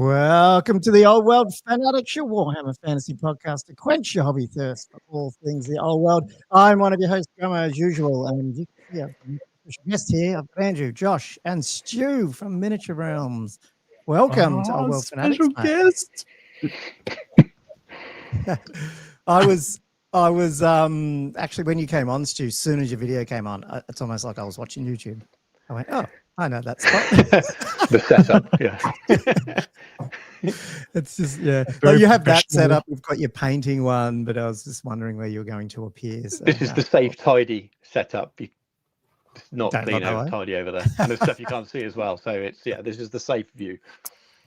Welcome to the Old World Fanatics, your Warhammer Fantasy podcast to quench your hobby thirst for all things the Old World. I'm one of your hosts, Grummer, as usual, and you can see I've got a special guest here. I've got Andrew, Josh, and Stu from Miniature Realms. Welcome to Old World Fanatics. Special guest. I was actually, when you came on, Stu, as soon as your video came on, it's almost like I was watching YouTube. I went, oh, I know that spot. The setup, yeah. It's just, yeah. Well, you have that set up. You've got your painting one, but I was just wondering where you're going to appear. So, this is the safe, tidy setup. It's not clean out, tidy over there. And there's stuff you can't see as well. So it's, yeah, this is the safe view.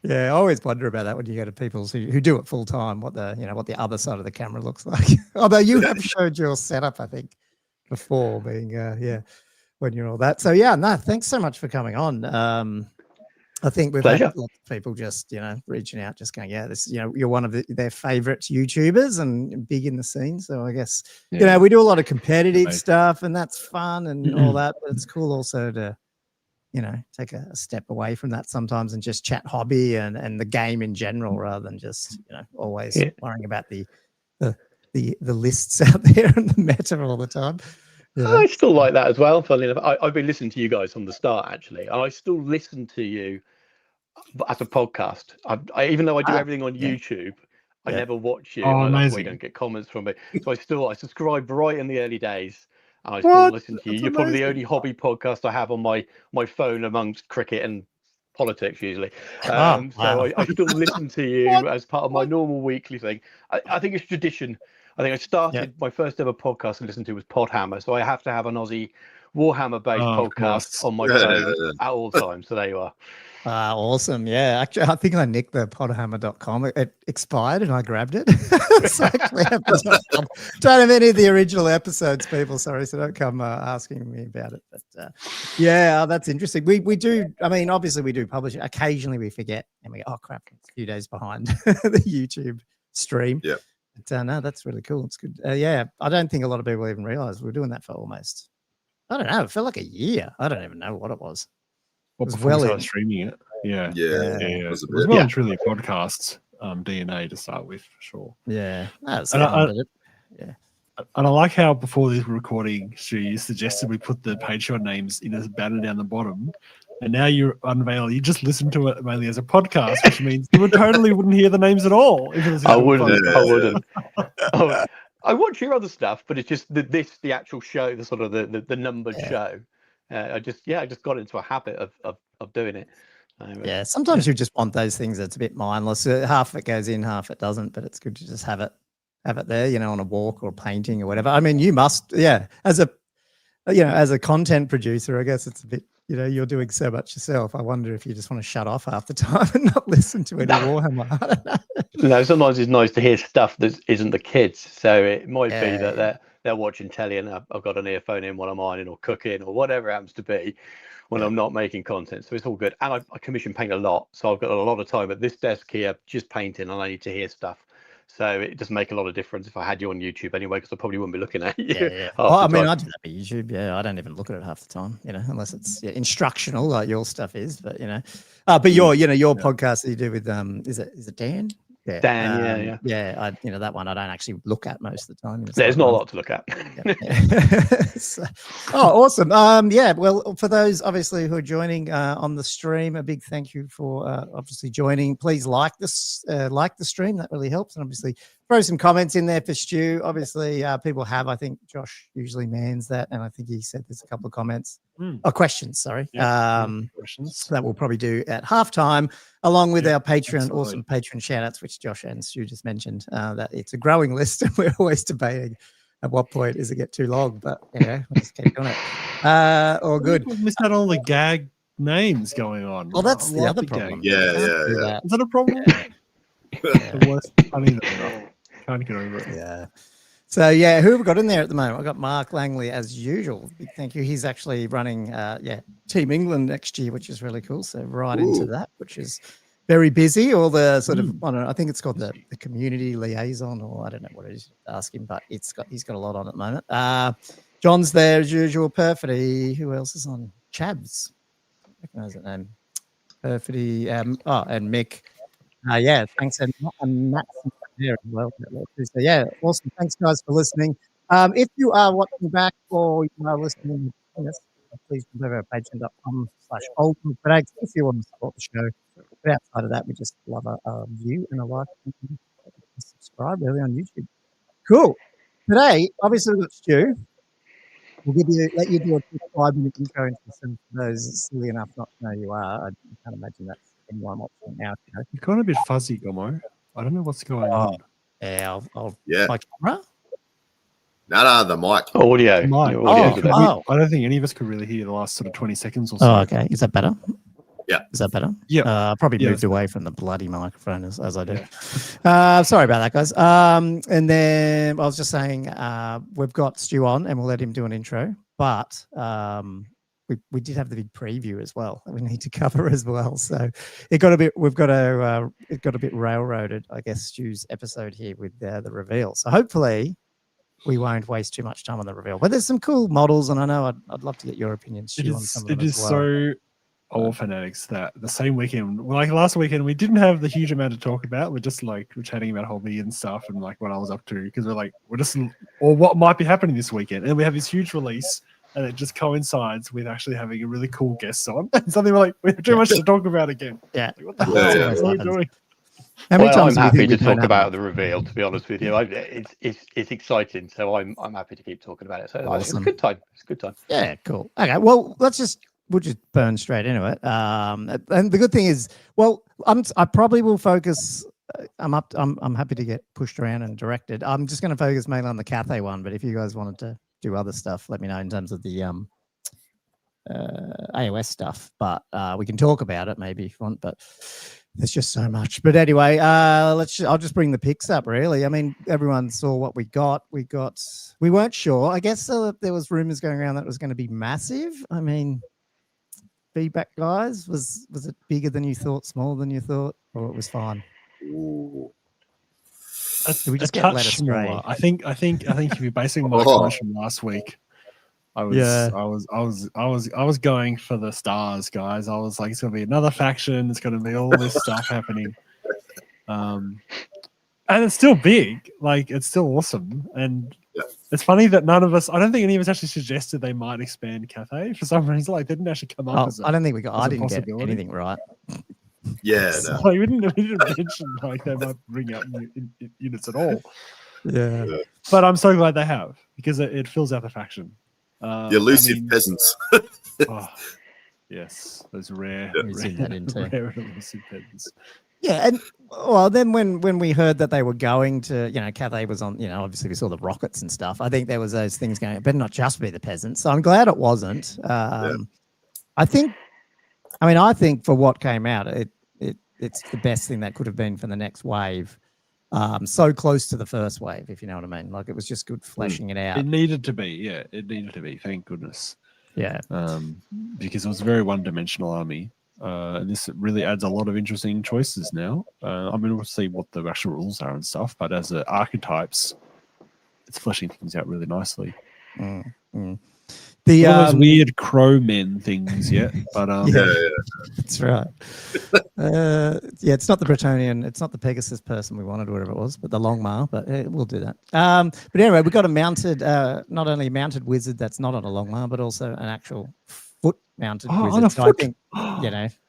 Yeah, I always wonder about that when you go to people who do it full time, what the other side of the camera looks like. Although you have showed your setup, I think, before being, when you're all that. So yeah, no, thanks so much for coming on. I think we've had lots of people just, reaching out, just going, yeah, this, you're one of their favorite YouTubers and big in the scene. So I guess, we do a lot of competitive stuff and that's fun and all that, but it's cool also to, take a step away from that sometimes and just chat hobby and the game in general, rather than just, always worrying about the lists out there and the meta all the time. Yeah. I still like that as well. Funnily enough, I've been listening to you guys from the start, actually, and I still listen to you as a podcast. Even though I do everything on YouTube, I never watch you. Oh, amazing. We don't get comments from it, so I subscribed right in the early days, and I still listen to you. You're probably the only hobby podcast I have on my phone amongst cricket and politics usually. So I still listen to you as part of my normal weekly thing. I think it's tradition. I think I started my first ever podcast I listened to was Podhammer, so I have to have an Aussie Warhammer based podcast on my phone at all times. So there you are. Awesome. Yeah. Actually, I think I nicked the podhammer.com. It expired and I grabbed it. So actually, don't have any of the original episodes, people. Sorry. So don't come asking me about it. But that's interesting. We do. I mean, obviously we do publish it. Occasionally we forget and we go, oh crap, it's a few days behind the YouTube stream. Yeah. But no, that's really cool. It's good. I don't think a lot of people even realize we're doing that for almost, I don't know, it felt like a year. I don't even know what it was. Well, before we started streaming it. Yeah. It was well and truly podcasts DNA to start with, for sure. Yeah. And I like how before this recording, Stu, you suggested we put the Patreon names in a banner down the bottom. And now you just listen to it mainly as a podcast, which means you wouldn't hear the names at all. I wouldn't. I watch your other stuff, but it's just the actual show, the sort of the numbered show. I just got into a habit of doing it. Sometimes you just want those things that's a bit mindless. Half of it goes in, half it doesn't, but it's good to just have it there, on a walk or painting or whatever. I mean, you must, as a content producer, I guess it's a bit, you're doing so much yourself. I wonder if you just want to shut off half the time and not listen to any Warhammer. I don't know. No, sometimes it's nice to hear stuff that isn't the kids. So it might be that they're watching telly and I've got an earphone in while I'm ironing or cooking or whatever it happens to be when I'm not making content. So it's all good. And I commission paint a lot. So I've got a lot of time at this desk here just painting and I need to hear stuff. So it doesn't make a lot of difference if I had you on YouTube anyway, because I probably wouldn't be looking at you. Yeah. I mean, I do that for YouTube. Yeah, I don't even look at it half the time, unless it's instructional like your stuff is. But but your podcast that you do with is it Dan? Yeah. Dan, that one I don't actually look at most of the time. There's not a lot to look at. Awesome. Well, for those obviously who are joining on the stream, a big thank you for obviously joining. Please like the stream. That really helps. And obviously throw some comments in there for Stu. Obviously people have, I think Josh usually mans that. And I think he said there's a couple of comments. Questions, sorry. Questions that we'll probably do at halftime, along with our Patreon, awesome Patreon shoutouts, which Josh and Stu just mentioned. That it's a growing list, and we're always debating at what point is it get too long, but we'll just keep doing it. All good. We've missed out all the gag names going on. Well, that's the other problem. Yeah. Is that a problem? The worst funny can't get over it. Yeah. So who have we got in there at the moment? I've got Mark Langley as usual. Big thank you. He's actually running Team England next year, which is really cool. So into that, which is very busy. All the sort of I think it's called the community liaison, or I don't know what it is. Ask him, but he's got a lot on at the moment. John's there as usual. Perfidy. Who else is on? Chabs. I recognize that name. Perfidy. And Mick. Yeah, thanks, and Matt's there as well. So yeah, awesome. Thanks, guys, for listening. If you are watching back or you are listening, please go over to patreon.com/oldbreaks if you want to support the show. But outside of that, we just love a view and a like and subscribe really on YouTube. Cool. Today, obviously, we've got Stu. We'll let you do a quick 5-minute intro into yourself for those silly enough not to know who you are. I can't imagine that's anyone watching now. You're kind of a bit fuzzy, Gomo. I don't know what's going on. Yeah, Yeah. my camera. No, the mic. Audio. Mike. Your audio's a bit- I don't think any of us could really hear the last sort of 20 seconds or so. Oh, okay. Is that better? Yeah. Is that better? Yeah. I probably Yeah, moved away from the bloody microphone as I do. Yeah. Sorry about that, guys. And then I was just saying we've got Stu on and we'll let him do an intro. But we did have the big preview as well that we need to cover as well. So it got a bit railroaded, I guess, Stu's episode here with the reveal. So hopefully we won't waste too much time on the reveal. But there's some cool models, and I know I'd love to get your opinion, Stu, on some of them as well. So all Fanatics that the same weekend, like last weekend, we didn't have the huge amount to talk about. We're just we're chatting about hobby and stuff and like what I was up to because or what might be happening this weekend. And we have this huge release and it just coincides with actually having a really cool guest on. Something we have too much to talk about again. Yeah. Like, what the hell are we doing? How many Well, I'm times do you happy think to we've done talk that? about the reveal. To be honest with you, it's exciting, so I'm happy to keep talking about it. So it's a Awesome. good time. It's a good time. Yeah, cool. Okay, well, we'll just burn straight into it. And the good thing is, well, I probably will focus. I'm happy to get pushed around and directed. I'm just going to focus mainly on the Cathay one. But if you guys wanted to do other stuff, let me know in terms of the AOS stuff. But we can talk about it maybe if you want. But there's just so much. But anyway, I'll just bring the picks up. Really, I mean, everyone saw what we got. We weren't sure. I guess there was rumors going around that it was going to be massive. I mean, feedback, guys, was it bigger than you thought, smaller than you thought, or it was fine? Ooh. Did we just a get led touch astray? smaller. I think if you're basing my comments from last week, I was going for the stars, guys. I was like, it's gonna be another faction. It's gonna be all this stuff happening. And it's still big. Like it's still awesome. And it's funny that I don't think any of us actually suggested they might expand Cathay for some reason. Like they didn't actually come up as I don't think I didn't get possibility. anything right. Yeah, So, no. we didn't mention like they might bring out new units at all. Yeah. But I'm so glad they have because it fills out the faction. The elusive peasants. Oh, yes, those rare, Let me zoom that in too. rare elusive peasants. Yeah, and well, then when we heard that they were going to, Cathay was on, obviously we saw the rockets and stuff. I think there was those things going. It better not just be the peasants. So I'm glad it wasn't. I think for what came out, it's the best thing that could have been for the next wave. So close to the first wave, if you know what I mean. Like it was just good fleshing it out. It needed to be, yeah. It needed to be. Thank goodness. Yeah. Because it was a very one-dimensional army. And this really adds a lot of interesting choices now. I mean, we'll see what the actual rules are and stuff, but as archetypes, it's fleshing things out really nicely. The those weird crow men things yet, but that's right. It's not the Bretonian, it's not the Pegasus person we wanted, whatever it was, but the Longmar. But we'll do that. But anyway, we got a mounted, not only a mounted wizard that's not on a Longmar, but also an actual foot-mounted wizard. On a so foot. I think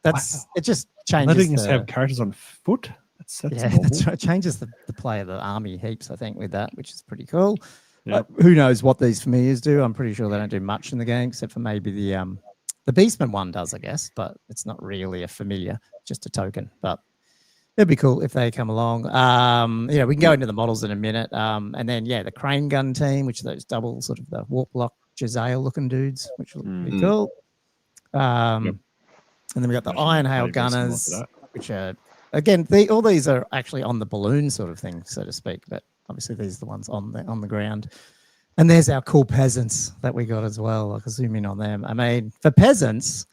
that's it. Just changes. Letting us have characters on foot. That's right. It changes the play of the army heaps. I think with that, which is pretty cool. Yep. Who knows what these familiars do? I'm pretty sure they don't do much in the game, except for maybe the Beastman one does, I guess. But it's not really a familiar, just a token. But it'd be cool if they come along. We can go into the models in a minute. And then the crane gun team, which are those double sort of the warp lock Jezzail looking dudes, which will be cool. And then we got the Iron Hail gunners, which are again all these are actually on the balloon sort of thing, so to speak. But obviously, these are the ones on the ground. And there's our cool peasants that we got as well. I can zoom in on them. I mean, for peasants,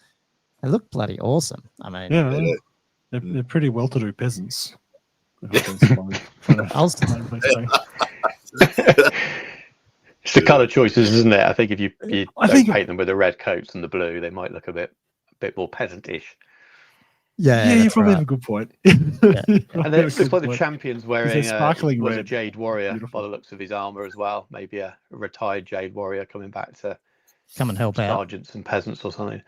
they look bloody awesome. I mean, they're pretty well-to-do peasants. It's the colour choices, isn't it? I think if you paint them with the red coats and the blue, they might look a bit more peasantish. Yeah, you that's probably right. have a good point. And then it looks like the champion's wearing sparkling was a red. Jade Warrior Beautiful. by the looks of his armor as well. Maybe a retired Jade Warrior coming back to Come and help out. sergeants and peasants or something.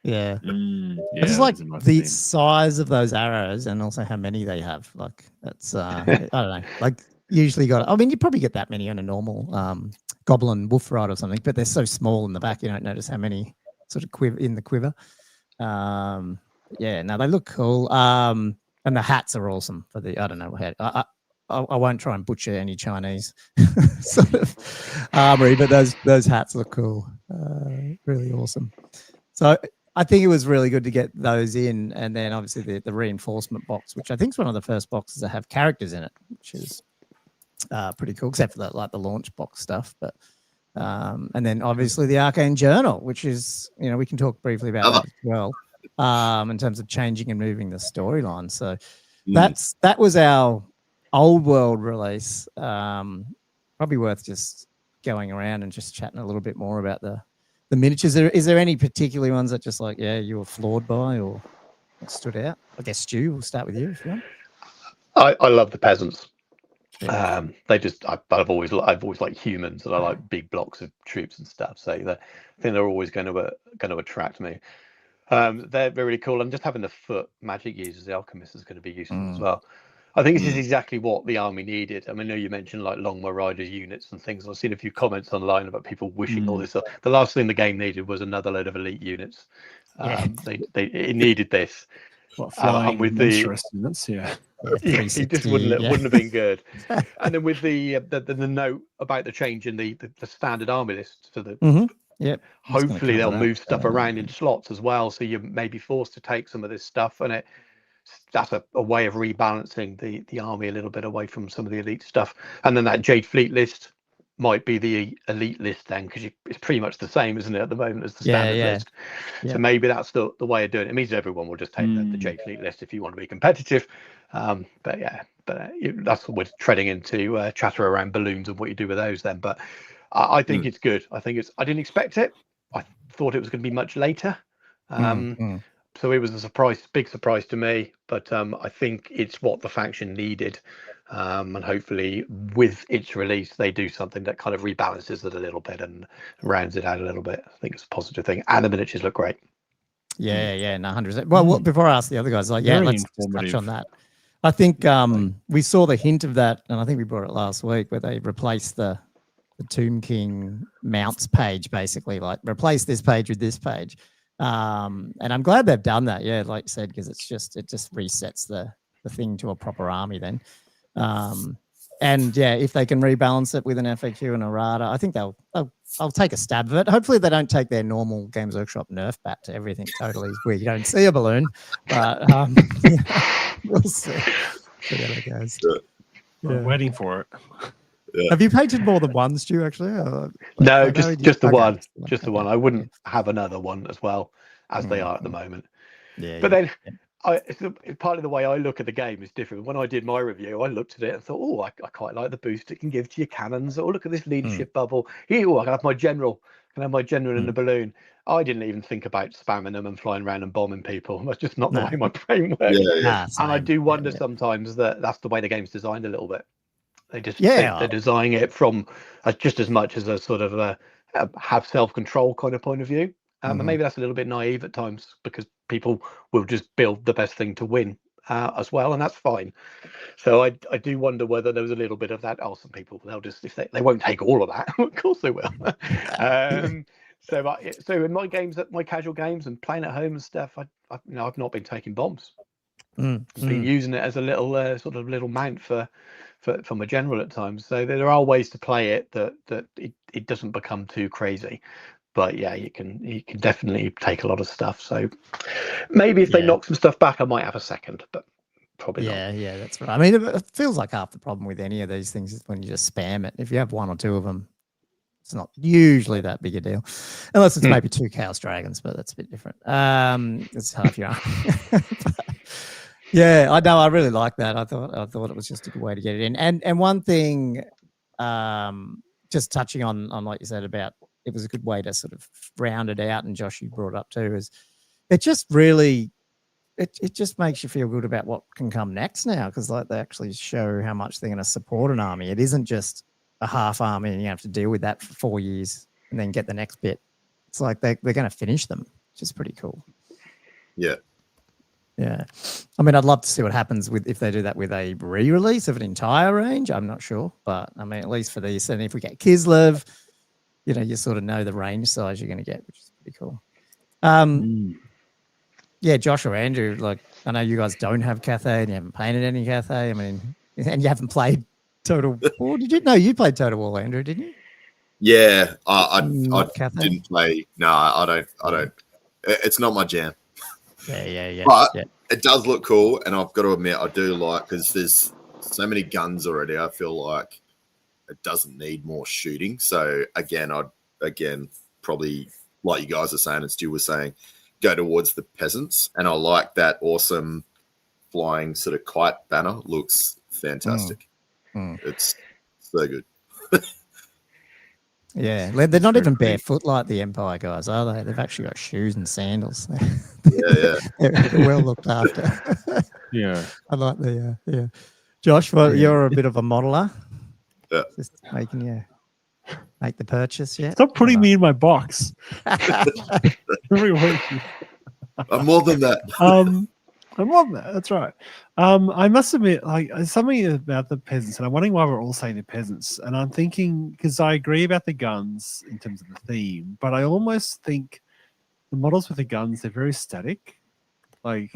Yeah. Yeah, I just like that's a nice the theme. size of those arrows and also how many they have. Like that's I don't know. Like usually I mean you probably get that many on a normal goblin wolf ride or something, but they're so small in the back you don't notice how many sort of quiver in the quiver. Yeah, no, they look cool. And the hats are awesome for the I don't know how I won't try and butcher any Chinese sort of armory, but those hats look cool. Really awesome. So I think it was really good to get those in, and then obviously the reinforcement box, which I think is one of the first boxes that have characters in it, which is pretty cool, except for the launch box stuff. But and then obviously the Arcane Journal, which is we can talk briefly about that as well, in terms of changing and moving the storyline. So that was our old world release. Probably worth just going around and just chatting a little bit more about the miniatures. Is there any particular ones that just you were floored by or stood out? I guess Stu, we'll start with you if you want. I love the peasants. Yeah. I've always liked humans, and I like big blocks of troops and stuff. So I think they're always going to attract me. They're really cool, and just having the foot magic users, the alchemist, is going to be useful as well. I think this is exactly what the army needed. I mean, I know you mentioned like Longbow Riders units and things. I've seen a few comments online about people wishing all this stuff. The last thing the game needed was another load of elite units. It needed this. What, flying with monstrous units? Yeah. It just wouldn't have been good. And then with the note about the change in the standard army list for the hopefully they'll move stuff around in slots as well, so you may be forced to take some of this stuff, and that's a way of rebalancing the army a little bit away from some of the elite stuff. And then that Jade Fleet list might be the elite list then, because it's pretty much the same, isn't it, at the moment, as the standard list. So maybe that's the way of doing it. It means everyone will just take the Jade Fleet list if you want to be competitive. But that's what we're treading into chatter around balloons and what you do with those then. But I think it's good. I didn't expect it. I thought it was going to be much later. So it was a big surprise to me, but I think it's what the faction needed. And hopefully with its release, they do something that kind of rebalances it a little bit and rounds it out a little bit. I think it's a positive thing. And the miniatures look great. Yeah, no, 100%. Well, before I ask the other guys, let's touch on that. I think we saw the hint of that, and I think we brought it last week, where they replaced the Tomb King mounts page, basically, like replace this page with this page. And I'm glad they've done that, like you said, because it just resets the thing to a proper army then. And if they can rebalance it with an FAQ and a RADA, I think I'll take a stab of it. Hopefully they don't take their normal Games Workshop nerf bat to everything totally where you don't see a balloon, but we'll see how it goes. I'm waiting for it. Have you painted more than one, Stu, actually? No, just the one. Just the one. I wouldn't have another one as well as they are at the moment. But then it's partly the way I look at the game is different. When I did my review, I looked at it and thought, I quite like the boost it can give to your cannons. Oh, look at this leadership bubble. Here, I can have my general. I can have my general in the balloon. I didn't even think about spamming them and flying around and bombing people. That's just not the way my brain works. And I do wonder sometimes that's the way the game's designed a little bit. They just they're designing it from just as much as a sort of a have self-control kind of point of view. And maybe that's a little bit naive at times, because people will just build the best thing to win as well, and that's fine. So I do wonder whether there was a little bit of that. Some people, they'll just, if they won't take all of that, of course they will. So in my games, my casual games and playing at home and stuff, I've not been taking bombs. I've been using it as a little sort of little mount for my general at times. So there are ways to play it that it doesn't become too crazy. But you can definitely take a lot of stuff. So maybe if they knock some stuff back, I might have a second, but probably not. Yeah, that's right. I mean, it feels like half the problem with any of these things is when you just spam it. If you have one or two of them, it's not usually that big a deal, unless it's maybe 2 Chaos Dragons, but that's a bit different. It's half your arm. Yeah, I know. I really like that. I thought it was just a good way to get it in. And one thing, just touching on like you said about, it was a good way to sort of round it out. And Josh, you brought it up too, is it just really it just makes you feel good about what can come next now, because like they actually show how much they're going to support an army. It isn't just a half army and you have to deal with that for 4 years and then get the next bit. It's like they're going to finish them, which is pretty cool. Yeah. Yeah. I mean, I'd love to see what happens with if they do that with a re-release of an entire range. I'm not sure, but I mean, at least for these, and if we get Kislev, you know, you sort of know the range size you're going to get, which is pretty cool. Yeah, Josh or Andrew, like I know you guys don't have Cathay and you haven't painted any Cathay. I mean, and you haven't played Total War. Did you? No, you played Total War, Andrew, didn't you? Yeah, I Cathay? didn't play. No, I don't. It's not my jam. Yeah. But it does look cool, and I've got to admit, I do like, because there's so many guns already. I feel like it doesn't need more shooting. So I'd probably, like you guys are saying and Stu was saying, go towards the peasants. And I like that awesome flying sort of kite banner. Looks fantastic. It's so good. Yeah, they're not even barefoot like the Empire guys, are they? They've actually got shoes and sandals. Yeah. They're well looked after. Yeah. I like the yeah. Josh, well, you're a bit of a modeler. Yeah. Just making you make the purchase yet? Stop putting me in my box. Every week. I'm more than that. I'm on that. That's right. I must admit, like, there's something about the peasants, and I'm wondering why we're all saying the peasants. And I'm thinking, because I agree about the guns in terms of the theme, but I almost think the models with the guns, they're very static. Like,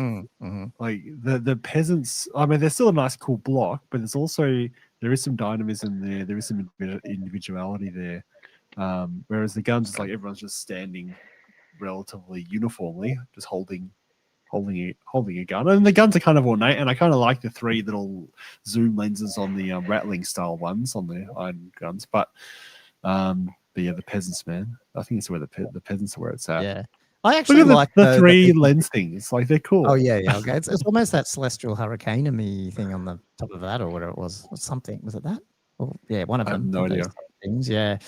like the peasants. I mean, they're still a nice, cool block, but there is some dynamism there. There is some individuality there. Whereas the guns, it's like everyone's just standing relatively uniformly, just holding a gun, and the guns are kind of ornate, and I kind of like the 3 little zoom lenses on the rattling style ones on the iron guns, but yeah, the peasants, man, I think it's where the peasants are where it's at. Yeah, I actually look at like the 3 lens things, like they're cool. Oh yeah. Okay, it's almost that celestial hurricane-y thing on the top of that, or whatever it was. Or something was it that? Or, yeah, one of them. I have no idea. Things. Yeah,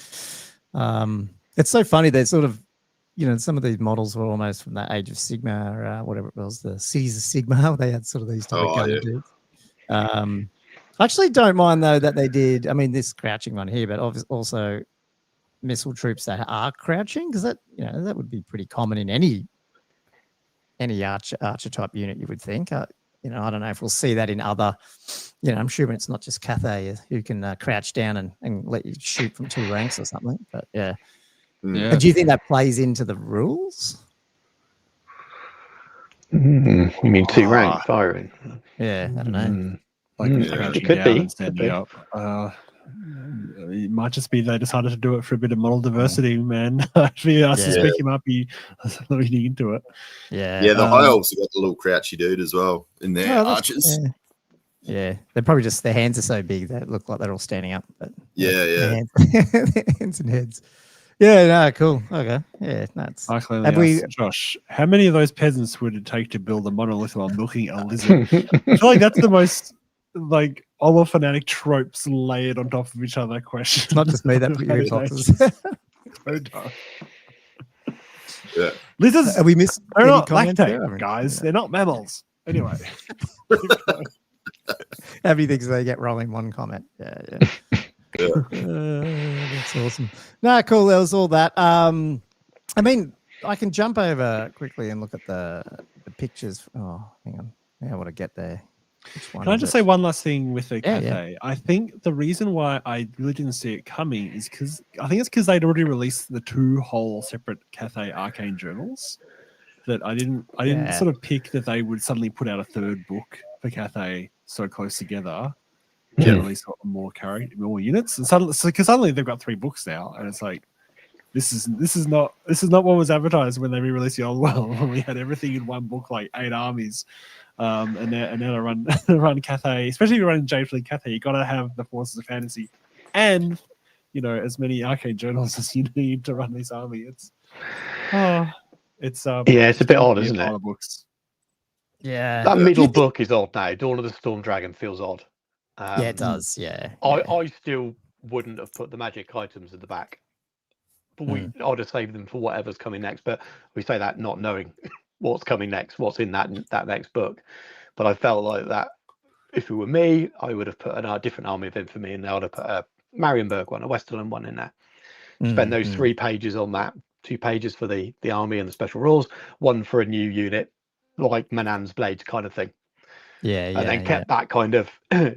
it's so funny. They're sort of, you know, some of these models were almost from that Age of Sigma, or whatever it was, the Cities of Sigma. They had sort of these type of gun dudes. I actually don't mind though that they did. I mean, this crouching one here, but also missile troops that are crouching, because that, you know, that would be pretty common in any archer type unit, you would think. You know, I don't know if we'll see that in other. You know, I'm sure it's not just Cathay who can crouch down and let you shoot from 2 ranks or something. But yeah. Yeah. But do you think that plays into the rules? You mean 2 rank firing? Yeah, I don't know. Like crouching It could down be. and standing up. It might just be they decided to do it for a bit of model diversity, man. I suspect you might be leaning into it. Yeah. Yeah, the high elves have got the little crouchy dude as well in their archers. Yeah, they're probably just, their hands are so big they look like they're all standing up. But Yeah. hands and heads. Yeah, no, cool. Okay. Yeah, that's. Josh, how many of those peasants would it take to build a monolith while milking a lizard? I feel like that's the most, like, all the fanatic tropes layered on top of each other question. It's not just me that put you in boxes. So dumb. Yeah. Lizards, we missed. they're not lactate, guys. They're not mammals. Anyway. How many things they get wrong in one comment? Yeah. That's awesome. No, cool. That was all that. I mean, I can jump over quickly and look at the pictures. Oh, hang on. I want to get there. Can I just say one last thing with the Cathay? I think the reason why I really didn't see it coming is because they'd already released the 2 whole separate Cathay Arcane journals. That I didn't sort of pick that they would suddenly put out a 3rd book for Cathay so close together. Release more units, and suddenly they've got 3 books now, and it's like this is not what was advertised when they re-released the old world, when we had everything in one book, like 8 armies, and now to run Cathay, especially if you're running Jade Fleet Cathay, you got to have the Forces of Fantasy and, you know, as many arcane journals as you need to run this army. It's a bit odd, isn't it? Books. Yeah, that middle book is odd now. Dawn of the Storm Dragon feels odd. Yeah, it does. Yeah. I still wouldn't have put the magic items at the back, but I'd have saved them for whatever's coming next. But we say that not knowing what's coming next, what's in that next book. But I felt like that if it were me, I would have put a different army of infamy, and I would have put a Marienburg one, a Westerland one in there. Spend those 3 pages on that, 2 pages for the army and the special rules, 1 for a new unit, like Manan's Blades kind of thing. And then kept that kind of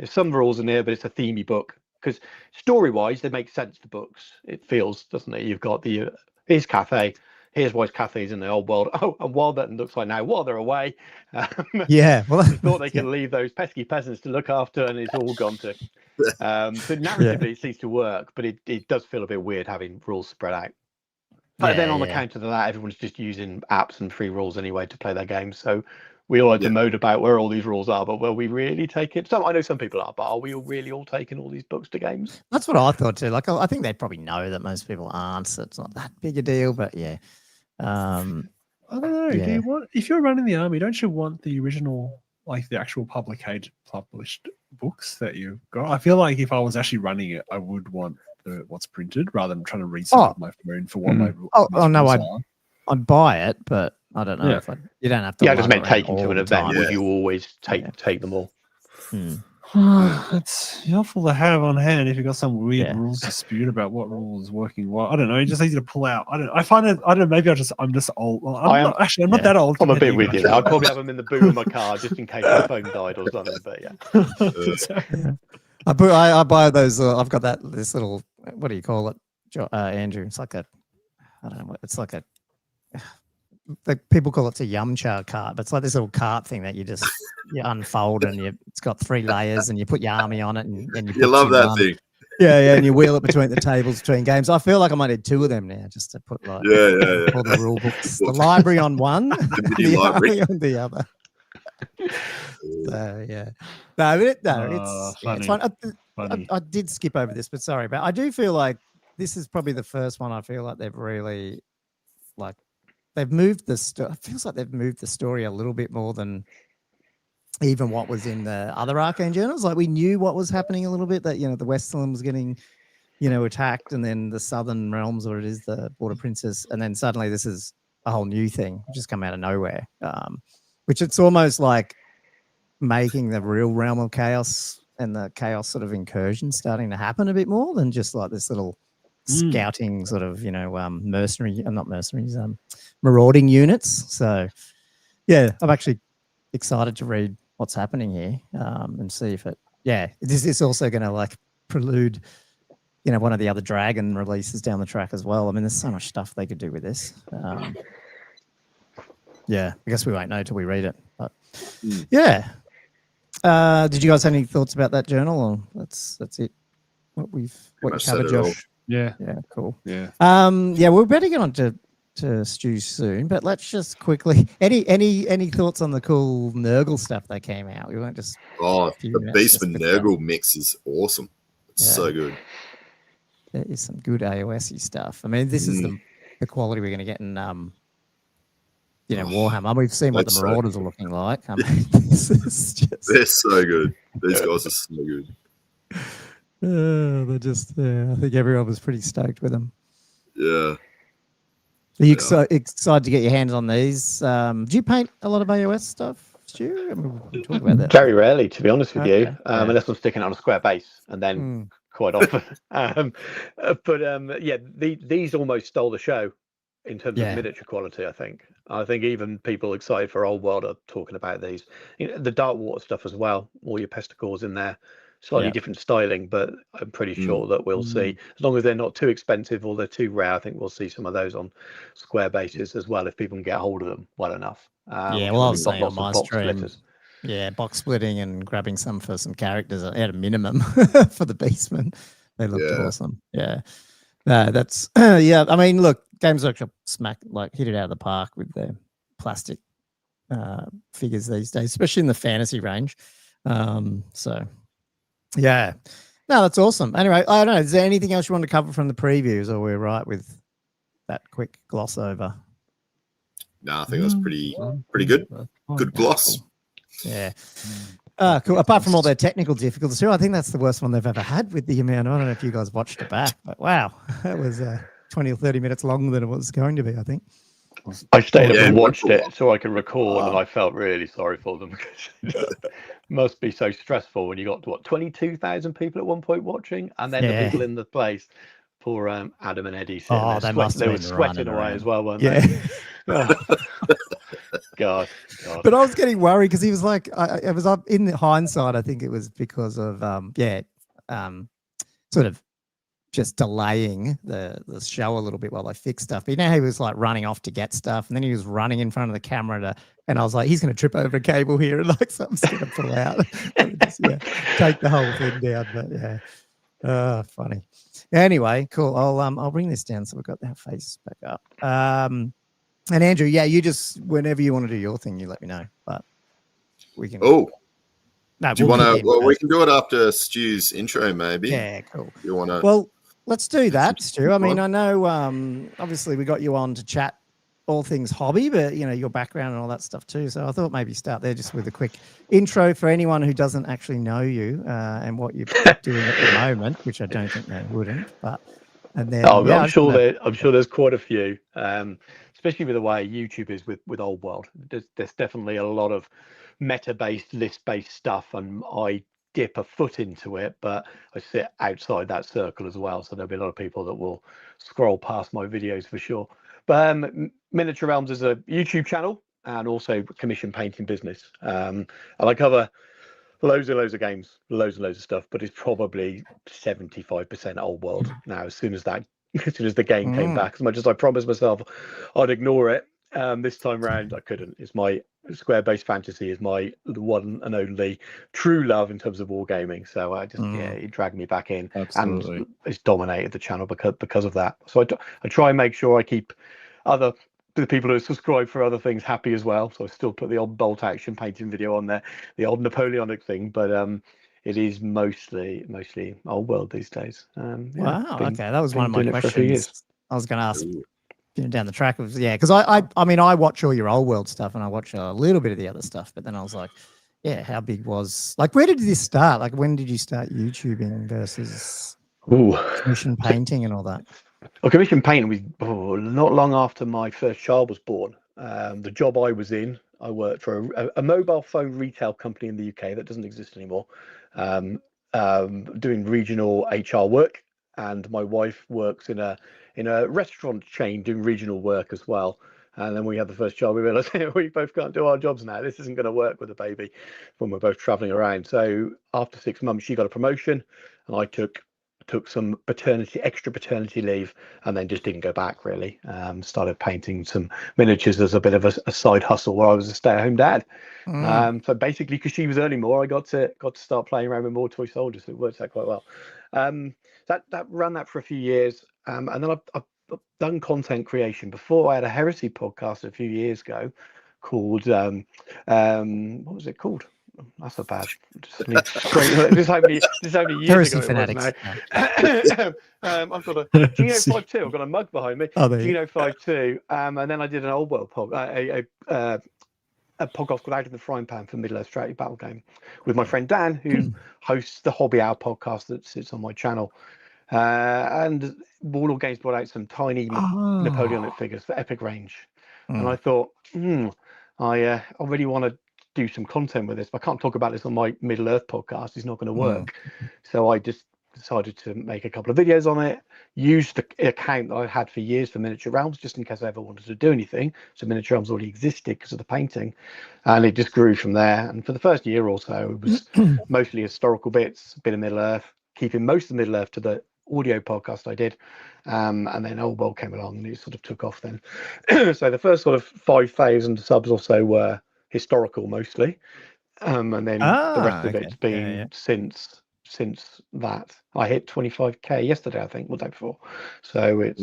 some rules in there, but it's a themey book, because story-wise they make sense, the books. It feels, doesn't it? You've got the here's Cathay. Here's why Cathay's in the old world. Oh, and Warburton looks like now while they're away. Well, thought they could leave those pesky peasants to look after, and it's all gone to. So narratively, it seems to work, but it does feel a bit weird having rules spread out. But then on the counter to that, everyone's just using apps and free rules anyway to play their games. So we all had to moan about where all these rules are, but will we really take it? I know some people are, but are we really all taking all these books to games? That's what I thought too. Like, I think they probably know that most people aren't, so it's not that big a deal. But I don't know. Do you want, if you're running the army, don't you want the original, like the actual published books that you've got? I feel like if I was actually running it, I would want what's printed rather than trying to read something on my phone for what my I'd buy it, but I don't know if you don't have to. I just meant taking to an event. Would you always take them all? It's helpful to have on hand if you've got some weird rules dispute about what rule is working well. I don't know. It's just easy to pull out. I find it. I don't know. Maybe I'm just old. Well, I'm not that old. I'm a bit with you. I'll probably have them in the boot of my car just in case my phone died or something. But I buy those. I've got this little. What do you call it, Andrew? It's like I don't know. It's like people call it a yumcha cart, but it's like this little cart thing that you unfold, and it's got 3 layers, and you put your army on it, and you love that thing. And you wheel it between the tables between games. I feel like I might need 2 of them now, just to put all the rule books, the library on one, the army on the other. It's fine. I did skip over this, but sorry, but I do feel like this is probably the first one I feel like they've really they've moved the story. It feels like they've moved the story a little bit more than even what was in the other Arcane journals. Like, we knew what was happening a little bit, that, the Westerland was getting, attacked, and then the Southern Realms, or it is the Border Princes, and then suddenly this is a whole new thing just come out of nowhere. Which it's almost like making the real realm of chaos and the chaos sort of incursion starting to happen a bit more than just like this little scouting sort of, marauding units. So I'm actually excited to read what's happening here, and see if it's also going to prelude, one of the other Dragon releases down the track as well. I mean, there's so much stuff they could do with this. I guess we won't know till we read it, but did you guys have any thoughts about that journal, or that's it? What you covered, Josh? Yeah, cool. Yeah. We're better get on to Stu soon, but let's just quickly any thoughts on the cool Nurgle stuff that came out? We won't just the Beastman Nurgle mix is awesome. It's so good. There is some good AOS-y stuff. I mean, this is the quality we're going to get in Warhammer. We've seen what the Marauders are looking like. I mean, this is just... They're so good. These guys are so good. They're just, I think everyone was pretty stoked with them. Yeah. Are you excited to get your hands on these? Do you paint a lot of AOS stuff, Stu? I mean, we'll talk about that. Very rarely, to be honest with you, unless I'm sticking it on a square base, and then quite often. These almost stole the show in terms of miniature quality. I think even people excited for Old World are talking about these. The Darkwater stuff as well. All your pesticores in there. Slightly different styling, but I'm pretty sure that we'll see, as long as they're not too expensive or they're too rare, I think we'll see some of those on square bases as well, if people can get hold of them well enough. I was saying on my stream, box splitting and grabbing some for some characters at a minimum for the Beastmen. They looked awesome. That's I mean, look, Games Workshop hit it out of the park with their plastic figures these days, especially in the fantasy range. No, that's awesome. Anyway, I don't know. Is there anything else you want to cover from the previews, or we're right with that quick gloss over? No, I think that's pretty good. Good gloss. Yeah. Cool. Apart from all their technical difficulties too, I think that's the worst one they've ever had with the amount. I don't know if you guys watched it back, but wow, that was 20 or 30 minutes longer than it was going to be, I think. I stayed up Yeah, and it watched went it for a so I could record, and Oh. I felt really sorry for them because it must be so stressful when you got what 22,000 people at one point watching, and then the Yeah. people in the place. Poor Adam and Eddie sitting Oh, there, they must they have were been sweating running away around. as well, weren't Yeah. they? Oh, God. But I was getting worried because he was like, it was up in hindsight. I think it was because of, sort of just delaying the show a little bit while they fixed stuff. But you know, he was like running off to get stuff, and then he was running in front of the camera and I was like, he's going to trip over a cable here, and like something's going to pull out. Just, take the whole thing down. But yeah, funny. Anyway, cool. I'll bring this down so we've got that face back up. And Andrew, you just whenever you want to do your thing, you let me know. But we can. Oh, No, do you we'll want kick to? in Well, we first. can do it after Stu's intro, maybe. Yeah, cool. You want to? Well, let's do that, Stu. I mean, What? I know obviously we got you on to chat all things hobby, but you know, your background and all that stuff too. So I thought maybe start there just with a quick intro for anyone who doesn't actually know you and what you're doing at the moment, which I don't think they wouldn't. But and then I'm sure there's quite a few, especially with the way YouTube is with Old World. There's definitely a lot of meta-based, list-based stuff, and I dip a foot into it, but I sit outside that circle as well. So there'll be a lot of people that will scroll past my videos for sure. But Miniature Realms is a YouTube channel and also commission painting business. And I cover loads of games, loads and loads of stuff, but it's probably 75% Old World now. As soon as the game came back, as much as I promised myself I'd ignore it, this time round I couldn't. It's my square-based fantasy is my one and only true love in terms of wargaming. So I just it dragged me back in. Absolutely. And it's dominated the channel because of that. So I try and make sure I keep the people who subscribe for other things happy as well. So I still put the odd bolt action painting video on there, the old Napoleonic thing, but it is mostly Old World these days. Wow. Okay, that was one of my doing it for a few years. questions. I was going to ask down the track of because I mean I watch all your Old World stuff and I watch a little bit of the other stuff, but then I was like, how big was where did this start? Like when did you start YouTubing versus commission painting and all that? Well, commission painting was not long after my first child was born. The job I was in, I worked for a mobile phone retail company in the UK that doesn't exist anymore, doing regional HR work, and my wife works in a restaurant chain doing regional work as well. And then we had the first child. We realised we both can't do our jobs now. This isn't going to work with a baby when we're both travelling around. So after 6 months, she got a promotion, and I took some extra paternity leave, and then just didn't go back really. Started painting some miniatures as a bit of a side hustle while I was a stay-at-home dad. So basically, because she was earning more, I got to start playing around with more toy soldiers. So it worked out quite well. That ran that for a few years, and then I've done content creation. Before I had a heresy podcast a few years ago called what was it called? That's not bad. This how many years Heresy ago Fanatics. it was now. I've got a Geno 5.2. I've got a mug behind me. Geno 5.2. And then I did an Old World podcast, a podcast called Out of the Frying Pan for Middle Earth Strategy Battle Game with my friend Dan, who hosts the Hobby Hour podcast that sits on my channel. And Warlord Games brought out some tiny Napoleonic figures for Epic Range. And I thought, I really want to do some content with this, but I can't talk about this on my Middle Earth podcast. It's not going to work. So I just decided to make a couple of videos on it, use the account that I had for years for Miniature Realms, just in case I ever wanted to do anything. So Miniature Realms already existed because of the painting, and it just grew from there. And for the first year or so, it was mostly historical bits, a bit of Middle Earth, keeping most of the Middle Earth to the audio podcast I did. And then Old World came along and it sort of took off then. So the first sort of 5,000 subs or so were historical mostly, and then the rest of it's been since that. I hit 25k yesterday, I think, or the day before. So it's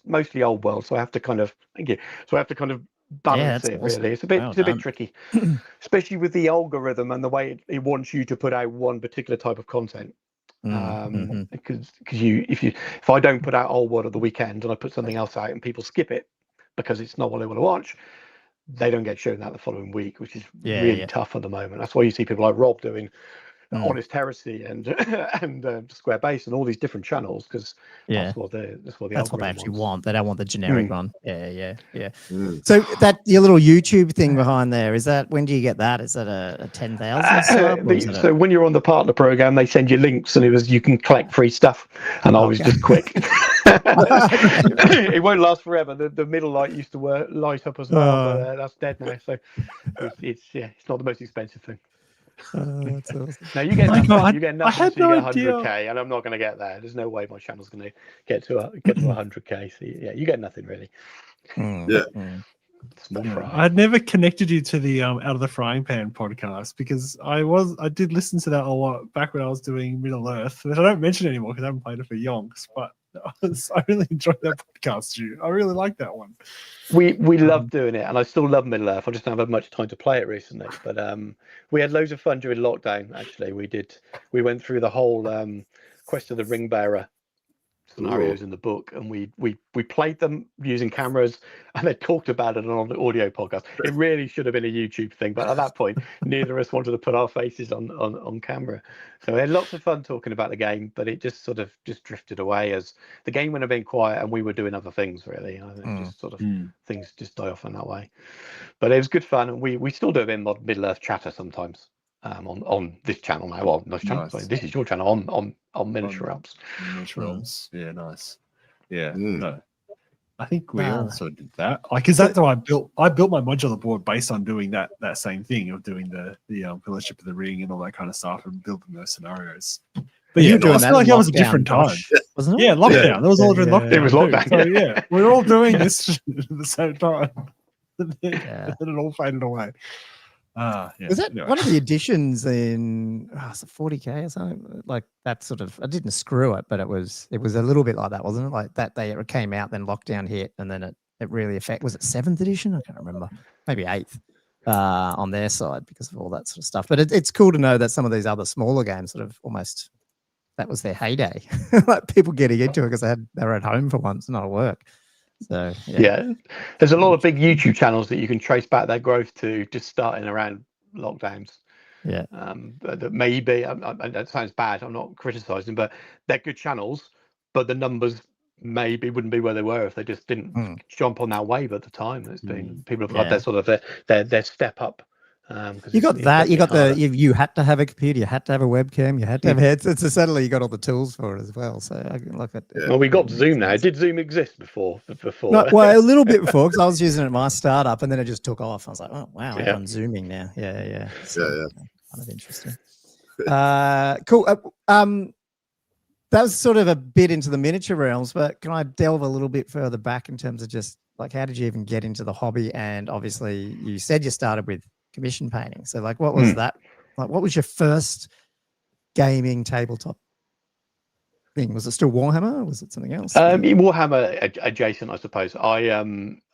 mostly Old World. So I have to kind of balance it. Awesome. Really, it's a bit tricky, especially with the algorithm and the way it wants you to put out one particular type of content. Because if I don't put out Old World at the weekend and I put something else out and people skip it because it's not what they want to watch, they don't get shown that the following week, which is really tough at the moment. That's why you see people like Rob doing Honest Heresy and and Square Base and all these different channels, because that's what the that's what they algorithm actually wants. want. They don't want the generic one. Yeah. Mm. So that your little YouTube thing behind there, is that, when do you get that? Is that a 10,000 sub? Or is it So when you're on the partner program, they send you links, and you can collect free stuff, and I was just quick. It won't last forever. The middle light used to light up as well, but that's dead now. So it's not the most expensive thing. That's awesome. No, you get nothing. God, You get I nothing. had So you no get idea. 100K, and I'm not going to get there. There's no way my channel's going to get to 100K. So you get nothing really. Small fry. I'd never connected you to the Out of the Frying Pan podcast, because I did listen to that a lot back when I was doing Middle Earth, which I don't mention anymore because I haven't played it for yonks. But I really enjoyed that podcast, Stu. I really like that one. We love doing it, and I still love Middle Earth. I just haven't had much time to play it recently. But we had loads of fun during lockdown. Actually, we went through the whole Quest of the Ring Bearer scenarios in the book, and we played them using cameras, and they talked about it on the audio podcast. It really should have been a YouTube thing, but at that point neither of us wanted to put our faces on camera. So we had lots of fun talking about the game, but it just sort of drifted away as the game went a bit quiet and we were doing other things really. I think just sort of things just die off in that way. But it was good fun, and we still do a bit in Middle Earth chatter sometimes. On this channel now. Well, this channel. Sorry, this is your channel on Miniature Realms. Miniature Realms. Yeah, nice. Yeah. Mm. No, I think we also did that. Like, because that's how I built my modular board based on doing that same thing of doing the Fellowship of the Ring and all that kind of stuff and building those scenarios. But you were doing I that feel like in that was a lockdown, different time, Josh, wasn't it? Yeah, lockdown. That was all during lockdown. It was lockdown. So yeah, we were all doing this at the same time. And then it all faded away. Was that one of the editions in 40K or something like that? Sort of, I didn't screw it, but it was a little bit like that, wasn't it? Like that it came out, then lockdown hit, and then it really was it 7th edition? I can't remember, maybe 8th on their side because of all that sort of stuff. But it's cool to know that some of these other smaller games sort of almost, that was their heyday, like people getting into it because they were at home for once, not at work. So there's a lot of big YouTube channels that you can trace back their growth to just starting around lockdowns. That maybe that sounds bad, I'm not criticizing, but they're good channels, but the numbers maybe wouldn't be where they were if they just didn't jump on that wave at the time. It's been people have had their sort of their step up. You got that. You got you had to have a computer. You had to have a webcam. You had to have headsets. So suddenly you got all the tools for it as well. So I look at. Well, we got Zoom now. Did Zoom exist before? No, well, a little bit before, because I was using it at my startup, and then it just took off. I was like, oh wow, I'm zooming now. Yeah. So, kind of interesting. Cool. That was sort of a bit into the miniature realms, but can I delve a little bit further back in terms of just like how did you even get into the hobby? And obviously, you said you started with commission painting. So like what was that? Like what was your first gaming tabletop thing? Was it still Warhammer or was it something else? Warhammer adjacent, I suppose. I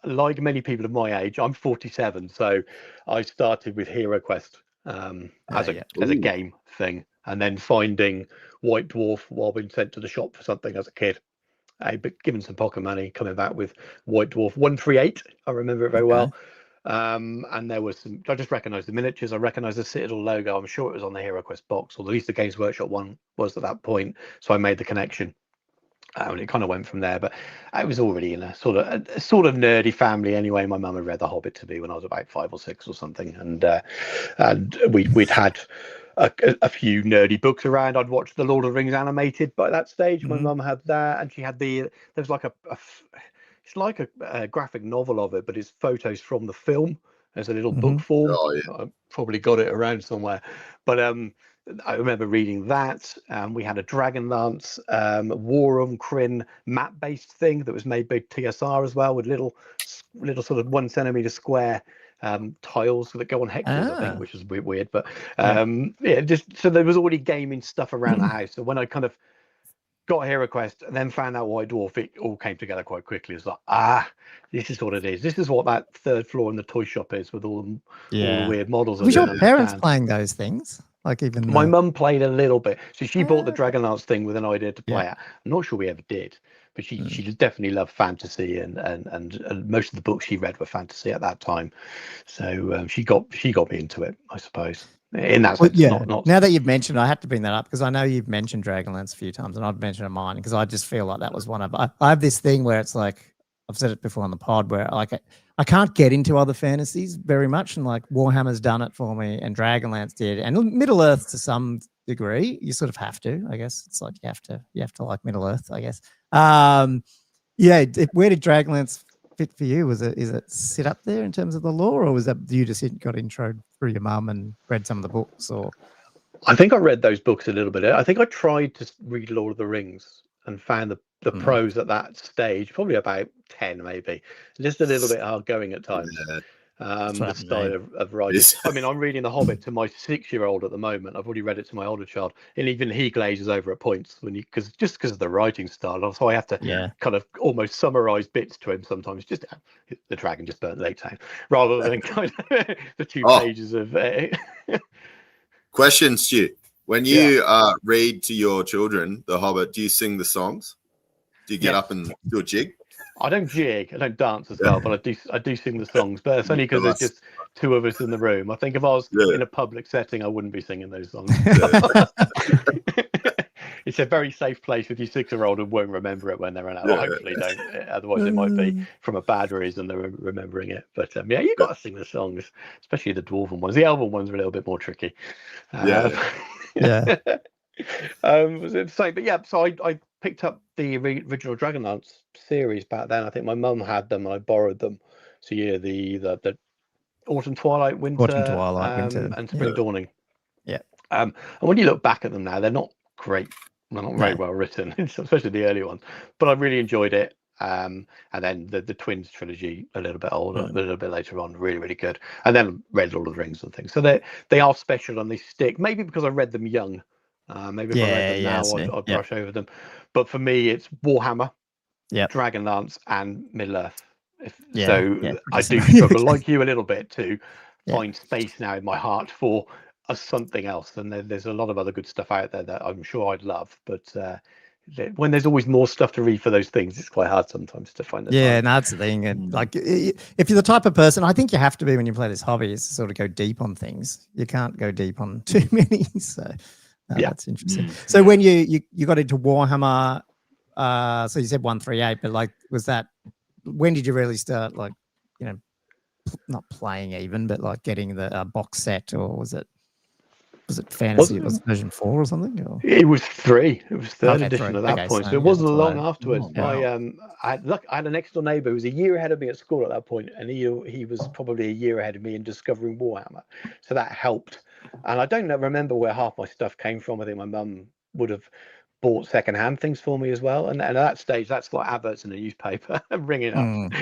like many people of my age, I'm 47, so I started with Hero Quest as a game thing, and then finding White Dwarf while being sent to the shop for something as a kid. But given some pocket money, coming back with White Dwarf 138, I remember it very well. And there was some, I just recognized the miniatures, I recognized the Citadel logo. I'm sure it was on the Hero Quest box, or at least the Games Workshop one was at that point, so I made the connection, and it kind of went from there. But I was already in a sort of nerdy family anyway. My mum had read The Hobbit to me when I was about 5 or 6 or something, and we'd had a few nerdy books around. I'd watched the Lord of the Rings animated by that stage. My mum had that, and she had there's like it's like a graphic novel of it, but it's photos from the film. There's a little book form. I probably got it around somewhere, but I remember reading that. We had a Dragonlance War on Kryn map-based thing that was made by TSR as well, with little sort of 1 centimeter square tiles that go on hexes, I think, which is weird. But just so there was already gaming stuff around the house. So when I kind of got Hero Quest and then found out White Dwarf, it all came together quite quickly. It's like, this is what it is. This is what that 3rd floor in the toy shop is, with all the weird models. Was your parents playing those things? Like even my mum played a little bit. So she bought the Dragonlance thing with an idea to play it. I'm not sure we ever did, but she definitely loved fantasy, and most of the books she read were fantasy at that time. So she got me into it, I suppose. in that Well, sense. yeah. Not Now that you've mentioned, I had to bring that up because I know you've mentioned Dragonlance a few times, and I've mentioned mine because I just feel like that was one of. I have this thing where it's like I've said it before on the pod where like I can't get into other fantasies very much, and like Warhammer's done it for me, and Dragonlance did, and Middle Earth to some degree. You sort of have to, I guess. It's like you have to like Middle Earth, I guess. Yeah. Where did Dragonlance fit for you? Is it sit up there in terms of the lore, or was that you just got intro through your mum and read some of the books? Or I think I read those books a little bit. I think I tried to read Lord of the Rings and found the prose at that stage, probably about 10 maybe, just a little bit hard going at times. Yeah. The style of writing. I mean, I'm reading The Hobbit to my 6-year-old at the moment. I've already read it to my older child, and even he glazes over at points because of the writing style. So I have to kind of almost summarize bits to him sometimes. Just the dragon just burnt Lake Town, rather than kind of the 2 pages of. Question, Stu. When you read to your children The Hobbit, do you sing the songs? Do you get up and do a jig? I don't jig, I don't dance as well, but I do sing the songs. But it's only because there's just 2 of us in the room. I think if I was in a public setting, I wouldn't be singing those songs. It's a very safe place with your 6-year-old and won't remember it when they're out. Well, hopefully don't. Otherwise, it might be from a bad reason they're remembering it. But you got to sing the songs, especially the dwarven ones. The elven ones are a little bit more tricky. So I picked up the original Dragonlance series back then. I think my mum had them and I borrowed them. So the Autumn Twilight, Winter, and Spring Dawning. Yeah. And when you look back at them now, they're not great. They're not very well written, especially the early ones. But I really enjoyed it. And then the Twins trilogy, a little bit older, a little bit later on, really, really good. And then read Lord of the Rings and things. So they are special and they stick. Maybe because I read them young. Maybe if I read them now, I'd brush over them. But for me, it's Warhammer, Dragonlance, and Middle Earth. I do struggle, like you, a little bit to find space now in my heart for something else. And there's a lot of other good stuff out there that I'm sure I'd love. But when there's always more stuff to read for those things, it's quite hard sometimes to find the time. And that's the thing. And like, if you're the type of person, I think you have to be when you play this hobby, is to sort of go deep on things. You can't go deep on too many. So that's interesting. So when you got into Warhammer, so you said 138, but like, was that, when did you really start, like, not playing even, but like getting the box set, or was it fantasy? Was it version 4 or something? Or? It was 3. It was 3rd edition at that point. So it wasn't long afterwards. I had a next door neighbor who was a year ahead of me at school at that point, and he was probably a year ahead of me in discovering Warhammer. So that helped. And I don't remember where half my stuff came from. I think my mum would have bought secondhand things for me as well. And at that stage, that's like adverts in the newspaper ringing up.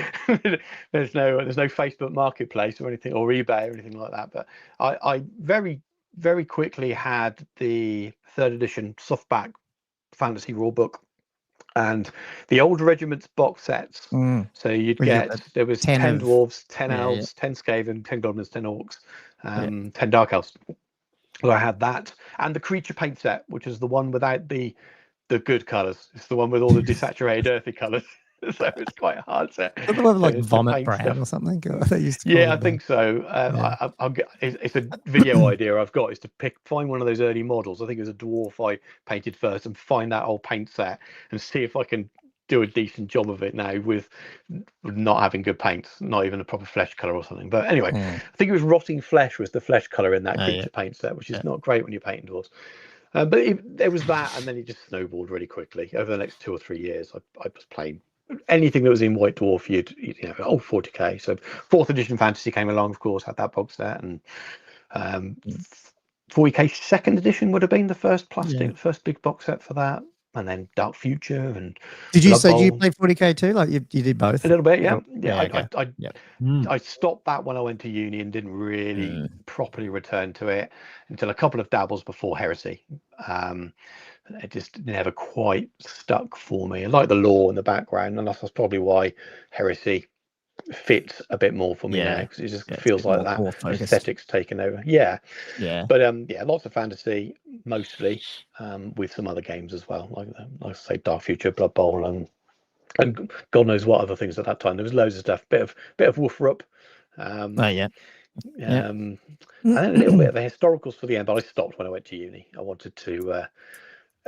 There's no Facebook Marketplace or anything, or eBay or anything like that. But I very, very quickly had the 3rd edition softback fantasy rule book and the old regiments box sets. So you'd there was 10 dwarves, 10 elves, 10 Skaven, 10 goblins, 10 orcs, 10 dark elves. So I had that, and the creature paint set, which is the one without the good colours. It's the one with all the desaturated earthy colours. So it's quite hard to. Like vomit brown or something. They used to I think so. It's a video idea I've got, is to find one of those early models. I think it was a dwarf I painted first, and find that old paint set and see if I can do a decent job of it now with not having good paints, not even a proper flesh color or something. But anyway, I think it was Rotting Flesh was the flesh color in that creature paint set, which is not great when you're painting dwarves. But there was that, and then it just snowballed really quickly. Over the next 2 or 3 years, I was playing anything that was in White Dwarf. 40k. So 4th edition fantasy came along, of course, had that box set, and 40k 2nd edition would have been the first first big box set for that. And then Dark Future and did you say you played 40k too? Like you did both? A little bit, I stopped that when I went to uni and didn't really properly return to it until a couple of dabbles before Heresy. It just never quite stuck for me. I like the lore in the background, and that's probably why Heresy fits a bit more for me now, because it just feels like that aesthetics taken over. But lots of fantasy, mostly, with some other games as well, like I say, Dark Future, Blood Bowl, and God knows what other things at that time. There was loads of stuff. Bit of Wrapup. And then a little bit of the historicals for the end, but I stopped when I went to uni. I wanted to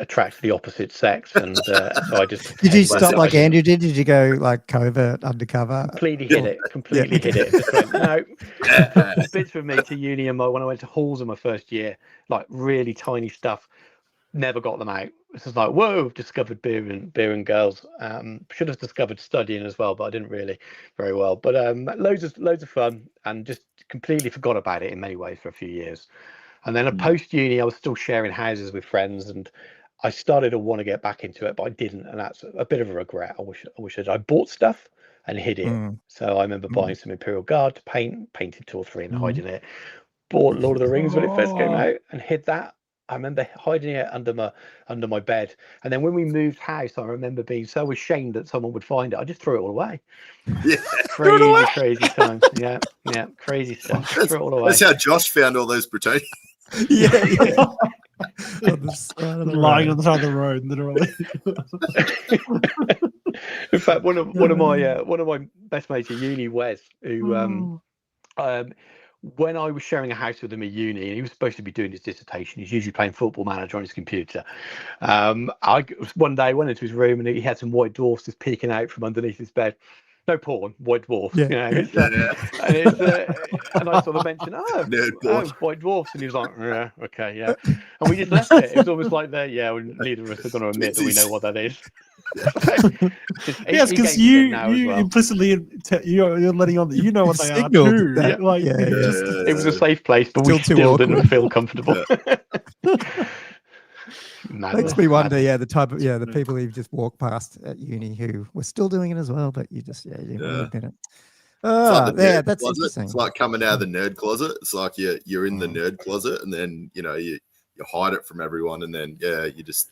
attract the opposite sex, and so I just did you stop like Andrew did? Did you go like covert, undercover? Completely hit it. Completely hit it. Just went, no. The bits with me to uni and when I went to halls in my first year, like really tiny stuff, never got them out. It's just like, whoa, discovered beer and girls. Should have discovered studying as well, but I didn't really very well. But loads of fun, and just completely forgot about it in many ways for a few years. And then post uni, I was still sharing houses with friends, and I started to want to get back into it, but I didn't, and that's a bit of a regret. I wish I bought stuff and hid it. So I remember buying some Imperial Guard to painted 2 or 3 and hiding it. Bought Lord of the Rings when it first came out and hid that. I remember hiding it under my bed, and then when we moved house, I remember being so ashamed that someone would find it. I just threw it all away. Yeah, Crazy times. Yeah, crazy stuff. Threw it all away. That's how Josh found all those Britannias. Lying on the side of the road, literally. In fact, one of my best mates at uni, Wes, who when I was sharing a house with him at uni, and he was supposed to be doing his dissertation, he's usually playing Football Manager on his computer. One day I went into his room and he had some white dwarfs just peeking out from underneath his bed. No porn, white dwarfs. You know, and I sort of mentioned, white dwarfs, and he was like, yeah, okay, yeah. And we just left it. It was almost like neither of us are going to admit that we know what that is. Yes, because you implicitly you're letting on that you know what they are too. It was a safe place, but we still didn't feel comfortable. Makes me wonder, the type of the people who just walk past at uni who were still doing it as well, but you just you didn't really admit it. That's interesting. It's like coming out of the nerd closet. It's like you're in the nerd closet, and then you hide it from everyone, and then you just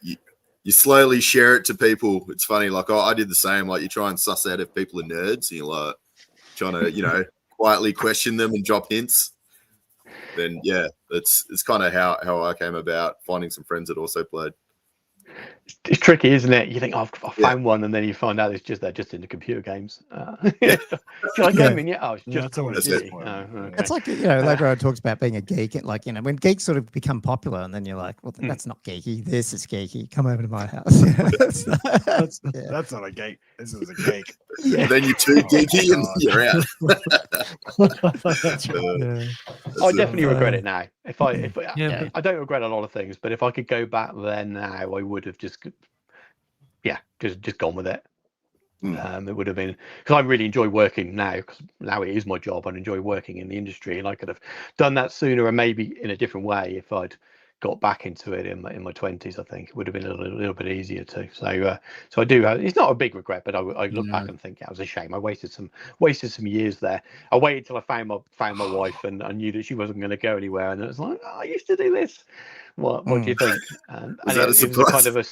you slowly share it to people. It's funny, like I did the same. Like you try and suss out if people are nerds, and you're like trying to quietly question them and drop hints. Then it's kind of how I came about finding some friends that also played. It's tricky, isn't it? You think, I found one, and then you find out they're just into computer games. Should I gaming? Yeah, it's just It's like like everyone talks about being a geek, and like when geeks sort of become popular, and then you're like, well, that's not geeky. This is geeky. Come over to my house. That's not a geek. This is a geek. Then you're too geeky, and you're out. That's right. I definitely regret it now. If I don't regret a lot of things, but if I could go back then now, I would have just gone with it. It would have been, because I really enjoy working now, because now it is my job. I enjoy working in the industry, and I could have done that sooner and maybe in a different way if I'd got back into it in my 20s. I think it would have been a little bit easier too. So I do have, it's not a big regret, but I look back and think it was a shame. I wasted some years there. I waited till I found my wife, and I knew that she wasn't going to go anywhere, and it was like, I used to do this. What do you think? And it was kind of a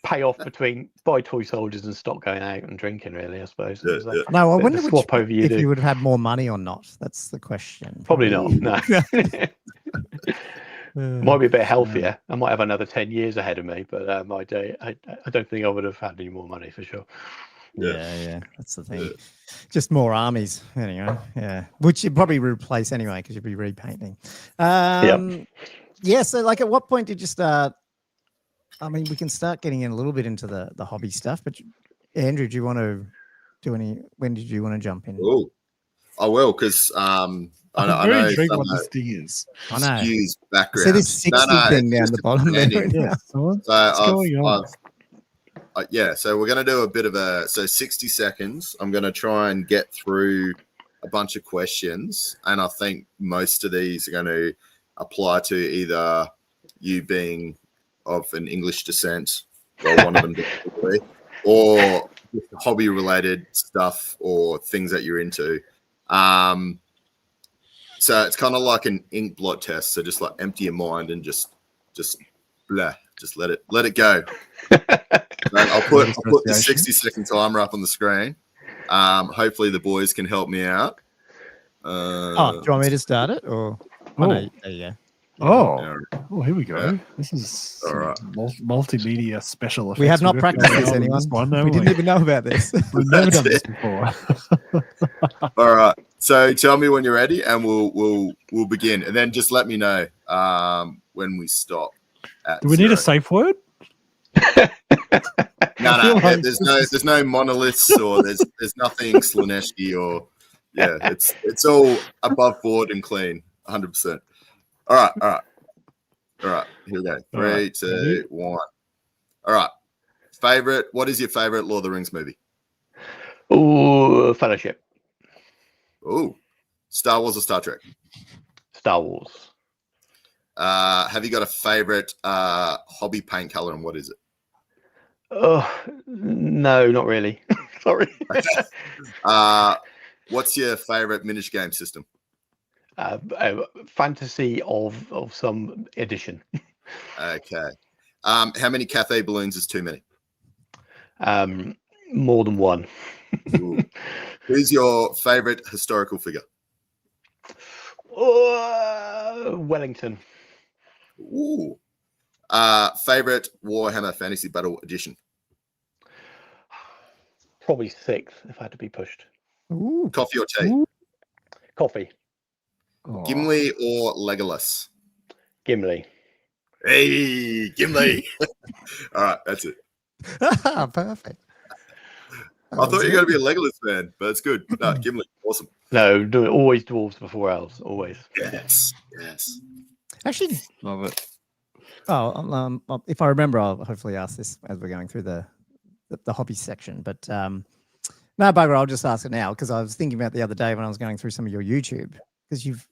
payoff between buy toy soldiers and stop going out and drinking, really, I suppose. No, I wonder if you would have had more money or not. That's the question. Probably not, no. Might be a bit healthier. I might have another 10 years ahead of me, but I don't think I would have had any more money for sure. Yeah, that's the thing. Just more armies, anyway. Yeah, which you'd probably replace anyway because you'd be repainting. So like, at what point did you start? I mean, we can start getting in a little bit into the hobby stuff, but Andrew, do you want to do any? When did you want to jump in? Oh, I will, because I'm very intrigued what this thing is. I know. Stu's background. See this 60 thing down the bottom there. So we're going to do a bit of 60 seconds. I'm going to try and get through a bunch of questions, and I think most of these are going to apply to either you being of an English descent, or one of them, or hobby related stuff or things that you're into. So it's kind of like an ink blot test. So just like empty your mind and just let it go. I'll put the 60-second timer up on the screen. Hopefully the boys can help me out. Do you want me to start it, or? No, there you go. Oh, Yeah. oh, here we go. Yeah. This is All some right. multimedia special effects. We have not we've got practiced going this, on in anyone. one, We haven't didn't even know about this. We've never That's done this it. before. All right. So tell me when you're ready, and we'll begin, and then just let me know when we stop. Do we need a safe word? No, feel like there's no monoliths or there's nothing Slaneski or it's all above board and clean, 100%. All right. Here we go. 3, 2, 1. All right. What is your favorite Lord of the Rings movie? Oh, Fellowship. Oh, Star Wars or Star Trek? Star Wars. Have you got a favorite hobby paint color, and what is it? Oh, no, not really. Sorry. What's your favorite miniature game system? Fantasy of some edition. Okay. How many Cathay balloons is too many? More than one. Who's your favorite historical figure? Wellington. Ooh. Favorite Warhammer Fantasy Battle Edition? Probably 6th if I had to be pushed. Ooh. Coffee or tea? Ooh. Coffee. Oh. Gimli or Legolas? Gimli. Hey, Gimli. All right, that's it. Perfect. I thought you were going to be a Legolas fan, but it's good. No, Gimli, awesome. No, always dwarves before elves. Always. Yes. Actually, Love it. if I remember, I'll hopefully ask this as we're going through the hobby section. But no, bugger, I'll just ask it now because I was thinking about the other day when I was going through some of your YouTube, because you've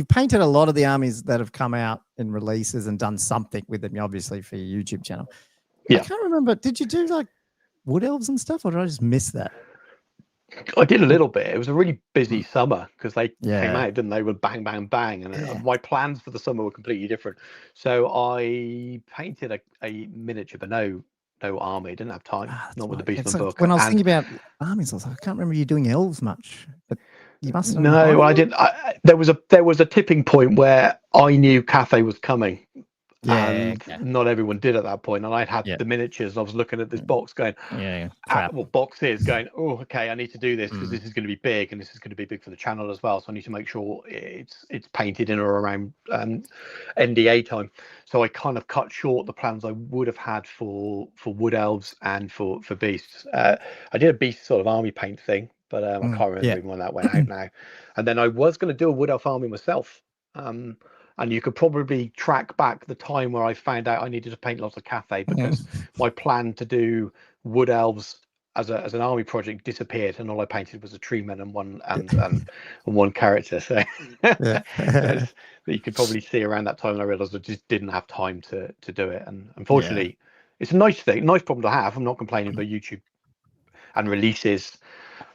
painted a lot of the armies that have come out in releases and done something with them, obviously, for your YouTube channel. Yeah. I can't remember. Did you do like wood elves and stuff, or did I just miss that? I did a little bit. It was a really busy summer because they Yeah. came out, didn't they? With bang, bang, bang. And my plans for the summer were completely different. So I painted a miniature, but no army. Didn't have time. Not with the Beastman book. When I was thinking about armies, I was like, I can't remember you doing elves much. But you must have. No, I didn't. There was a tipping point where I knew Cathay was coming. Yeah, and not everyone did at that point. And I'd had the miniatures, and I was looking at this box going, box is going, oh, okay, I need to do this because this is going to be big, and this is going to be big for the channel as well. So I need to make sure it's painted in or around NDA time. So I kind of cut short the plans I would have had for wood elves and for beasts. I did a beast sort of army paint thing, but I can't remember even when that went out now. And then I was going to do a wood elf army myself. And you could probably track back the time where I found out I needed to paint lots of Cathay, because my plan to do wood elves as an army project disappeared, and all I painted was a tree man and one character. So you could probably see around that time, and I realised I just didn't have time to do it. And unfortunately, it's a nice problem to have. I'm not complaining, but YouTube and releases,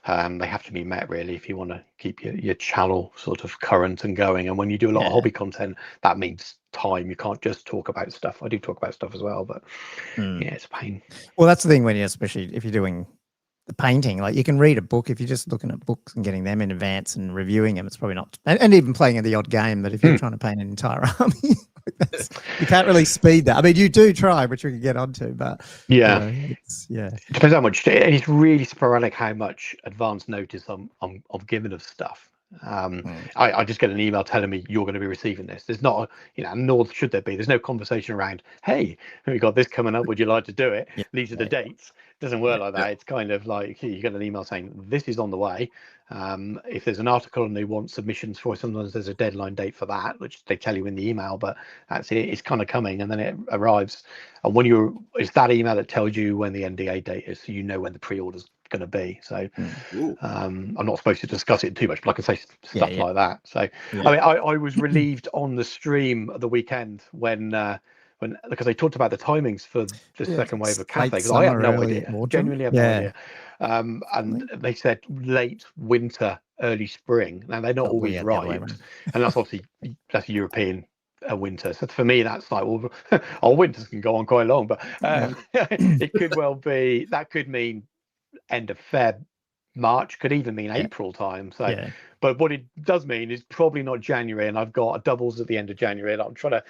they have to be met really if you want to keep your channel sort of current and going. And when you do a lot of hobby content, that means time. You can't just talk about stuff. I do talk about stuff as well, but it's a pain. Well, that's the thing when especially if you're doing the painting, like you can read a book. If you're just looking at books and getting them in advance and reviewing them, it's probably not, and even playing in the odd game. But if you're trying to paint an entire army, you can't really speed that. I mean, you do try, which we can get onto, but it depends how much. And it's really sporadic how much advance notice I'm given of stuff. I just get an email telling me you're going to be receiving this. There's not, nor should there be. There's no conversation around, hey, we got this coming up. Would you like to do it? These are the dates. It doesn't work like that. It's kind of like you get an email saying this is on the way. If there's an article and they want submissions for, sometimes there's a deadline date for that, which they tell you in the email, but that's it. It's kind of coming, and then it arrives. And when it's that email that tells you when the NDA date is, so you know when the pre-order's going to be. So I'm not supposed to discuss it too much, but I can say stuff like that. So I mean, I was relieved on the stream of the weekend when because they talked about the timings for the second wave of Cathay, because I had no idea. Genuinely have no idea. And they said late winter, early spring. Now they're not always right, and that's obviously that's European winter. So for me, that's like, well, our winters can go on quite long, but it could well be, that could mean end of Feb, March, could even mean Yeah. April time. So, Yeah. but what it does mean is probably not January, and I've got a doubles at the end of January, and I'm trying to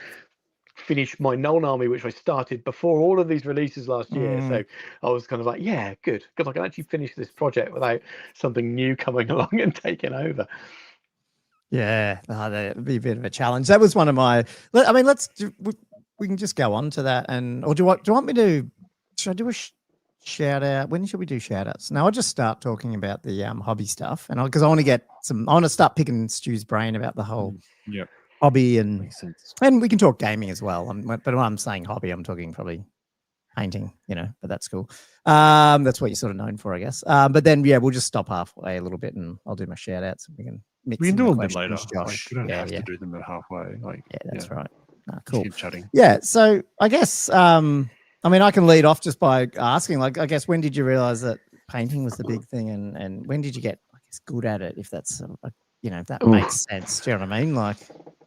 finish my Null Army, which I started before all of these releases last year. So I was kind of like, yeah, good, because I can actually finish this project without something new coming along and taking over. Yeah, that'd be a bit of a challenge. That was one of my. I mean, we can just go on to that, and or do you want me to? Should I do a shout out? When should we do shout outs? Now I'll just start talking about the hobby stuff, and because I want to get some. I want to start picking Stu's brain about the whole hobby, and we can talk gaming as well. But when I'm saying hobby, I'm talking probably painting, but that's cool. That's what you're sort of known for, I guess. But then we'll just stop halfway a little bit, and I'll do my shout outs, and we can do them a bit later. Josh. We don't have to do them at halfway. That's right. Cool. Keep chatting. Yeah. So I guess I mean I can lead off just by asking, like, I guess when did you realize that painting was the big thing, and when did you get, I guess, good at it? If that's if that makes sense. Do you know what I mean? Like,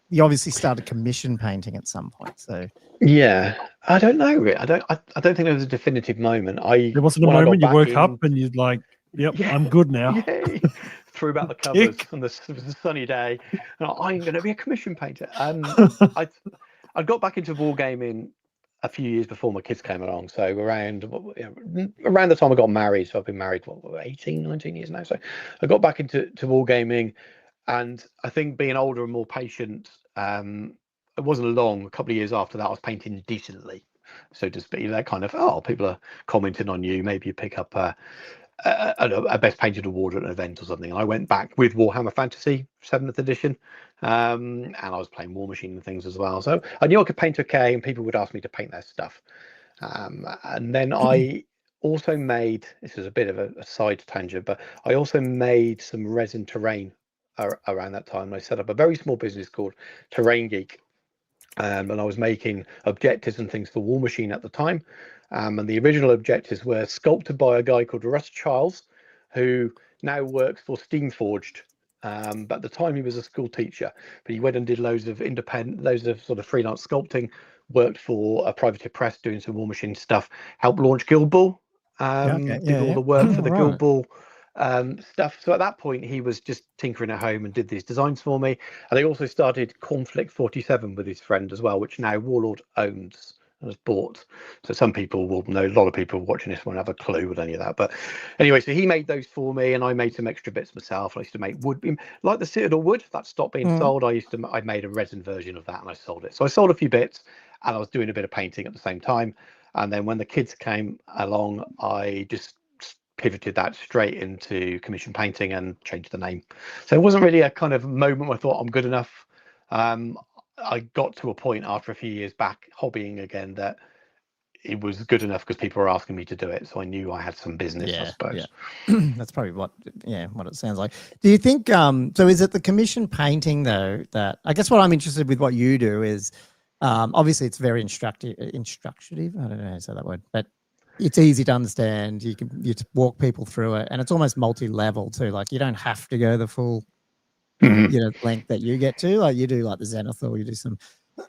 you obviously started commission painting at some point. So yeah, I don't know. I don't think there was a definitive moment. There wasn't a moment you woke up and you'd like, yep, I'm good now. Yay. Threw back the covers on the sunny day, and I'm going to be a commission painter. I got back into wargaming a few years before my kids came along. So around the time I got married, so I've been married 18, 19 years now. So I got back into wargaming, and I think being older and more patient, it wasn't long. A couple of years after that, I was painting decently, so to speak. That kind of, people are commenting on you. Maybe you pick up a best painted award at an event or something. And I went back with Warhammer Fantasy 7th edition, and I was playing War Machine and things as well. So I knew I could paint okay, and people would ask me to paint their stuff. And then I also made, this is a bit of a side tangent, but I also made some resin terrain around that time. I set up a very small business called Terrain Geek, and I was making objectives and things for War Machine at the time. And the original objectives were sculpted by a guy called Russ Charles, who now works for Steamforged. But at the time he was a school teacher, but he went and did loads of sort of freelance sculpting, worked for a privateer press doing some War Machine stuff, helped launch Guild Ball, did all the work for the Guild Ball stuff. So at that point he was just tinkering at home and did these designs for me. And he also started Conflict 47 with his friend as well, which now Warlord owns and has bought. So some people will know, a lot of people watching this won't have a clue with any of that, but anyway, so he made those for me, and I made some extra bits myself. I used to make wood, like the Citadel wood that stopped being sold. I made a resin version of that, and I sold it. So I sold a few bits, and I was doing a bit of painting at the same time. And then when the kids came along, I just pivoted that straight into commission painting and changed the name. So it wasn't really a kind of moment where I thought I'm good enough. I got to a point after a few years back hobbying again that it was good enough because people were asking me to do it, so I knew I had some business. I suppose that's probably what it sounds like. Do you think so is it the commission painting though that, I guess what I'm interested with what you do is obviously it's very instructive, I don't know how to say that word, but it's easy to understand. You walk people through it, and it's almost multi-level too. Like, you don't have to go the full length that you get to. Like, you do like the Zenithal, you do some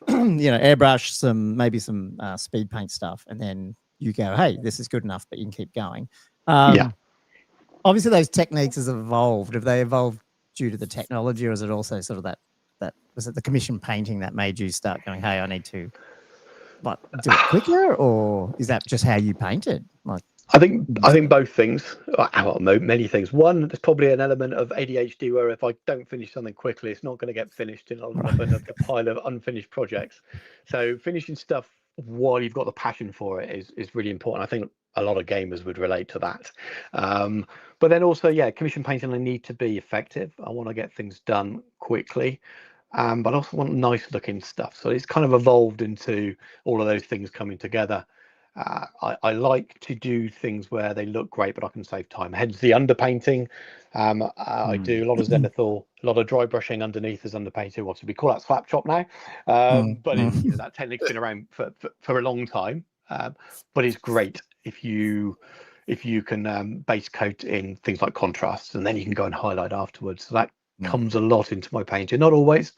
airbrush, maybe some speed paint stuff, and then you go, hey, this is good enough, but you can keep going. Obviously those techniques have evolved. Have they evolved due to the technology, or is it also sort of that was it the commission painting that made you start going, hey, I need to do it quicker, or is that just how you painted? Like, I think both things. Well, many things. One, there's probably an element of ADHD where if I don't finish something quickly, it's not going to get finished, and I'll end up a pile of unfinished projects. So finishing stuff while you've got the passion for it is really important. I think a lot of gamers would relate to that. But then also, commission painting, I need to be effective. I want to get things done quickly. But I also want nice looking stuff. So it's kind of evolved into all of those things coming together. I like to do things where they look great, but I can save time. Hence the underpainting. I do a lot of Zenithal, a lot of dry brushing underneath as underpainting. What we call that slap chop now. But that technique's been around for a long time. But it's great if you can base coat in things like contrasts, and then you can go and highlight afterwards. So that comes a lot into my painting. Not always,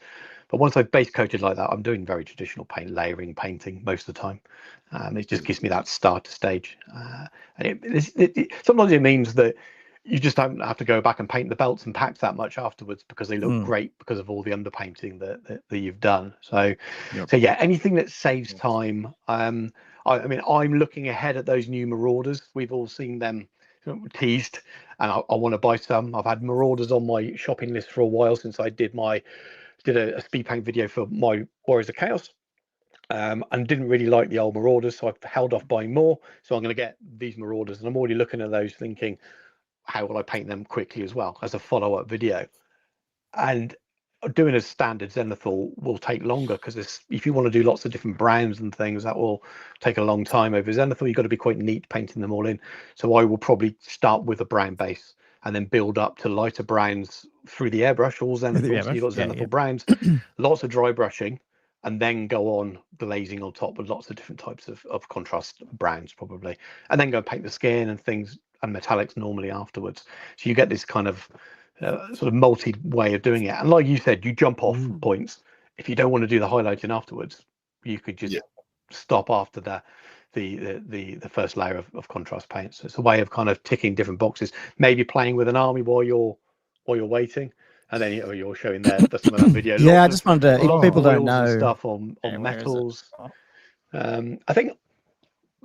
but once I've base coated like that, I'm doing very traditional layering painting most of the time. It just gives me that starter stage. And sometimes it means that you just don't have to go back and paint the belts and packs that much afterwards because they look Mm. great because of all the underpainting that you've done. So, Yep. so yeah, anything that saves time. I mean, I'm looking ahead at those new Marauders. We've all seen them teased, and I want to buy some. I've had Marauders on my shopping list for a while since I did a speed paint video for my Warriors of Chaos. And didn't really like the old Marauders, so I've held off buying more. So I'm going to get these Marauders, and I'm already looking at those thinking, how will I paint them quickly as well as a follow-up video? And doing a standard Zenithal will take longer because if you want to do lots of different browns and things, that will take a long time. Over Zenithal, you've got to be quite neat painting them all in. So I will probably start with a brown base and then build up to lighter browns through the airbrush. All Zenithal, so you've got Zenithal browns, lots of dry brushing, and then go on glazing on top with lots of different types of contrast browns probably, and then go and paint the skin and things and metallics normally afterwards. So you get this kind of sort of multi way of doing it. And like you said, you jump off points. If you don't want to do the highlighting afterwards, you could just stop after the first layer of contrast paint. So it's a way of kind of ticking different boxes, maybe playing with an army while you're waiting. And then you're showing some of that video. Yeah, I just wonder if people don't know stuff on metals. I think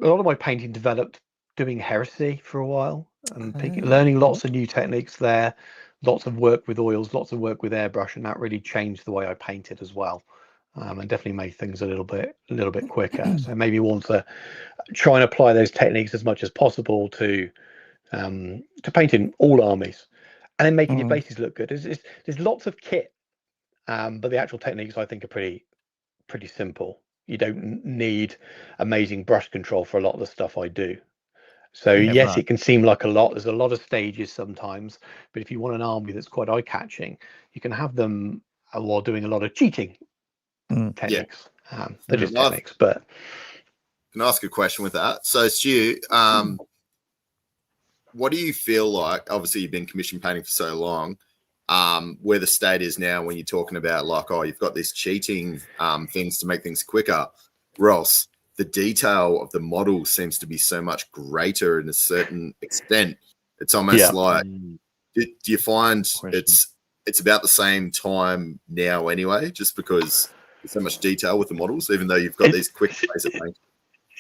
a lot of my painting developed doing heresy for a while and learning lots of new techniques there. Lots of work with oils, lots of work with airbrush, and that really changed the way I painted as well. And definitely made things a little bit quicker. So maybe want to try and apply those techniques as much as possible to painting all armies. And then making your bases look good. There's lots of kit, but the actual techniques I think are pretty simple. You don't need amazing brush control for a lot of the stuff I do. So yes, it can seem like a lot. There's a lot of stages sometimes, but if you want an army that's quite eye-catching, you can have them while doing a lot of cheating techniques. They're just techniques, but can I ask a question with that? So Stu, what do you feel like? Obviously, you've been commission painting for so long. Where the state is now, when you're talking about like, oh, you've got these cheating things to make things quicker. Ross, the detail of the model seems to be so much greater in a certain extent. It's almost like, do you find it's about the same time now anyway, just because there's so much detail with the models, even though you've got these quick ways of painting?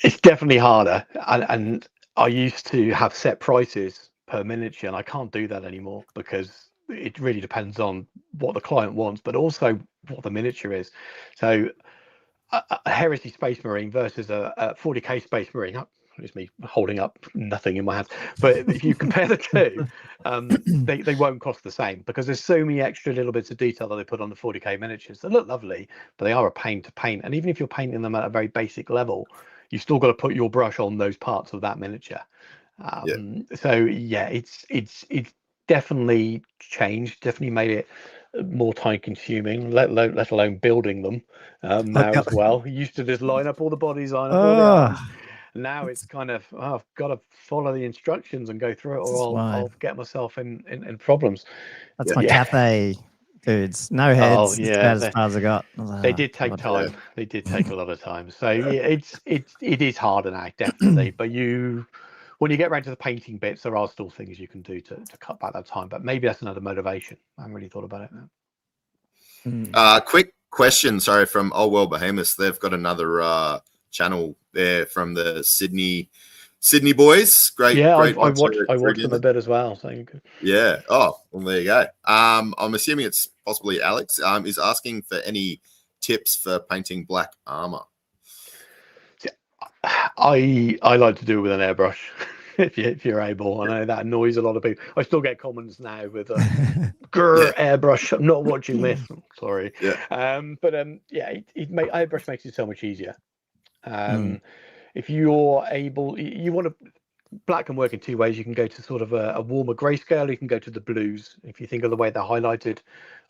It's definitely harder, and I used to have set prices per miniature, and I can't do that anymore because it really depends on what the client wants, but also what the miniature is. So a Heresy Space Marine versus a 40k Space Marine. It's me holding up nothing in my hands. But if you compare the two, they won't cost the same because there's so many extra little bits of detail that they put on the 40k miniatures. They look lovely, but they are a pain to paint. And even if you're painting them at a very basic level, you've still got to put your brush on those parts of that miniature. So yeah, it's definitely changed. Definitely made it more time consuming, let alone building them now as well. You used to just line up all the bodies, line up all the arms. Now it's kind of, I've got to follow the instructions and go through it, or I'll get myself in problems. That's my Cathay dudes. No heads. That's about as far as I got. They did take time. They did take a lot of time. So yeah, it is harder now, definitely. But when you get around to the painting bits, there are still things you can do to cut back that time. But maybe that's another motivation. I haven't really thought about it now. Quick question, sorry, from Old World Behemoths. They've got another channel there from the Sydney boys. Great. Yeah, great I watched them a bit as well. So you could... Yeah. Oh, well, there you go. I'm assuming it's possibly Alex. Is asking for any tips for painting black armor. I like to do it with an airbrush if you're able. I know that annoys a lot of people. I still get comments now with a airbrush. I'm not watching this. Sorry. Yeah. Airbrush makes it so much easier. If you're able, you want to. Black can work in two ways. You can go to sort of a warmer grayscale. You can go to the blues. If you think of the way they're highlighted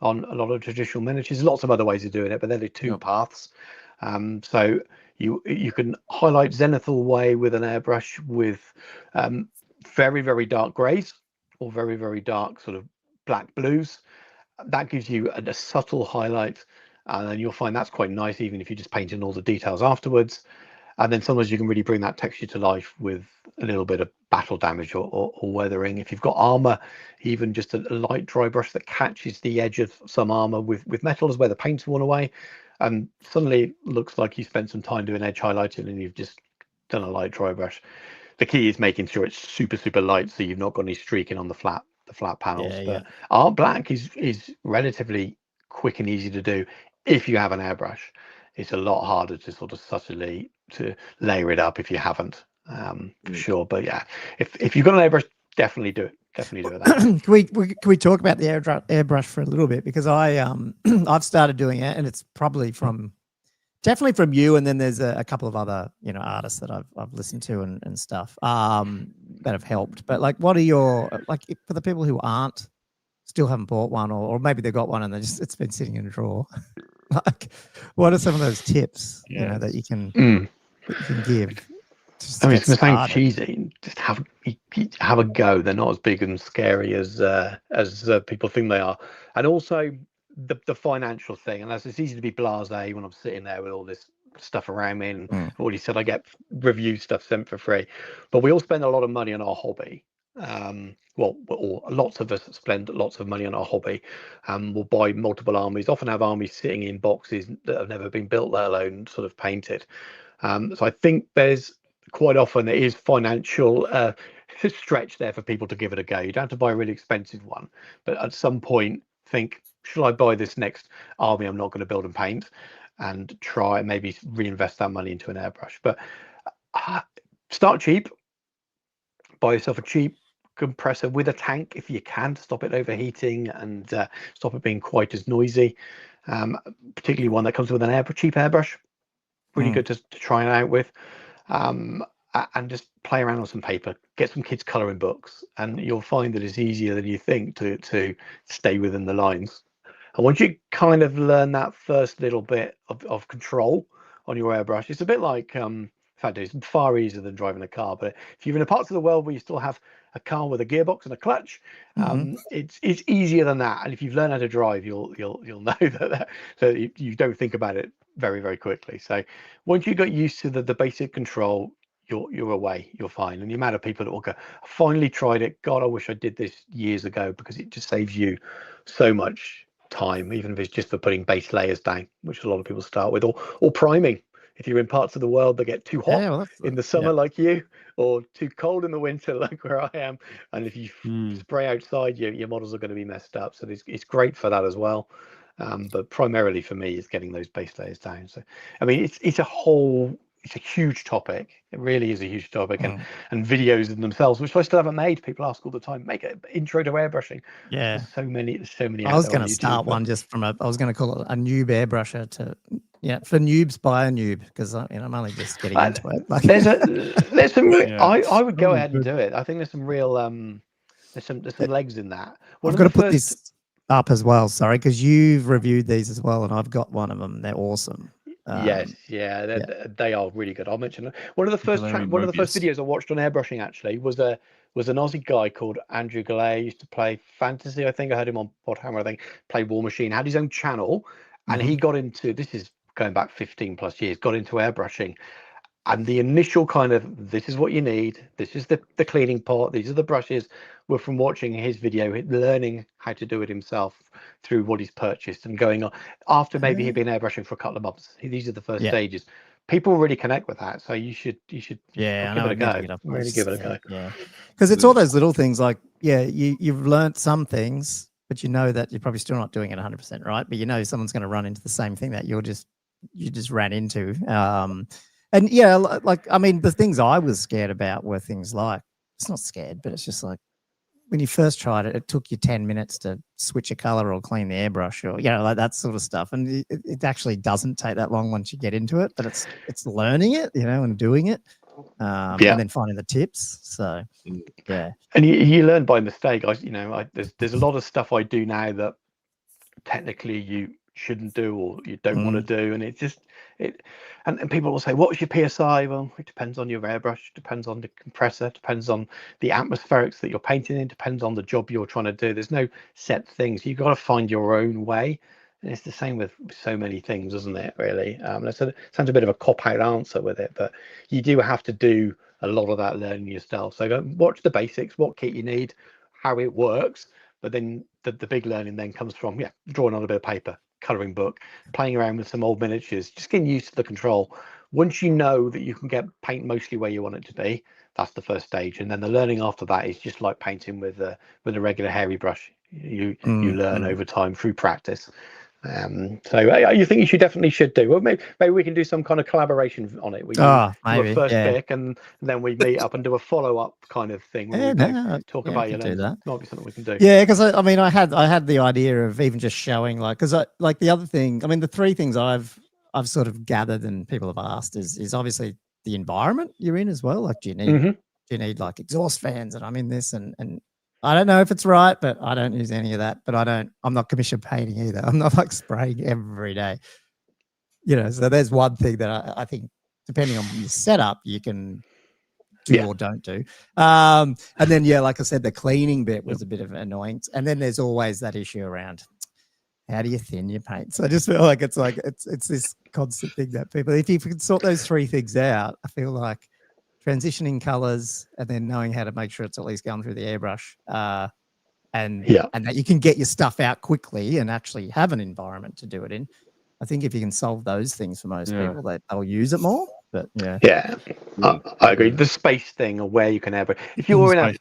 on a lot of traditional miniatures, lots of other ways of doing it, but they're the two paths. So you can highlight Zenithal way with an airbrush with very, very dark grays or very, very dark sort of black blues. That gives you a subtle highlight, and then you'll find that's quite nice, even if you're just painting all the details afterwards. And then sometimes you can really bring that texture to life with a little bit of battle damage or weathering. If you've got armor, even just a light dry brush that catches the edge of some armor with metal is where the paint's worn away. And suddenly it looks like you spent some time doing edge highlighting and you've just done a light dry brush. The key is making sure it's super, super light so you've not got any streaking on the flat panels. But art black is relatively quick and easy to do if you have an airbrush. It's a lot harder to sort of subtly to layer it up if you haven't, for sure. But yeah, if you've got an airbrush, definitely do it. Definitely do it. Can we talk about the airbrush for a little bit, because I've started doing it, and it's probably definitely from you, and then there's a couple of other artists that I've listened to and stuff that have helped. But like, what are your for the people who still haven't bought one, or maybe they've got one and it's been sitting in a drawer? Like, what are some of those tips that you can give? I mean, it's sound cheesy. Just have a go. They're not as big and scary as people think they are. And also the financial thing. And it's easy to be blasé when I'm sitting there with all this stuff around me. And already said I get review stuff sent for free, but we all spend a lot of money on our hobby. Lots of us spend lots of money on our hobby. We'll buy multiple armies, often have armies sitting in boxes that have never been built, let alone sort of painted. So I think there's quite often there is financial stretch there for people to give it a go. You don't have to buy a really expensive one, but at some point think, should I buy this next army I'm not going to build and paint, and try and maybe reinvest that money into an airbrush. But start cheap, buy yourself a cheap compressor with a tank if you can, to stop it overheating and stop it being quite as noisy, particularly one that comes with an cheap airbrush. Really good to try it out with, and just play around on some paper, get some kids colouring books, and you'll find that it's easier than you think to stay within the lines. And once you kind of learn that first little bit of control on your airbrush, it's a bit like in fact, it's far easier than driving a car. But if you're in a parts of the world where you still have a car with a gearbox and a clutch, it's easier than that. And if you've learned how to drive, you'll know that so you don't think about it very, very quickly. So once you got used to the basic control, you're away, you're fine. And the amount of people that will go, I finally tried it, God, I wish I did this years ago, because it just saves you so much time, even if it's just for putting base layers down, which a lot of people start with, or priming. If you're in parts of the world that get too hot in the summer like you, or too cold in the winter like where I am, and if you spray outside, your models are going to be messed up. So it's great for that as well. But primarily for me, it's getting those base layers down. So I mean, it's a huge topic. It really is a huge topic, and videos in themselves, which I still haven't made. People ask all the time, make an intro to airbrushing. Yeah, there's so many. I was going to start one just I was going to call it a noob airbrusher for noobs by a noob, because I'm only just getting into it. Like, there's some. I would go ahead and do it. I think there's some real there's some legs in that. I've got to put this up as well. Sorry, because you've reviewed these as well, and I've got one of them. They're awesome. They are really good. I'll mention one of the first videos I watched on airbrushing actually was an Aussie guy called Andrew Gallay. Used to play fantasy. I think I heard him on Podhammer. I think played War Machine. Had his own channel, and he got into, this is going back 15 plus years, got into airbrushing. And the initial kind of, this is what you need, this is the cleaning pot, these are the brushes, were from watching his video, learning how to do it himself through what he's purchased, and going on after maybe he'd been airbrushing for a couple of months. These are the first stages. People really connect with that, so you should give it a go. Really give it a go. Yeah, because it's all those little things like you've learnt some things, but you know that you're probably still not doing it 100% right. But someone's going to run into the same thing that you just ran into. And the things I was scared about were things like, it's not scared, but it's just like, when you first tried it, it took you 10 minutes to switch a color or clean the airbrush, or like that sort of stuff. And it actually doesn't take that long once you get into it, but it's learning it, and doing it, and then finding the tips. So and you learn by mistake. There's a lot of stuff I do now that technically you shouldn't do or you don't want to do, and and people will say, what's your PSI? Well, it depends on your airbrush, depends on the compressor, depends on the atmospherics that you're painting in, depends on the job you're trying to do. There's no set things. You've got to find your own way. And it's the same with so many things, isn't it, really? That sounds a bit of a cop-out answer with it, but you do have to do a lot of that learning yourself. So go watch the basics, what kit you need, how it works, but then the big learning then comes from drawing on a bit of paper, colouring book, playing around with some old miniatures, just getting used to the control. Once you know that you can get paint mostly where you want it to be, that's the first stage, and then the learning after that is just like painting with a regular hairy brush. You learn over time through practice. So you think you definitely should do. Well, maybe we can do some kind of collaboration on it. We do a first pick, and then we meet up and do a follow-up kind of thing. Talk about your learning. That might be something we can do. Yeah, because I mean, I had the idea of even just showing, like, because like the other thing. I mean, the three things I've sort of gathered and people have asked is obviously the environment you're in as well. Like, do you need like exhaust fans? And I'm in this, and I don't know if it's right, but I don't use any of that. But I'm not commission painting either. I'm not like spraying every day. So there's one thing that I think, depending on your setup, you can do or don't do. And then, like I said, the cleaning bit was a bit of an annoyance. And then there's always that issue around how do you thin your paint? So I just feel like it's this constant thing that people, if you can sort those three things out, I feel like transitioning colors and then knowing how to make sure it's at least going through the airbrush, and that you can get your stuff out quickly and actually have an environment to do it in. I think if you can solve those things for most people, they'll use it more. But I agree. The space thing, or where you can airbrush. If you're in I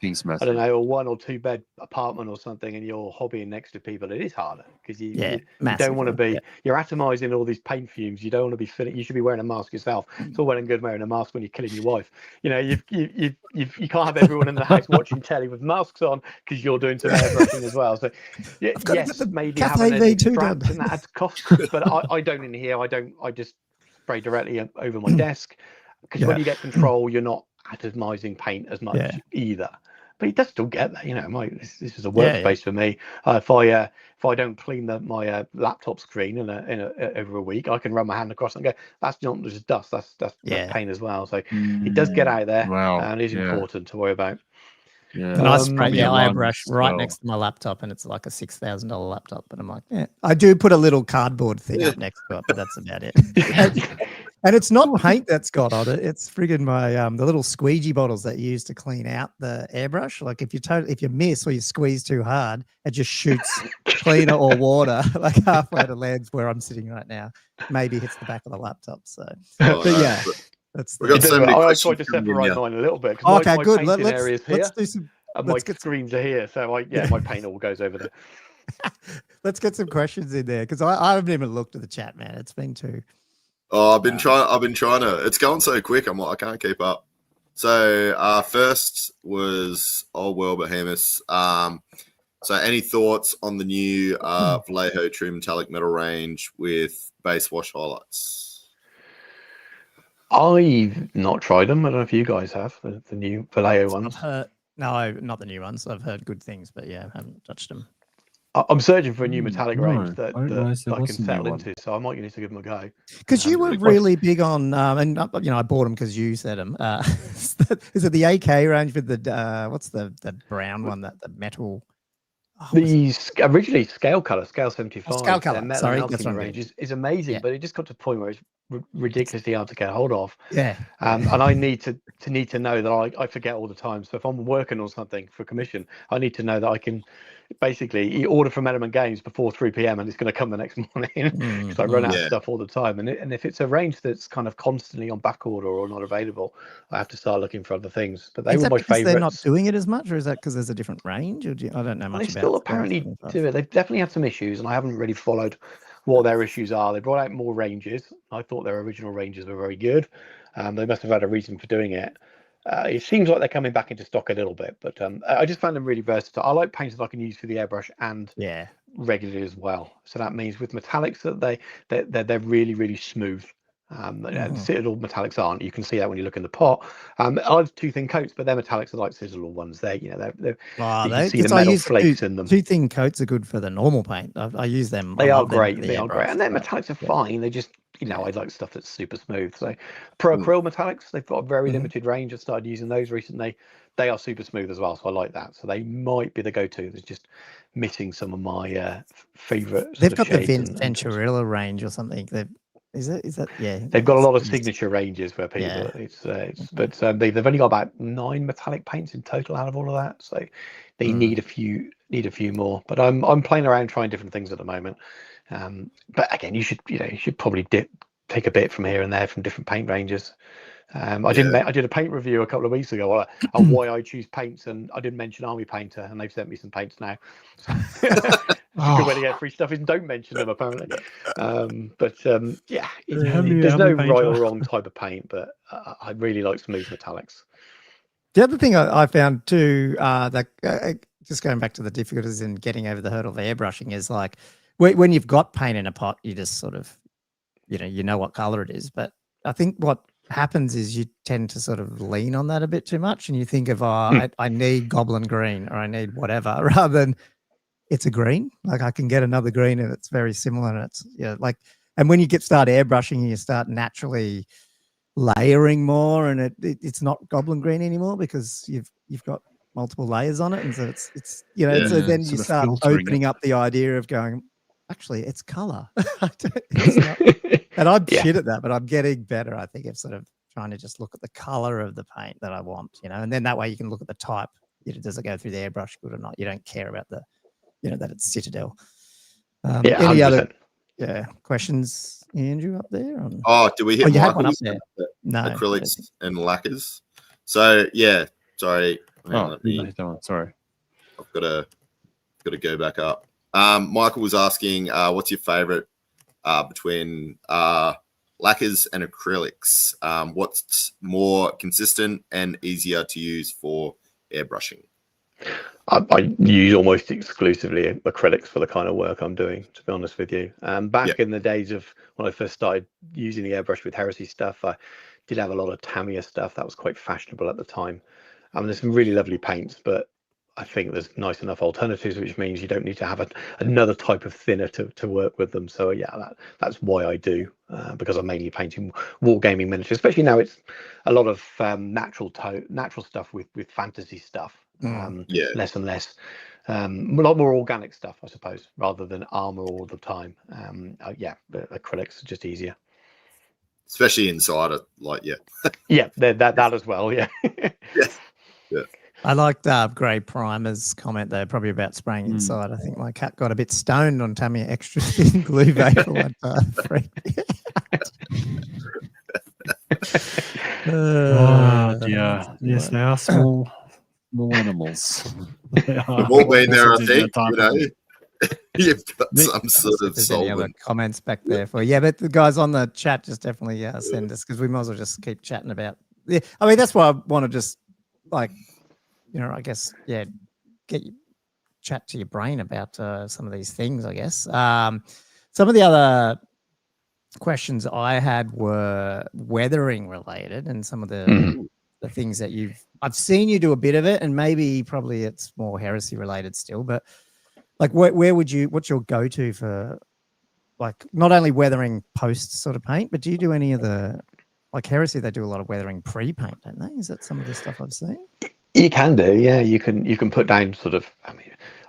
don't know, a 1 or 2 bed apartment or something, and you're hobbying next to people, it is harder because you don't want to be. You're atomizing all these paint fumes. You don't want to be filling. You should be wearing a mask yourself. It's all well and good wearing a mask when you're killing your wife. You can't have everyone in the house watching telly with masks on because you're doing some airbrushing as well. So yes, maybe having a strap and that adds cost, but I don't in here. I just spray directly over my desk, because when you get control, you're not atomizing paint as much either. But it does still get that, this is a workspace for me. If I don't clean my laptop screen in over a week, I can run my hand across and go, that's not just dust, that's paint as well. So it does get out there, and it is important to worry about. And I spray airbrush right next to my laptop, and it's like a $6,000 laptop. And I'm like, I do put a little cardboard thing up next to it, but that's about it. And it's not paint that's got on it. It's friggin' my the little squeegee bottles that you use to clean out the airbrush. Like if you miss or you squeeze too hard, it just shoots cleaner or water like halfway to lands where I'm sitting right now. Maybe hits the back of the laptop. So, I tried to separate mine a little bit. Okay, my good. Let's do some. And my screens are here, so my paint all goes over there. Let's get some questions in there, because I haven't even looked at the chat, man. It's been too. Oh, I've been trying to. It's going so quick. I'm like, I can't keep up. So first was Old World Behemoths. So any thoughts on the new Vallejo True Metallic Metal range with base wash highlights? I've not tried them. I don't know if you guys have the new Vallejo ones. No, not the new ones. I've heard good things, but I haven't touched them. I'm searching for a new metallic range that I can settle into, so I might need to give them a go. Because you were really big on, and I bought them because you said them. Is it the AK range with the what's the brown one, that the metal? These originally Scale Color, Scale 75. Scale Color. Sorry, that's range is amazing, but it just got to a point where it's ridiculously hard to get hold of. Yeah. And I need to know that I forget all the time. So if I'm working on something for commission, I need to know that I can basically order from Element Games before 3 p.m. and it's going to come the next morning, because I run out of stuff all the time. And if it's a range that's kind of constantly on back order or not available, I have to start looking for other things. But they were my favourites. They're not doing it as much, or is that because there's a different range? Or I don't know much about it. They still apparently do it. They've definitely had some issues, and I haven't really followed what their issues are. They brought out more ranges. I thought their original ranges were very good. They must have had a reason for doing it. It seems like they're coming back into stock a little bit, but I just found them really versatile. I like paints that I can use for the airbrush and regularly as well. So that means with metallics that they're really, really smooth. Citadel metallics aren't. You can see that when you look in the pot. I have 2 thin coats, but their metallics are like Citadel ones. They're you can see the metal flakes in them. 2 thin coats are good for the normal paint. I use them. They are great. They are great, and their metallics are fine. They just I like stuff that's super smooth. So Pro Acryl metallics, they've got a very limited range. I started using those recently. they are super smooth as well, so I like that. So they might be the go-to. There's just missing some of my favorite. They've got the Vince Venturilla range or something. Is that yeah? They've got a lot of signature ranges where people. Yeah. But they've only got about 9 metallic paints in total out of all of that. So they need a few more. But I'm playing around trying different things at the moment. But again, you should probably take a bit from here and there from different paint ranges. I did a paint review a couple of weeks ago on why I choose paints, and I didn't mention Army Painter, and they've sent me some paints now. A good way to get free stuff is don't mention them, apparently. There's no right or wrong type of paint, but I really like smooth metallics. The other thing I found too, just going back to the difficulties in getting over the hurdle of airbrushing, is like when you've got paint in a pot, you just sort of, you know what color it is. But I think what happens is you tend to sort of lean on that a bit too much, and you think of, I need goblin green or I need whatever, rather than it's a green. Like I can get another green and it's very similar, and it's and when you start airbrushing, you start naturally layering more, and it's not goblin green anymore because you've got multiple layers on it, and so it's so then you start opening up the idea of going, actually it's color. And I'm shit at that, but I'm getting better, I think, of sort of trying to just look at the color of the paint that I want, and then that way you can look at the type. Does it go through the airbrush good or not? You don't care about the that it's Citadel. Any 100%. Other questions, Andrew, up there? Do we hit you had one up there? No. Acrylics and lacquers. So sorry. Sorry. I've got to go back up. Michael was asking, what's your favorite between lacquers and acrylics? What's more consistent and easier to use for airbrushing? I use almost exclusively acrylics for the kind of work I'm doing, to be honest with you. Back in the days of when I first started using the airbrush with Heresy stuff, I did have a lot of Tamiya stuff. That was quite fashionable at the time. There's some really lovely paints, but I think there's nice enough alternatives, which means you don't need to have another type of thinner to work with them. So that's why I do, because I'm mainly painting wargaming miniatures. Especially now, it's a lot of natural stuff with fantasy stuff. Less and less, a lot more organic stuff, I suppose, rather than armor all the time. Acrylics are just easier, especially inside it. That as well. Yeah. I liked Grey Primer's comment there, probably about spraying inside. I think my cat got a bit stoned on Tamiya extra thin glue vapor one time. Yes, they are small animals. We've all been there, I think. You've got some sort of any other comments back there for but the guys on the chat just definitely send us, because we might as well just keep chatting about. I mean, that's why I want to just I guess chat to your brain about some of these things. I guess some of the other questions I had were weathering related, and some of the things that I've seen you do a bit of it, and probably it's more Heresy related still, but like what's your go-to for like not only weathering post sort of paint, but do you do any of the, like Heresy, they do a lot of weathering pre-paint, don't they? Is that some of the stuff I've seen? You can do, you can put down sort of,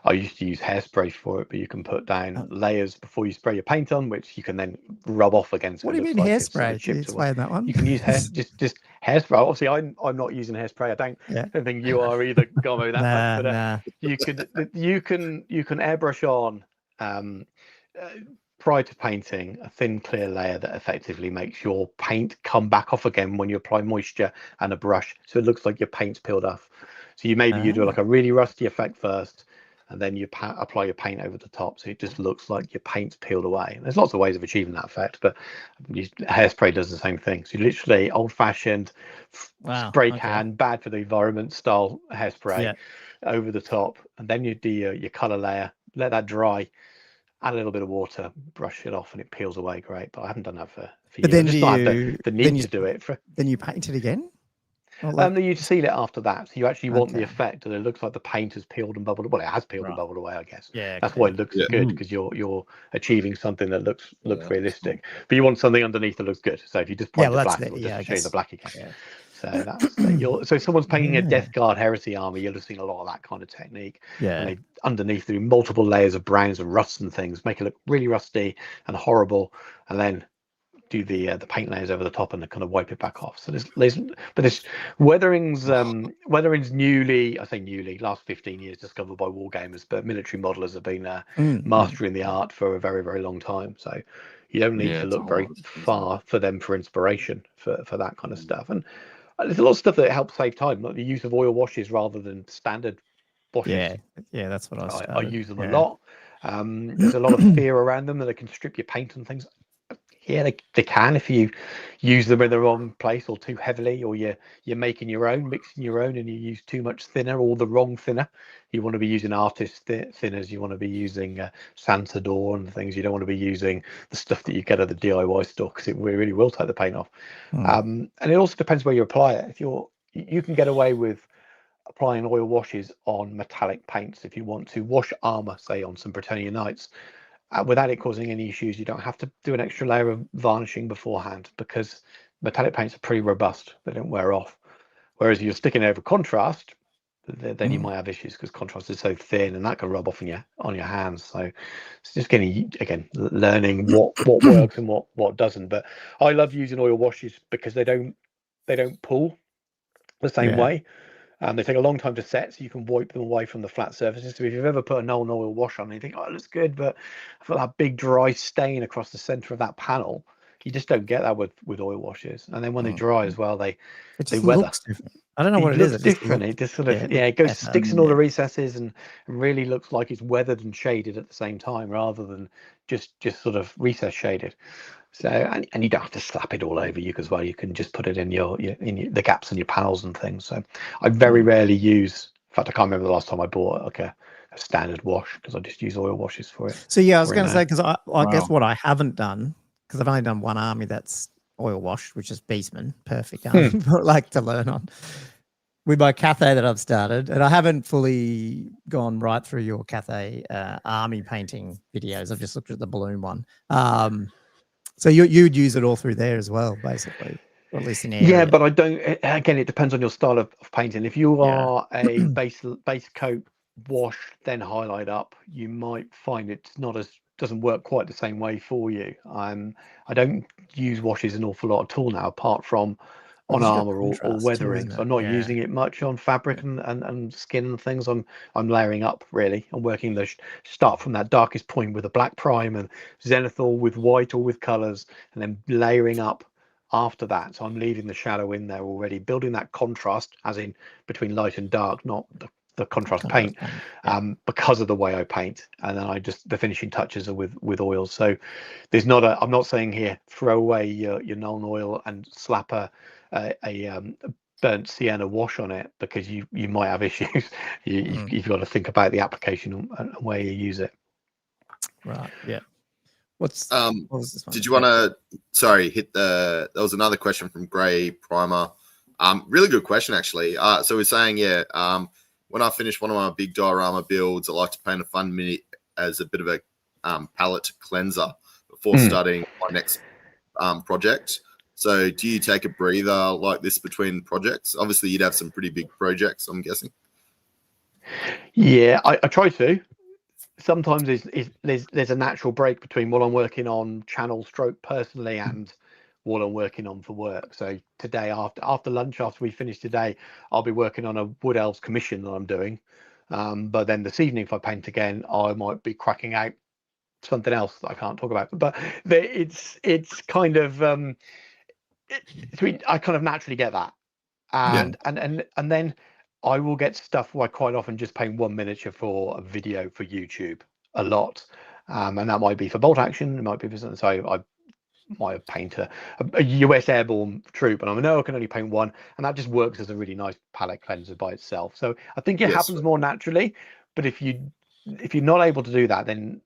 I used to use hairspray for it, but you can put down layers before you spray your paint on, which you can then rub off against. What do you mean hairspray? Can you explain that one? You can use just hairspray. Obviously, I'm not using hairspray. I don't think you are either, Gomo. You can airbrush on prior to painting a thin clear layer that effectively makes your paint come back off again when you apply moisture and a brush, so it looks like your paint's peeled off. So you do like a really rusty effect first, and then you apply your paint over the top, so it just looks like your paint's peeled away. There's lots of ways of achieving that effect, but hairspray does the same thing. So you literally old-fashioned spray can, bad for the environment style hairspray over the top, and then you do your color layer, let that dry, add a little bit of water, brush it off, and it peels away great. But I haven't done that for but years. Then I just have the need to do it. Then you paint it again? You seal it after that. So you actually want the effect that it looks like the paint has peeled and bubbled. Well, it has peeled and bubbled away, I guess. That's why it looks good, because you're achieving something that looks realistic. But you want something underneath that looks good. So if you just point the black, it will just show you the black again. So so if someone's painting a Yeah. Death Guard Heresy army, you're seeing a lot of that kind of technique. Yeah. And they underneath do multiple layers of browns and rusts and things, make it look really rusty and horrible, and then do the paint layers over the top and kind of wipe it back off. So there's weathering's newly, I say newly, last 15 years discovered by wargamers, but military modelers have been mastering the art for a very, very long time. So you don't need to look very far for them for inspiration for that kind of stuff. And there's a lot of stuff that helps save time, like the use of oil washes rather than standard washes. Yeah, that's what I use them a lot. There's a lot of fear around them that they can strip your paint and things. Yeah, they can if you use them in the wrong place or too heavily, or you're making your own, mixing your own, and you use too much thinner or the wrong thinner. You want to be using artist thinners. You want to be using Santador and things. You don't want to be using the stuff that you get at the DIY store, because it really will take the paint off. And it also depends where you apply it. If you can get away with applying oil washes on metallic paints if you want to wash armor, say on some Britannia Knights. Without it causing any issues. You don't have to do an extra layer of varnishing beforehand, because metallic paints are pretty robust. They don't wear off. Whereas you're sticking over contrast, then you might have issues, because contrast is so thin and that can rub off on your hands. So it's just learning what works and what doesn't. But I love using oil washes because they don't pull the same way. They take a long time to set, so you can wipe them away from the flat surfaces. So if you've ever put an oil wash on and you think, oh, it looks good, but I've got that big dry stain across the center of that panel, you just don't get that with oil washes. And then when they dry as well, they weather. Looks different. I don't know what it is. It different. It just sort of it goes sticks in all the recesses and really looks like it's weathered and shaded at the same time, rather than just sort of recess shaded. So and you don't have to slap it all over you as well. You can just put it in the gaps in your panels and things. So I very rarely use. In fact, I can't remember the last time I bought like a standard wash, because I just use oil washes for it. So yeah, I was going to say, because I guess what I haven't done, because I've only done one army that's oil washed, which is Beastman, perfect army, like to learn on. With my Cathay that I've started, and I haven't fully gone right through your Cathay army painting videos. I've just looked at the balloon one. So you'd use it all through there as well, basically, or at least in area. Yeah, but I don't. Again, it depends on your style of painting. If you are a base coat wash, then highlight up, you might find it's doesn't work quite the same way for you. I don't use washes an awful lot at all now, apart from on armor or weathering. So I'm not using it much on fabric and skin and things. I'm layering up, really. I'm working start from that darkest point with a black prime and zenithal with white or with colors, and then layering up after that. So I'm leaving the shadow in there already, building that contrast, as in between light and dark, not the contrast paint, because of the way I paint. And then the finishing touches are with oils. So there's I'm not saying here throw away your non-oil and slap a burnt sienna wash on it, because you might have issues. You've got to think about the application and where you use it. Right. Yeah. What was this one? Did you want to hit there was another question from Grey Primer. Really good question, actually. So we're saying, when I finish one of my big diorama builds, I like to paint a fun mini as a bit of a palette cleanser before starting my next project. So do you take a breather like this between projects? Obviously, you'd have some pretty big projects, I'm guessing. Yeah, I try to. Sometimes there's a natural break between what I'm working on channel stroke personally and what I'm working on for work. So today, after lunch, after we finish today, I'll be working on a Wood Elves commission that I'm doing. But then this evening, if I paint again, I might be cracking out something else that I can't talk about. But it's kind of I kind of naturally get that, and then I will get stuff where I quite often just paint one miniature for a video for YouTube a lot, and that might be for bolt action, it might be for something. So I might paint a US airborne troop, and I know I can only paint one, and that just works as a really nice palette cleanser by itself. So I think it happens more naturally. But if you're not able to do that, then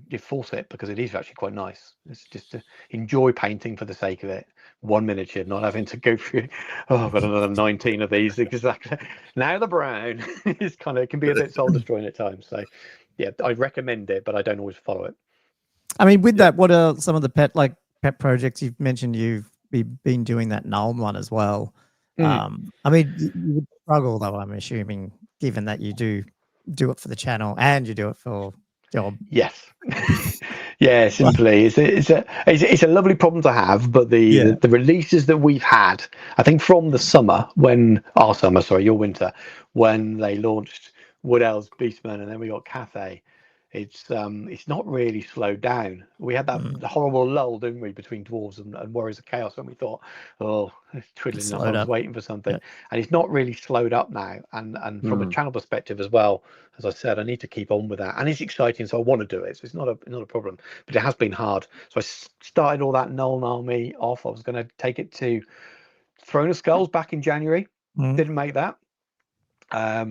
you force it, because it is actually quite nice. It's just to enjoy painting for the sake of it. One miniature, not having to go through, I've got another 19 of these. Exactly. Now the brown is it can be a bit soul destroying at times. So yeah, I recommend it, but I don't always follow it. I mean, with that, what are some of the pet projects you've mentioned? You've been doing that Nuln one as well. I mean, you would struggle though, I'm assuming, given that you do it for the channel and you do it for job. Yes. Yeah, simply it's a lovely problem to have, but the releases that we've had, I think from the summer, your winter, when they launched Wood Elves, Beastmen, and then we got Cathay, it's not really slowed down. We had that horrible lull, didn't we, between Dwarves and Warriors of Chaos, and we thought, oh, twiddling our thumbs, waiting for something, and it's not really slowed up now. And from a channel perspective as well, as I said, I need to keep on with that, and it's exciting, so I want to do it. So it's not a problem, but it has been hard. So I started all that Nolan army off. I was going to take it to Throne of Skulls back in January. Didn't make that. I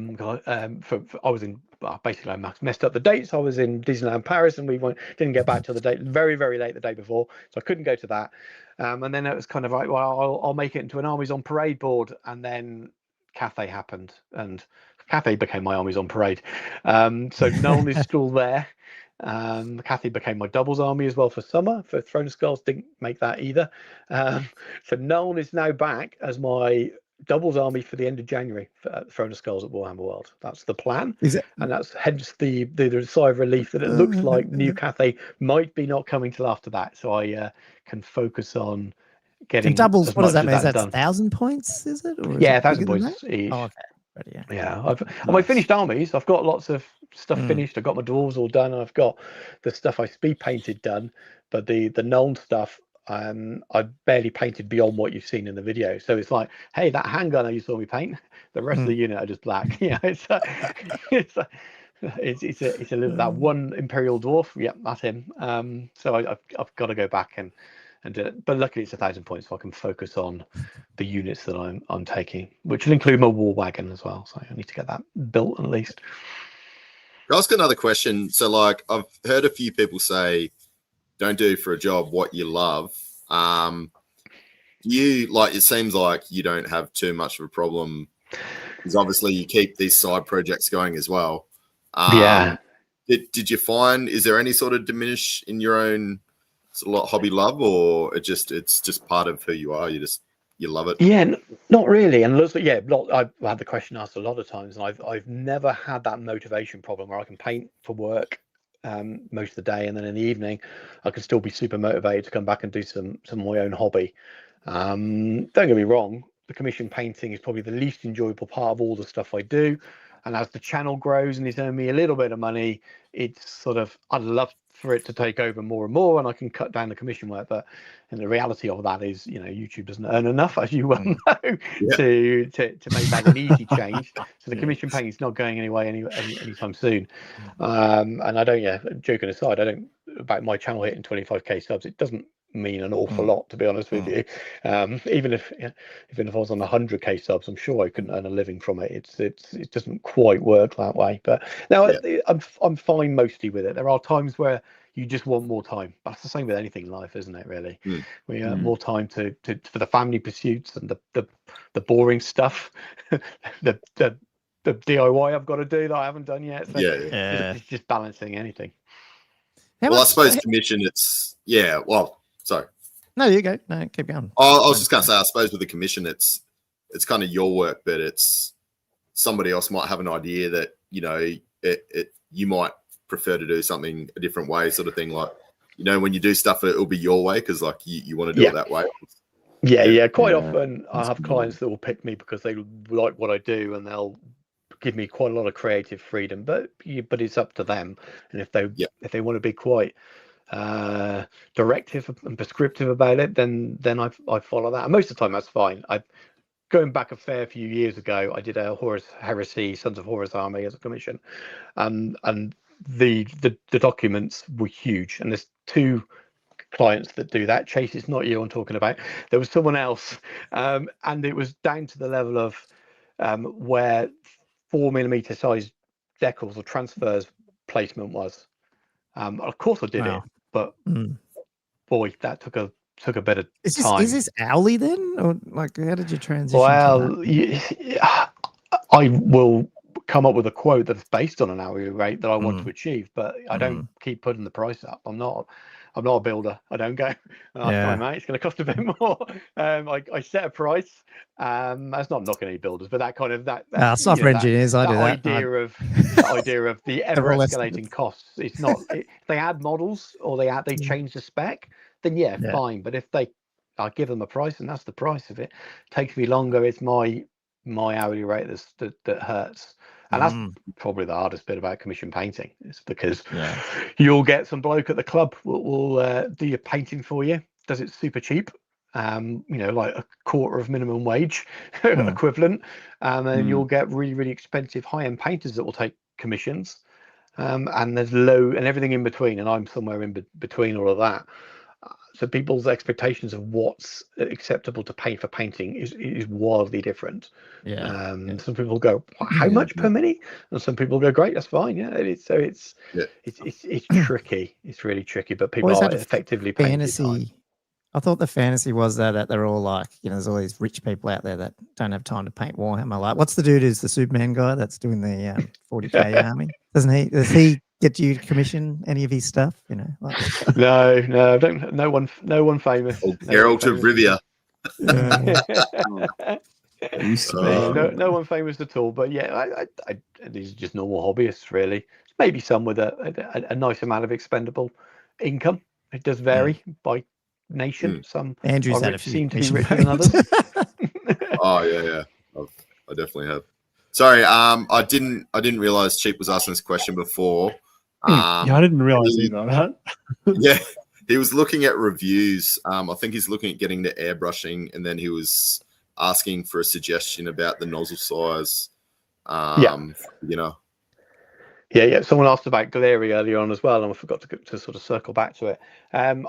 was in basically I messed up the dates. I was in Disneyland Paris, and didn't get back till the date very, very late the day before, so I couldn't go to that. And then it was kind of like, well, I'll make it into an Armies on Parade board, and Cathay happened, and Cathay became my Armies on Parade. So Nolan is still there. Cathay became my doubles army as well for summer. For Throne of Skulls, didn't make that either. So Nolan is now back as my doubles army for the end of January for Throne of Skulls at Warhammer World. That's the plan. Is it? And that's hence the sigh of relief that it looks like new Cathay might be not coming till after that. So I can focus on getting doubles. What does that mean? Is that done. 1,000 points? Is it? Or is 1,000 points each. Oh, okay. Yeah, on my finished armies, I've got lots of stuff finished. I've got my dwarves all done. I've got the stuff I speed painted done, but the Nuln stuff, I barely painted beyond what you've seen in the video. So it's like, hey, that handgunner you saw me paint, the rest of the unit are just black. Yeah, it's a little that one Imperial Dwarf. Yeah, that's him. So I've got to go back and do it. But luckily it's 1,000 points, so I can focus on the units that I'm taking, which will include my war wagon as well. So I need to get that built at least. I'll ask another question. So, like, I've heard a few people say, "Don't do for a job what you love." It seems like you don't have too much of a problem, because obviously you keep these side projects going as well. Did you find, is there any sort of diminish in your own sort of hobby love, or it's just part of who you are? You love it? Yeah, not really. And I've had the question asked a lot of times, and I've never had that motivation problem where I can paint for work most of the day, and then in the evening I can still be super motivated to come back and do some of my own hobby. Don't get me wrong, the commission painting is probably the least enjoyable part of all the stuff I do, and as the channel grows and it's earning me a little bit of money, it's sort of, I'd love for it to take over more and more, and I can cut down the commission work. But the reality of that is, YouTube doesn't earn enough, as you well know, to make that an easy change. So the commission painting is not going anywhere anytime soon. And I don't, joking aside, about my channel hitting 25k subs, it doesn't mean an awful lot, to be honest with you. Even if I was on 100k subs, I'm sure I couldn't earn a living from it. It doesn't quite work that way. But now I'm fine mostly with it. There are times where you just want more time. That's the same with anything in life, isn't it? Really, we have more time to for the family pursuits and the boring stuff, the DIY I've got to do that I haven't done yet. So it's just balancing anything. I suppose commission, sorry. No, you go. No, keep going. I was just going to say, I suppose with the commission, it's kind of your work, but it's somebody else might have an idea that, you might prefer to do something a different way, sort of thing. Like, when you do stuff, it'll be your way because, like, you want to do it that way. Yeah. Quite often I have clients that will pick me because they like what I do, and they'll give me quite a lot of creative freedom. But it's up to them, and if they want to be quite directive and prescriptive about it, then I follow that, and most of the time that's fine. Going back a fair few years ago, I did a Horus Heresy Sons of Horus army as a commission, and the documents were huge, and there's two clients that do that. Chase, it's not you I'm talking about, there was someone else, and it was down to the level of where 4mm size decals or transfers placement was. Of course I did it, but boy, that took a bit of time. Is this Owly then, or like how did you transition? Well, I will come up with a quote that's based on an hourly rate that I want to achieve, but I don't keep putting the price up. I'm not I'm not a builder. I don't go. Fine, mate. It's going to cost a bit more. I set a price. That's not knocking any builders, but that kind of software engineers. I do that. Idea of the ever escalating costs. It's not. If they add models or they change the spec, then fine. But if I give them a price, and that's the price of it. Takes me longer. It's my hourly rate that hurts. And that's probably the hardest bit about commission painting, is because you'll get some bloke at the club will do your painting for you, does it super cheap, like a quarter of minimum wage equivalent, and then you'll get really, really expensive high-end painters that will take commissions, and there's low and everything in between, and I'm somewhere in between all of that. So people's expectations of what's acceptable to pay for painting is wildly different. Some people go, how much per mini? And some people go, great, that's fine. It's tricky. It's really tricky, but people are effectively fantasy. I thought the fantasy was that they're all like, there's all these rich people out there that don't have time to paint Warhammer. Like, what's the dude who's the Superman guy that's doing the 40K army? Does he get you to commission any of his stuff? No, don't. No one famous. Geralt of Rivia. No one famous at all. But these are just normal hobbyists, really. Maybe some with a nice amount of expendable income. It does vary by nation. Some Andrew's seem to be richer than others. Oh yeah. I definitely have. Sorry, I didn't realize Cheap was asking this question before. I didn't realize either. Yeah, he was looking at reviews. I think he's looking at getting to airbrushing, and then he was asking for a suggestion about the nozzle size. Someone asked about Glary earlier on as well, and I forgot to sort of circle back to it. I've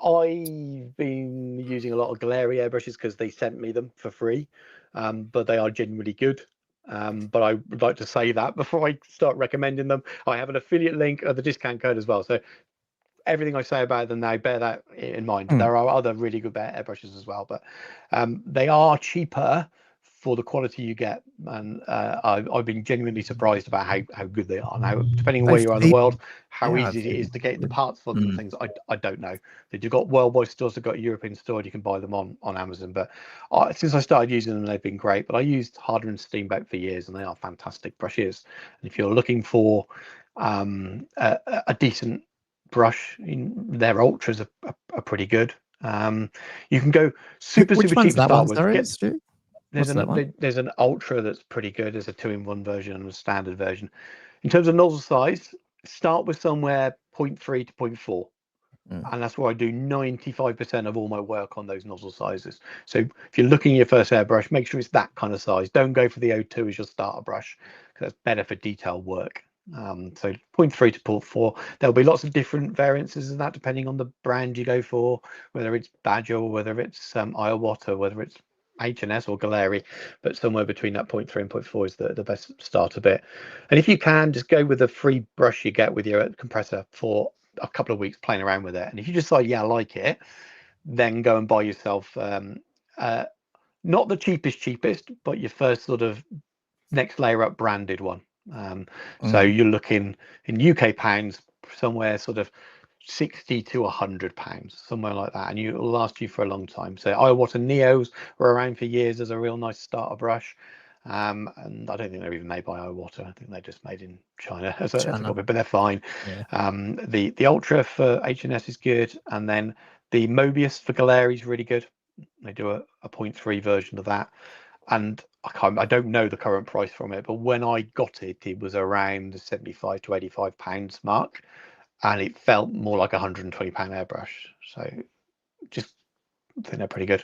been using a lot of Glary airbrushes because they sent me them for free, but they are genuinely good. But I would like to say that before I start recommending them. I have an affiliate link of the discount code as well. So everything I say about them now, bear that in mind. There are other really good airbrushes as well, but they are cheaper for the quality you get. And I've been genuinely surprised about how good they are. Now, depending on where you are in the world, how easy it is to get the parts for them and things, I don't know. You've got worldwide stores, they've got a European store, and you can buy them on Amazon. But since I started using them, they've been great. But I used Harder and Steamboat for years, and they are fantastic brushes. And if you're looking for a decent brush, their ultras are pretty good. You can go super cheap to start with. There's an ultra that's pretty good. There's a 2-in-1 version and a standard version. In terms of nozzle size, start with somewhere 0.3 to 0.4. And that's where I do 95% of all my work on those nozzle sizes. So if you're looking at your first airbrush, make sure it's that kind of size. Don't go for the O2 as your starter brush, because that's better for detailed work. So 0.3 to 0.4. There'll be lots of different variances of that depending on the brand you go for, whether it's Badger or whether it's Iowata, whether it's H&S or Galleri, but somewhere between that 0.3 and 0.4 is the best starter bit. And if you can, just go with the free brush you get with your compressor for a couple of weeks playing around with it. And if you decide, I like it, then go and buy yourself not the cheapest, but your first sort of next layer up branded one. So you're looking in UK pounds somewhere sort of 60 to 100 pounds, somewhere like that, and it will last you for a long time. So Iowata Neos were around for years as a real nice starter brush, and I don't think they're even made by Iowata. I think they're just made in China as a hobby, but they're fine. The Ultra for H&S is good, and then the Mobius for Galleri is really good. They do a 0.3 version of that, and I don't know the current price from it, but when I got it, it was around the 75 to 85 pounds mark. And it felt more like £120 airbrush. So I think they're pretty good.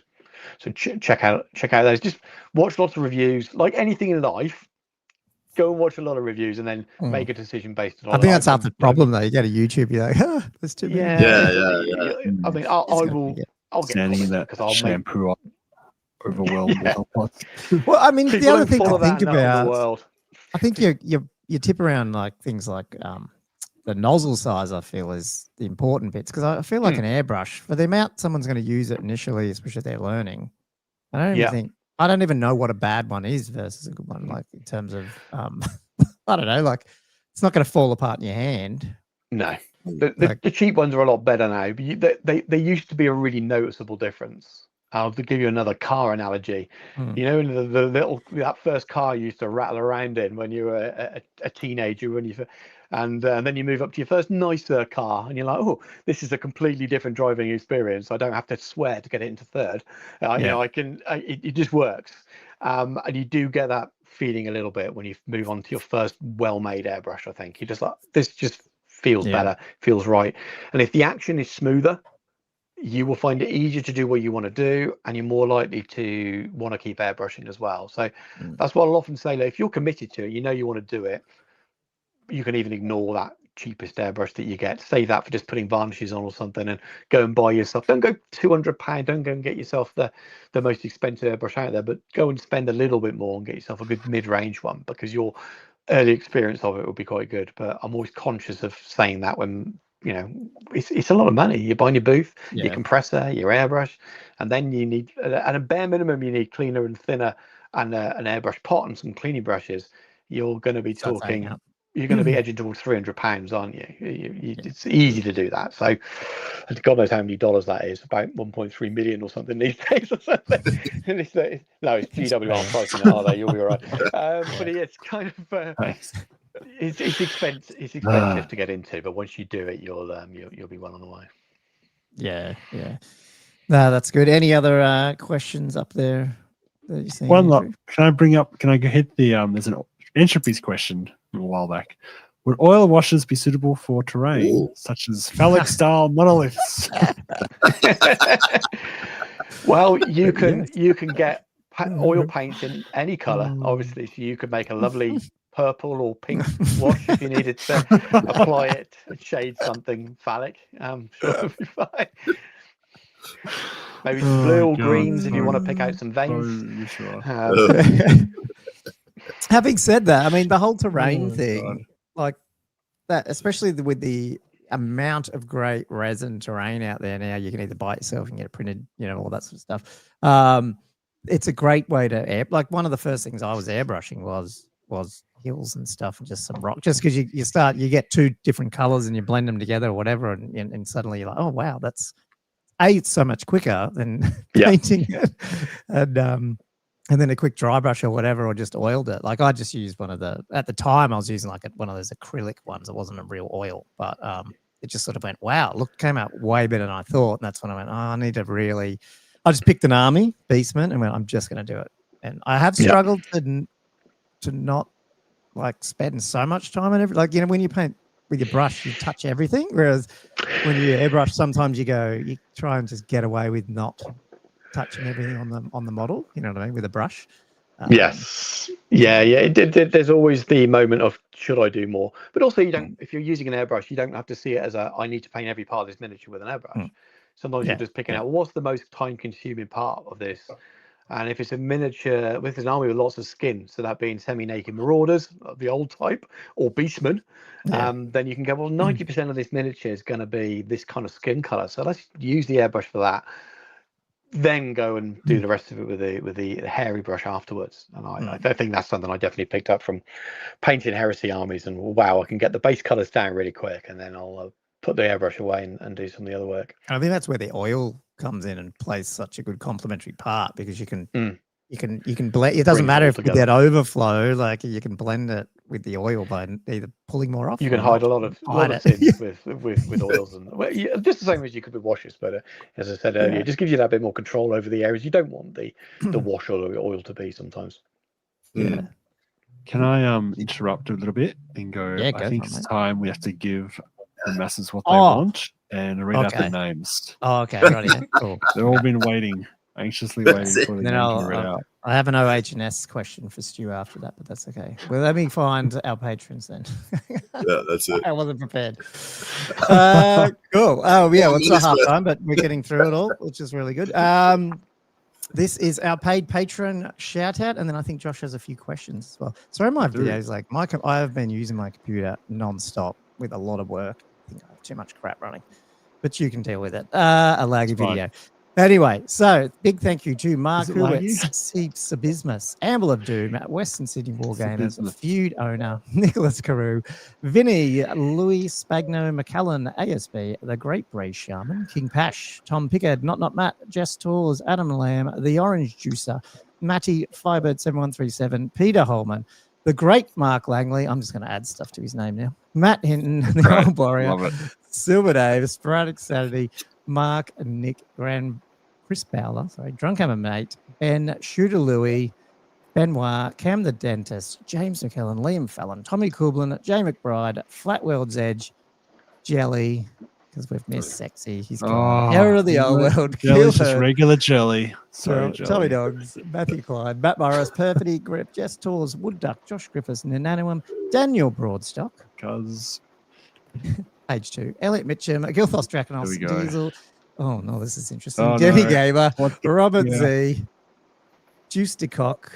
So check out those. Just watch lots of reviews. Like anything in life, go and watch a lot of reviews and then make a decision based on. I think that's half the problem, though. You go to YouTube, you're like, there's too many. Yeah. I mean, I'll get standing in that shampoo overwhelmed. Well, I mean, the other thing to think about, I think you tip around like things like the nozzle size, I feel, is the important bits, because I feel like an airbrush, for the amount someone's going to use it initially, especially if they're learning, I don't even know what a bad one is versus a good one, like in terms of I don't know, like it's not going to fall apart in your hand. No, The cheap ones are a lot better now, but they used to be a really noticeable difference. To give you another car analogy, you know, that first car you used to rattle around in when you were a teenager, and then you move up to your first nicer car, and you're like, oh, this is a completely different driving experience. I don't have to swear to get it into third. You know, it just works, and you do get that feeling a little bit when you move on to your first well-made airbrush. I think you're just like, this just feels better, feels right, and if the action is smoother, you will find it easier to do what you want to do, and you're more likely to want to keep airbrushing as well. So that's what I'll often say. Like, if you're committed to it, you know you want to do it, you can even ignore that cheapest airbrush that you get. Save that for just putting varnishes on or something, and go and buy yourself. Don't go £200. Don't go and get yourself the most expensive airbrush out there, but go and spend a little bit more and get yourself a good mid-range one, because your early experience of it will be quite good. But I'm always conscious of saying that when, you know, it's a lot of money. You're buying your booth, your compressor, your airbrush, and then you need, at a bare minimum, you need cleaner and thinner, and an airbrush pot and some cleaning brushes. You're going to be talking, you're going to be edging towards £300, aren't you? It's easy to do that. So God knows how many dollars that is, about 1.3 million or something these days or something. No, it's GWR pricing it, are they? You'll be all right. But it's kind of it's expensive to get into, but once you do it, you'll be well on the way. Yeah. No, that's good. Any other questions up there that you're seeing? One lot. Can I hit the there's an entropy's question a while back. Would oil washers be suitable for terrain such as phallic style monoliths? Well, you can get oil paints in any color, obviously, so you could make a lovely purple or pink wash if you needed to apply it and shade something phallic. I'm sure it'll be fine. Maybe some blue or greens if you want to pick out some veins. Having said that, I mean, the whole terrain thing, like that, especially with the amount of great resin terrain out there now, you can either buy it yourself and get it printed, you know, all that sort of stuff. It's a great way to like one of the first things I was airbrushing was hills and stuff, and just some rock, just because you get two different colors and you blend them together or whatever, and suddenly you're like, oh wow, it's so much quicker than painting it, and then a quick dry brush or whatever, or just oiled it. Like I just used at the time I was using like one of those acrylic ones. It wasn't a real oil, but it just sort of went, wow, came out way better than I thought. And that's when I went, I just picked an army beastman and went, I'm just going to do it. And I have struggled to not like spend so much time on like, you know, when you paint with your brush, you touch everything. Whereas when you airbrush, sometimes you try and just get away with not touching everything on the model, you know what I mean, with a brush. Yes. There's always the moment of, should I do more? But also, if you're using an airbrush, you don't have to see it as I need to paint every part of this miniature with an airbrush. Sometimes you're just picking out, what's the most time-consuming part of this? And if it's a miniature with an army with lots of skin, so that being semi-naked marauders of the old type, or beastmen, then you can go, well, 90% of this miniature is going to be this kind of skin color. So let's use the airbrush for that. Then go and do the rest of it with the hairy brush afterwards. And I think that's something I definitely picked up from painting heresy armies. And wow, I can get the base colors down really quick, and then I'll put the airbrush away and do some of the other work. I think that's where the oil comes in and plays such a good complementary part, because you can blend. It doesn't matter if you get overflow, like you can blend it with the oil by either pulling more off. You can hide a lot of things with oils, and just the same as you could with washes. But as I said earlier, it just gives you that bit more control over the areas you don't want the wash or the oil to be sometimes. Yeah. Can I interrupt a little bit and go? Yeah, I think it's time we have to give the masses what they want and read out their names. Oh, okay, right. Cool. They've all been waiting, anxiously waiting for the name to be read out. I have an OH&S question for Stu after that, but that's okay. Well, let me find our patrons then. Yeah, that's it. I wasn't prepared. Cool. Oh, yeah, well, it's not half time, but we're getting through it all, which is really good. This is our paid patron shout out, and then I think Josh has a few questions as well. Sorry, my videos, like I have been using my computer non-stop with a lot of work. I think I have too much crap running, but you can deal with it. A laggy video. Anyway, so big thank you to Mark Is it like Hewitz, Steve Sabismus, Amble of Doom, Western Sydney Wargamers, Sabismus. Feud Owner, Nicholas Carew, Vinny, Louis Spagno, McCallan, ASB, The Great Bray Shaman, King Pash, Tom Pickard, Not Matt, Jess Tours, Adam Lamb, The Orange Juicer, Matty, Firebird 7137, Peter Holman, The Great Mark Langley. I'm just going to add stuff to his name now. Matt Hinton, The Right. Old Warrior, Love it. Silver Dave, Sporadic Saturday, Mark, Nick, Chris Bowler, Drunk Hammer Mate, Ben, Shooter Louie, Benoit, Cam the Dentist, James McKellen, Liam Fallon, Tommy Kublin, Jay McBride, Flat World's Edge, Jelly, because we've missed Sexy, he's gone. Error of the Old World, Jelly's just Killher, regular jelly. Sorry, jelly. Tommy Dogs, Matthew Clyde, Matt Morris, Perfidy, Grip, Jess Tours, Wood Duck, Josh Griffiths, Nananum, Daniel Broadstock, Because Page 2, Elliot Mitchum, Gilthos Draconos, There we go. Diesel. Oh, no, this is interesting. Oh, Denny no. Gamer, What- Robert yeah. Z, Juice de Cock,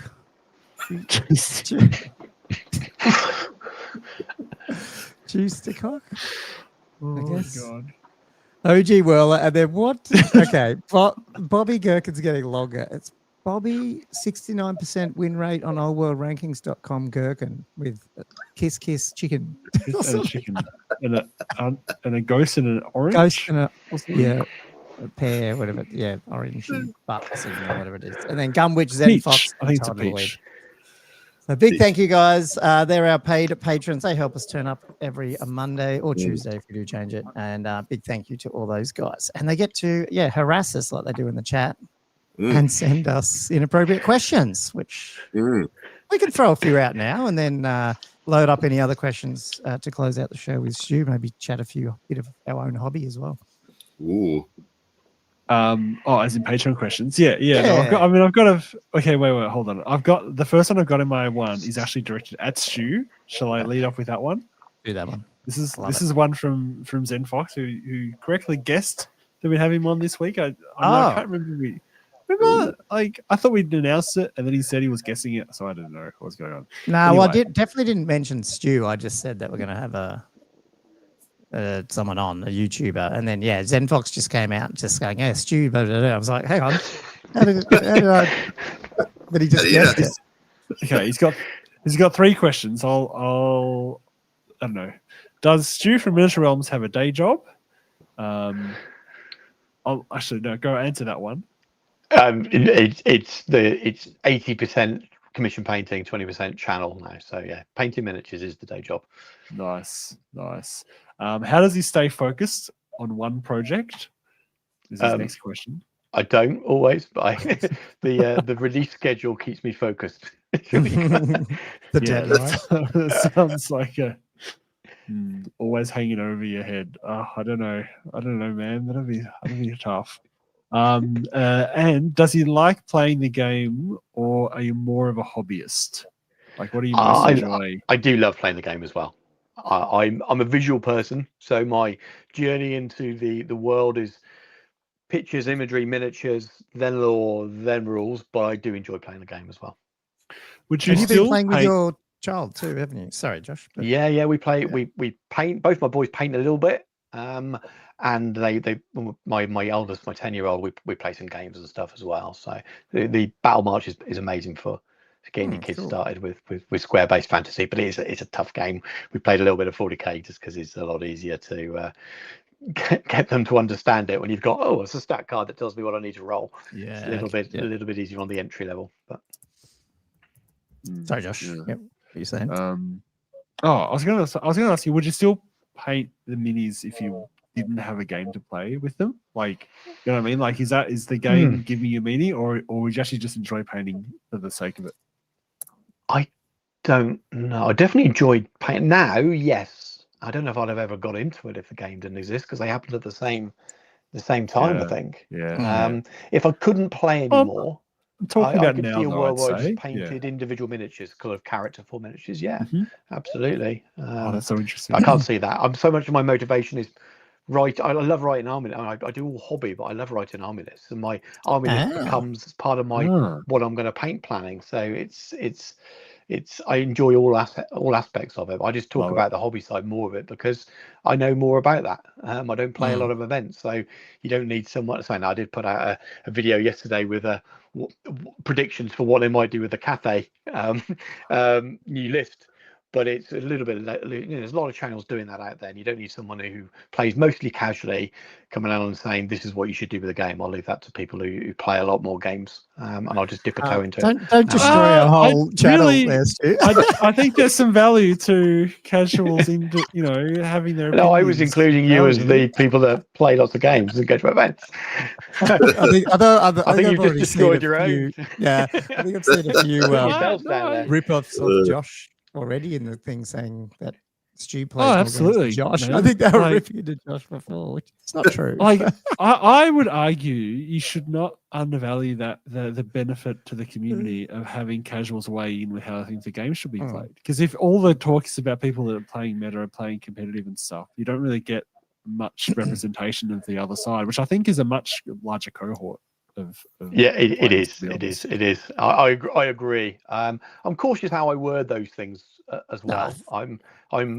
Juice de Cock, Oh, guess. God. OG Whirler, and then what? Okay, Bobby Gherkin's getting longer. It's Bobby, 69% win rate on oldworldrankings.com Gherkin with Kiss Kiss Chicken. And a chicken. And a ghost and an orange. Ghost and a pear, whatever, orange butt signal, whatever it is. And then Gumwitch, Zen Peach. Fox, I think it's a Todd Lloyd. peach. So big thank you guys. They're our paid patrons. They help us turn up every Monday or Tuesday if we do change it. And big thank you to all those guys. And they get to harass us like they do in the chat and send us inappropriate questions, which we can throw a few out now and then load up any other questions to close out the show with Stu. Maybe chat a bit of our own hobby as well. Ooh. As in Patreon questions. Yeah. No, I've got okay, wait, hold on. I've got the first one I've got in my one is actually directed at Stu. Shall I lead off with that one? Do that one. This is one from Zen Fox who correctly guessed that we'd have him on this week. I can't remember. I thought we'd announced it, and then he said he was guessing it, so I didn't know what was going on. No, Anyway. well, I definitely didn't mention Stu. I just said that we're going to have someone on, a YouTuber, and then Zen Fox just came out just going, "Yeah, Stu." Blah, blah, blah. I was like, "Hang on, how did I?" But he just guessed it. Okay, he's got 3 questions. I don't know. Does Stu from Miniature Realms have a day job? I'll actually no, go answer that one. It's 80% commission painting, 20% channel now. So painting miniatures is the day job. Nice. How does he stay focused on one project? Is his next question. I don't always, but the release schedule keeps me focused. The deadline. That sounds like always hanging over your head. I don't know, man. That'll be tough. And does he like playing the game, or are you more of a hobbyist? Like, what do you most enjoy? I do love playing the game as well. I'm a visual person, so my journey into the world is pictures, imagery, miniatures, then lore, then rules. But I do enjoy playing the game as well. Would you Have you still been playing with paint- your child too, haven't you? Sorry, Josh. but- Yeah, we play. We paint. Both my boys paint a little bit. And my eldest, my 10-year-old, we play some games and stuff as well. So the Battle March is amazing for getting your kids started with square-based fantasy. But it's a tough game. We played a little bit of 40k just because it's a lot easier to get them to understand it when you've got it's a stat card that tells me what I need to roll. Yeah, It's a little bit easier on the entry level. But Sorry, Josh. Yeah. Yep. What are you saying? I was gonna ask you, would you still paint the minis if you didn't have a game to play with them? Like, you know what I mean? Like, is the game giving you meaning, or would you actually just enjoy painting for the sake of it? I don't know. I definitely enjoyed painting. Now, yes. I don't know if I'd have ever got into it if the game didn't exist, because they happened at the same time. Yeah. I think. Yeah. If I couldn't play anymore, I'm talking I about could now, see a though, world where I I'd say. just painted individual miniatures, kind of characterful miniatures. Yeah, Mhm. absolutely. That's so interesting. I can't see that. So much of my motivation is I love writing army lists. I do all hobby, but I love writing army lists, and my army list becomes part of my what I'm going to paint planning. So it's I enjoy all aspects of it. I just talk Love it. about the hobby side more of it because I know more about that. I don't play a lot of events, so you don't need someone. So I did put out a video yesterday with predictions for what they might do with the Cathay new list. But it's a little bit, there's a lot of channels doing that out there, and you don't need someone who plays mostly casually coming out and saying this is what you should do with the game. I'll leave that to people who play a lot more games, and I'll just dip a toe into it. Don't destroy our whole channel there, Stu. I think there's some value to casuals in having their. No, I was including you as the people that play lots of games and go to events. I think you've just destroyed your own. Yeah, I think I've seen a few rip-offs of Uh, Josh already in the thing saying that Stu plays. Absolutely, Josh. man. I think they were ripping into Josh before, which is not true. I would argue you should not undervalue that the benefit to the community of having casuals weigh in with how I think the game should be played. Because if all the talk is about people that are playing meta or playing competitive and stuff, you don't really get much representation of the other side, which I think is a much larger cohort. It is. I agree. I'm cautious how I word those things as well. I'm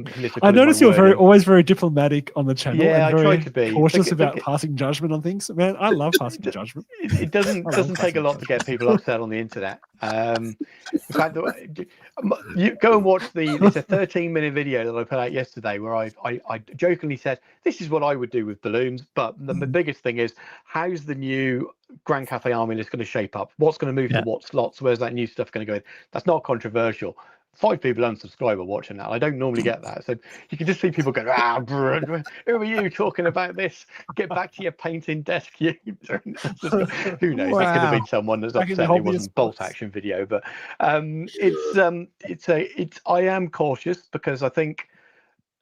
political. I notice you're always very diplomatic on the channel. Yeah, and I very try to be cautious about passing judgment on things. Man, I love passing judgment. It doesn't take a lot to get people upset on the internet. In fact, you go and watch it's a 13-minute video that I put out yesterday where I jokingly said this is what I would do with balloons, but the biggest thing is how's the new Grand Cathay Army list going to shape up? What's going to move to what slots? Where's that new stuff going to go in? That's not controversial. 5 people unsubscribe are watching that. I don't normally get that. So you can just see people go, who are you talking about this? Get back to your painting desk. Who knows? That could have been someone that's upset it wasn't bolt action video. But I am cautious because I think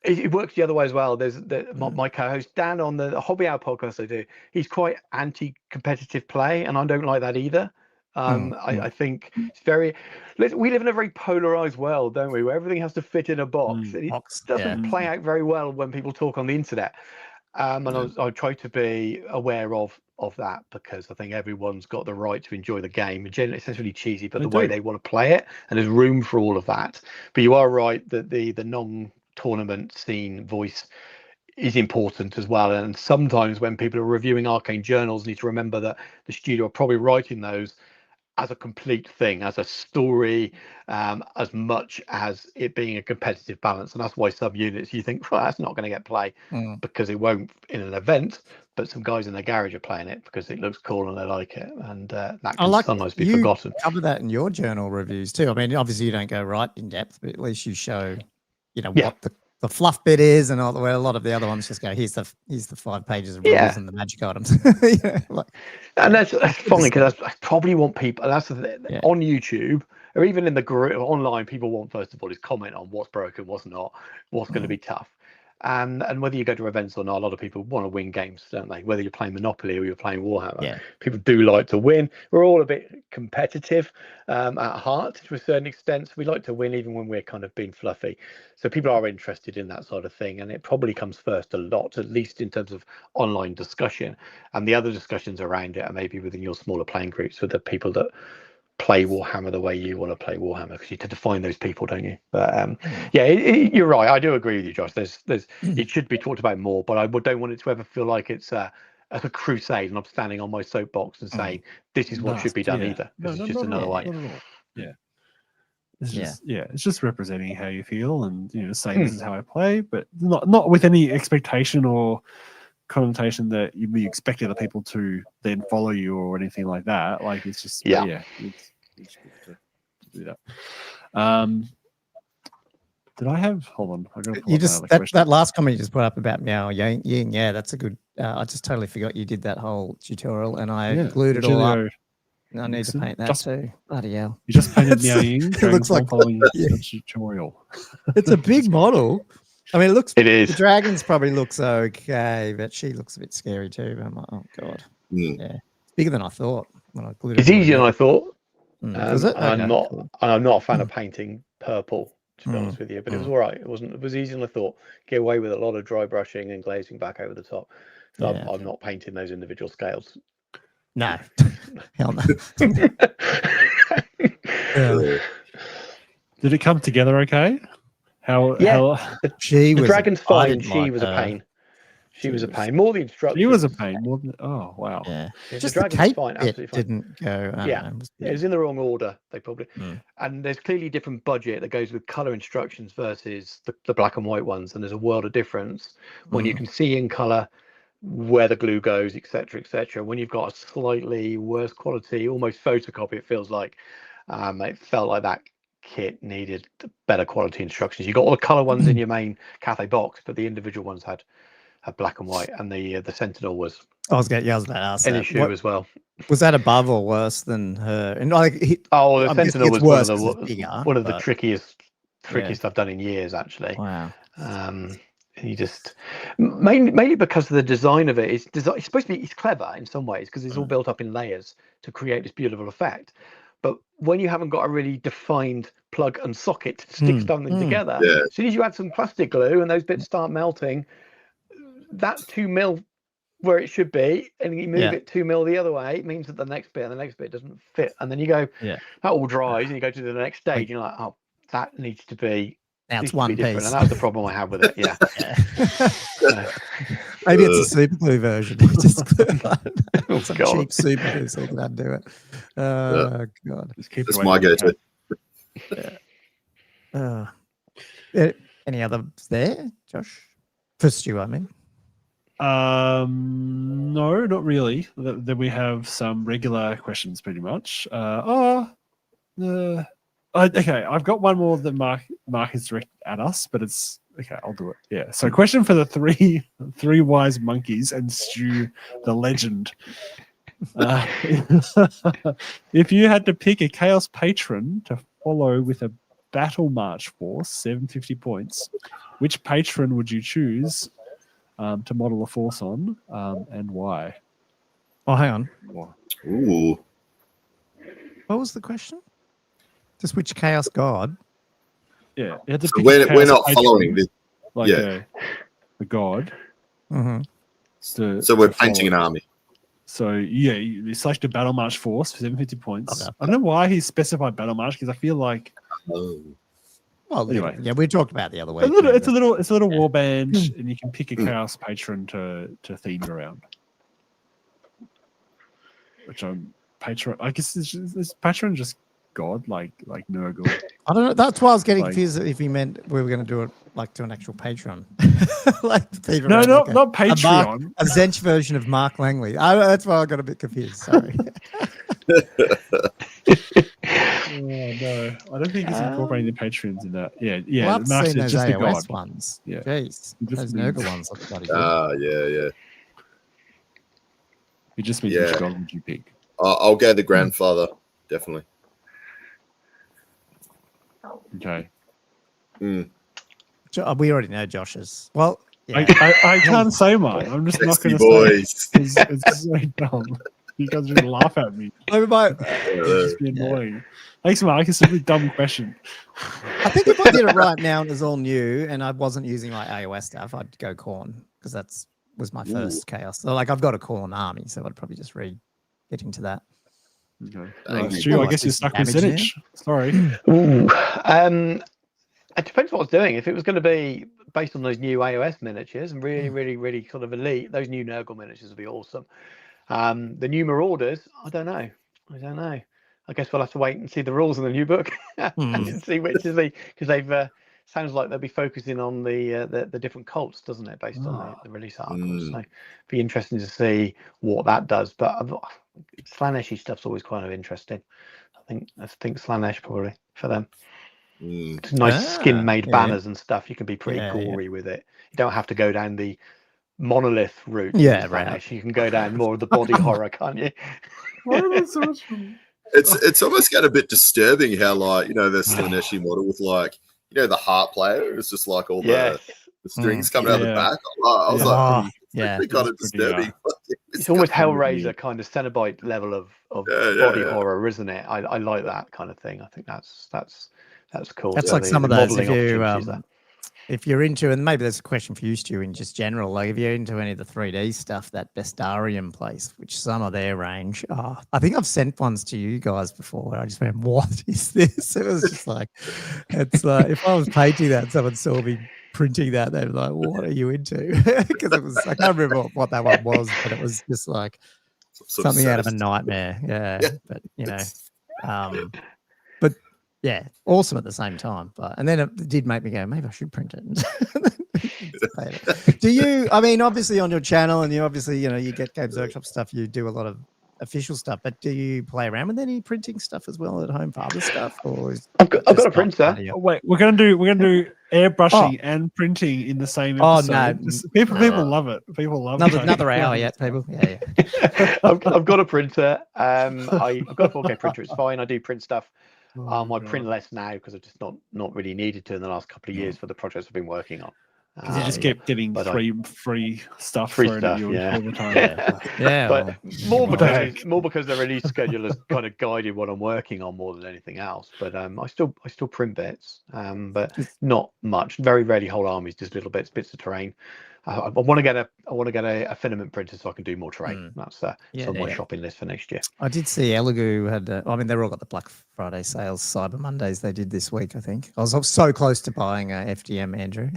it works the other way as well. There's my co-host Dan on the Hobby Hour podcast I do. He's quite anti-competitive play, and I don't like that either. I think it's we live in a very polarized world, don't we, where everything has to fit in a box. It doesn't play out very well when people talk on the internet. And I try to be aware of that because I think everyone's got the right to enjoy the game. Generally, it's really cheesy, but the way they want to play it, and there's room for all of that. But you are right that the non-tournament scene voice is important as well. And sometimes when people are reviewing arcane journals, need to remember that the studio are probably writing those as a complete thing, as a story, as much as it being a competitive balance. And that's why subunits, you think, well, that's not going to get play because it won't in an event, but some guys in their garage are playing it because it looks cool and they like it. And that can sometimes be forgotten. Cover that in your journal reviews too. I mean, obviously you don't go right in depth, but at least you show, what the fluff bit is, and where a lot of the other ones just go, here's the 5 pages of rules and the magic items. And that's funny because I probably want people. That's on YouTube or even in the group online. People want first of all is comment on what's broken, what's not, what's going to be tough. And whether you go to events or not, a lot of people want to win games, don't they? Whether you're playing Monopoly or you're playing Warhammer, people do like to win. We're all a bit competitive at heart to a certain extent. So we like to win even when we're kind of being fluffy. So people are interested in that sort of thing, and it probably comes first a lot, at least in terms of online discussion. And the other discussions around it are maybe within your smaller playing groups with the people that play Warhammer the way you want to play Warhammer, because you tend to find those people, don't you? But you're right. I do agree with you, Josh. There's it should be talked about more, but I don't want it to ever feel like it's a crusade and I'm standing on my soapbox and saying this is what should be done either. Because it's just another way. It's just representing how you feel and saying this is how I play, but not with any expectation or connotation that you expect other people to then follow you or anything like that. Like it's just it's good to do that. Did I have? Hold on, I got to pull up that last comment you just put up about Meow Ying. Yeah, that's a good. I just totally forgot you did that whole tutorial, and I glued it all up. I need to paint that too. Bloody hell! You just painted Meow Ying. It looks like following the tutorial. It's a big model. I mean, it is. The dragons probably looks okay, but she looks a bit scary too. But I'm like, oh god, yeah, it's bigger than I thought when I glued it. It's easier than I thought. Is it? I'm not a fan of painting purple, to be honest with you, but it was all right. It was easier than I thought. Get away with a lot of dry brushing and glazing back over the top. So I'm not painting those individual scales. No, hell no. Did it come together okay? How? She The was. dragon's I fine. didn't She like was a her. pain. She was a pain. More the instructions. She was a pain. More than, oh wow. Yeah, The just the dragon's cape fine. bit Absolutely fine. didn't go. I Yeah. don't know, It was in the wrong order. They probably. Mm. And there's clearly different budget that goes with color instructions versus the black and white ones, and there's a world of difference when you can see in color where the glue goes, etc., etc. When you've got a slightly worse quality, almost photocopy, it feels like. It felt like that kit needed better quality instructions. You got all the color ones in your main Cathay box, but the individual ones had black and white, and the Sentinel was I was about to ask an that. issue as well. Was that above or worse than her? And like, The I'm guessing Sentinel it's was worse one 'cause of it's bigger, the but- trickiest Yeah. I've done in years, actually. Wow. You just mainly because of the design of it. It's supposed to be, it's clever in some ways because it's all built up in layers to create this beautiful effect. But when you haven't got a really defined plug and socket to stick something together, as soon as you add some plastic glue and those bits start melting, that 2 mil where it should be, and you move it 2 mil the other way, it means that the next bit and the next bit doesn't fit. And then you go, that all dries, and you go to the next stage, and you're like, oh, that needs to be. Now it's one different. piece. And that was the problem I had with it. Yeah. Maybe it's a super glue version. Just some God. cheap super glue so you can undo it. God. Just keep That's it my away go-to. Any others there, Josh? For Stu, I mean. No, not really. Then we have some regular questions, pretty much. Okay, I've got one more that Mark has directed at us, but it's okay. I'll do it. Yeah. So, question for the three wise monkeys and Stu, the legend. If you had to pick a Chaos patron to follow with a Battle March force, 750 points, which patron would you choose to model a force on, and why? Oh, hang on. Ooh. What was the question? Just which Chaos God? Yeah, you had to So pick a we're Chaos not patron, following this. like a god. Mm-hmm. So we're painting an army. So yeah, you select a Battle March force for 750 points. Okay. I don't know why he specified Battle March because I feel like Well, anyway, yeah, we talked about the other week. it's a little warband, and you can pick a Chaos patron to theme around. Which patron, I guess is patron just god like Nurgle. I don't know. That's why I was getting Like- confused if he meant we were going to do it like to an actual Patreon. Like theme No, around, not like not a Patreon. a Zench version of Mark Langley. That's why I got a bit confused. Sorry. Oh, no, I don't think he's incorporating the patrons in that. Yeah. Well, I've Marx seen is those just the AOS god. ones. Yeah. Jeez, It just those means- Nurgle ones look bloody good. Yeah. It just means Yeah. which god would you pick? I'll go the grandfather, definitely. Okay. We already know Josh's. Well, yeah. I can't say mine. I'm just not Sexy going to say boys. it. It's so dumb. You guys are going to laugh at me. It'd just be annoying. Thanks, Mark. It's a really dumb question. I think if I did it right now and it was all new and I wasn't using like AOS stuff, I'd go Khorne because was my first Chaos. So like I've got a Khorne army, so I'd probably just get into that. Okay. Thank you. Stu, I guess you're stuck with Damage Zenich. Sorry. Ooh. It depends what I was doing. If it was going to be based on those new AOS miniatures and really sort of elite, those new Nurgle miniatures would be awesome. The new Marauders, I don't know. I guess we'll have to wait and see the rules in the new book and see which is because they've sounds like they'll be focusing on the different cults, doesn't it, based on the release articles. So be interesting to see what that does. But Slaneshi stuff's always kind of interesting. I think Slanesh probably for them. It's nice skin made banners and stuff. You can be pretty gory with it. You don't have to go down the monolith route. Yeah, right. You can go down more of the body horror, can't you? Why are they so much fun? It's almost got a bit disturbing how the Slaneshi model with the heart player. It's just like all the strings coming out the back. I was like, it's kind of disturbing. It's almost Hellraiser kind of Cenobite level of body horror, isn't it? I like that kind of thing. I think that's cool. That's So like some of those. If you if you're into, and maybe there's a question for you, Stu, in just general, like if you're into any of the 3D stuff, that Bestarium place, which some of their range, I think I've sent ones to you guys before where I just went, what is this? It was just like, it's like, if I was painting that and someone saw me printing that, they'd be like, what are you into? Because it was, I can't remember what that one was, but it was just like something out of a nightmare. Yeah. But, you know, but yeah, awesome at the same time. But and then it did make me go, maybe I should print it. Do you? I mean, obviously on your channel, and you obviously, you know, you get Games Workshop stuff. You do a lot of official stuff, but do you play around with any printing stuff as well at home for other stuff? Or I've got a printer. Oh, wait, we're gonna do airbrushing and printing in the same episode. Oh no, people love it. People love another hour yet, people. Yeah. I've got a printer. I've got a 4K printer. It's fine. I do print stuff. I print less now because I've just not really needed to in the last couple of years for the projects I've been working on. Because you just kept getting free stuff all the time. Yeah. But more because the release schedule has kind of guided what I'm working on more than anything else. But I still print bits, but not much. Very rarely whole armies, just little bits of terrain. I want to get a filament printer so I can do more terrain. That's on my shopping list for next year. I did see Elegoo had. I mean, they've all got the Black Friday sales, Cyber Mondays. They did this week, I think. I was so close to buying a FDM, Andrew.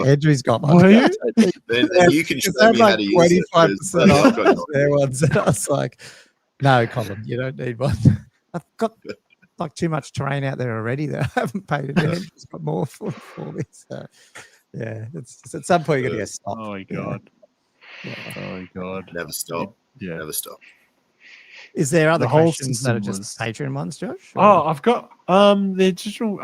Andrew's got one. Then you can show me how to use it. 25% off their ones. And I was like, no, Colin, you don't need one. I've got like too much terrain out there already that I haven't paid it. Andrew's got more for me. So. Yeah, it's at some point you're gonna get stopped. Oh my god! Yeah. Oh my god! Never stop. Yeah, never stop. Is there other questions that are just Patreon ones, Josh? Or? Oh, I've got the additional.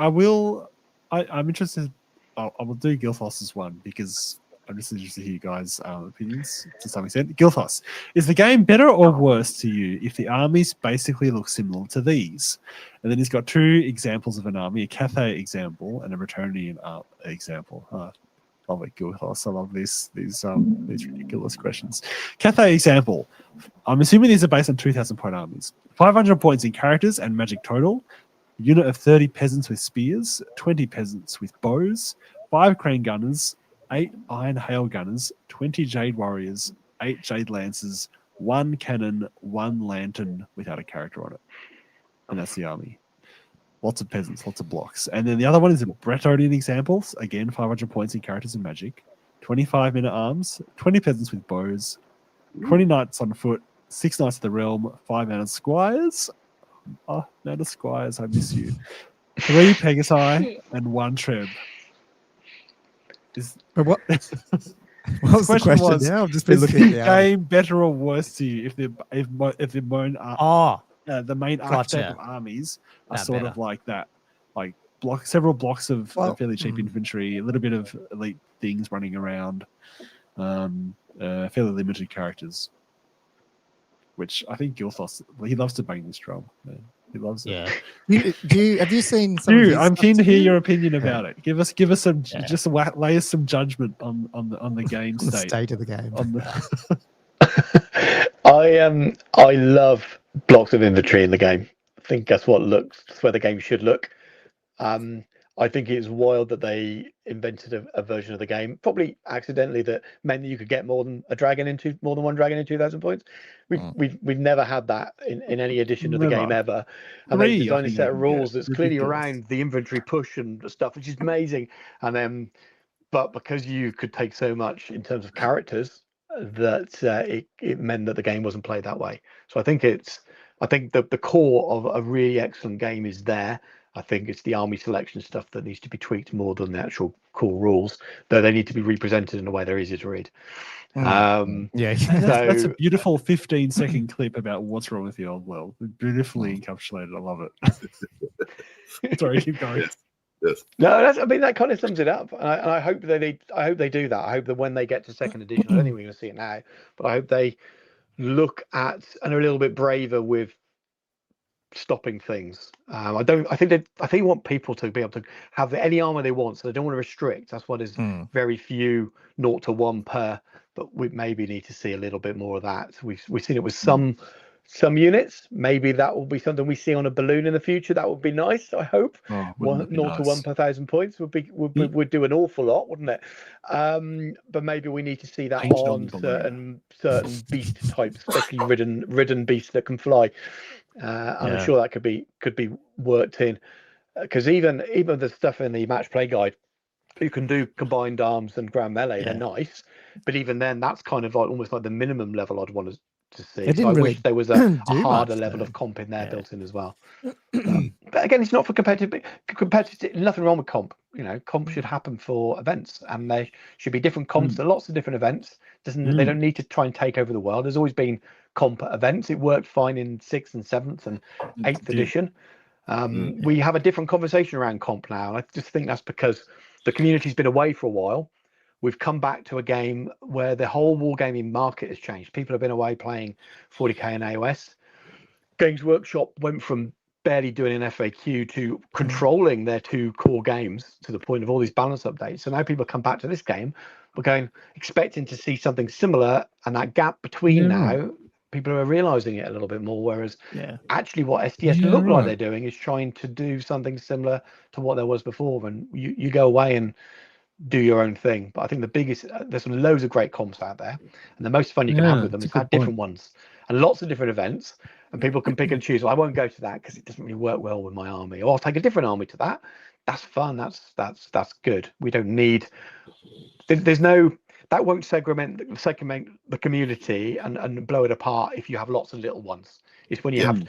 I'm interested. I will do Gilthos's one because I'm just interested to hear you guys' opinions to some extent. Gilthos, is the game better or worse to you if the armies basically look similar to these? And then he's got two examples of an army: a Cathay example and a Bretonian example. I like Gilthos. I love these ridiculous questions. Cathay example. I'm assuming these are based on 2,000 point armies. 500 points in characters and magic total. Unit of 30 peasants with spears, 20 peasants with bows, 5 crane gunners, 8 iron hail gunners, 20 jade warriors, 8 jade lancers, 1 cannon, 1 lantern without a character on it. And that's the army. Lots of peasants, lots of blocks. And then the other one is a Bretonian examples. Again, 500 points in characters and magic. 25 men at arms, 20 peasants with bows, 20 knights on foot, 6 knights of the realm, 5 mounted squires. Oh, mounted squires, I miss you. 3 Pegasi and 1 Treb. What? What was the question? Yeah, I've just been looking at the game better or worse to you if the main archetype of armies are sort of like that, like several blocks of fairly cheap infantry, a little bit of elite things running around, fairly limited characters. Which I think Gilthos, he loves to bang this drum. Man. He loves it. Yeah. Have you seen? I'm keen to hear your opinion about it. Give us some, just lay us some judgment on the game state of the game. I love blocks of inventory in the game. I think that's where the game should look. I think it's wild that they invented a version of the game, probably accidentally, that meant that you could get more than one dragon in 2,000 points. We've never had that in any edition of the game ever. And they designed a set of rules that's clearly around the inventory push and stuff, which is amazing. And then, but because you could take so much in terms of characters, that it meant that the game wasn't played that way. So I think the core of a really excellent game is there. I think it's the army selection stuff that needs to be tweaked more than the actual core rules, though they need to be represented in a way they're easy to read. That's a beautiful 15-second clip about what's wrong with the old world. Beautifully encapsulated. I love it. Sorry, keep going. Yes. No, that kind of sums it up. And I hope they do that. I hope that when they get to second edition, I don't think we're going to see it now, but I hope they look at and are a little bit braver with stopping things. I think they want people to be able to have any armor they want, so they don't want to restrict. That's why there's very few 0 to 1 per, but we maybe need to see a little bit more of that. We've seen it with some some units. Maybe that will be something we see on a balloon in the future. That would be nice. I hope. Oh, 0 to 1 per 1,000 points would do an awful lot, wouldn't it? But maybe we need to see that Paint on certain beast types, especially ridden beasts that can fly. And I'm sure that could be worked in, because even the stuff in the match play guide, you can do combined arms and ground melee. They're nice, but even then, that's kind of like almost like the minimum level I'd want to see. So I wish there was a harder level of comp in there built in as well. But again, it's not for competitive. Nothing wrong with comp. Comp should happen for events, and there should be different comps at lots of different events. They don't need to try and take over the world. There's always been comp at events. It worked fine in 6th and 7th and 8th edition. We have a different conversation around comp now, and I just think that's because the community's been away for a while. We've come back to a game where the whole wargaming market has changed. People have been away playing 40k and AOS. Games Workshop went from barely doing an FAQ to controlling their 2 core games to the point of all these balance updates. So now people come back to this game, we're expecting to see something similar, and that gap between now, people are realizing it a little bit more. Whereas actually what SDS look like they're doing is trying to do something similar to what there was before. And you go away and do your own thing. But I think the biggest, there's loads of great comps out there, and the most fun you can have with them is have different ones and lots of different events, and people can pick and choose. Well, I won't go to that because it doesn't really work well with my army, or I'll take a different army to that. That's fun. That's good. We don't need. There's no. That won't segment the community and blow it apart if you have lots of little ones. It's when you have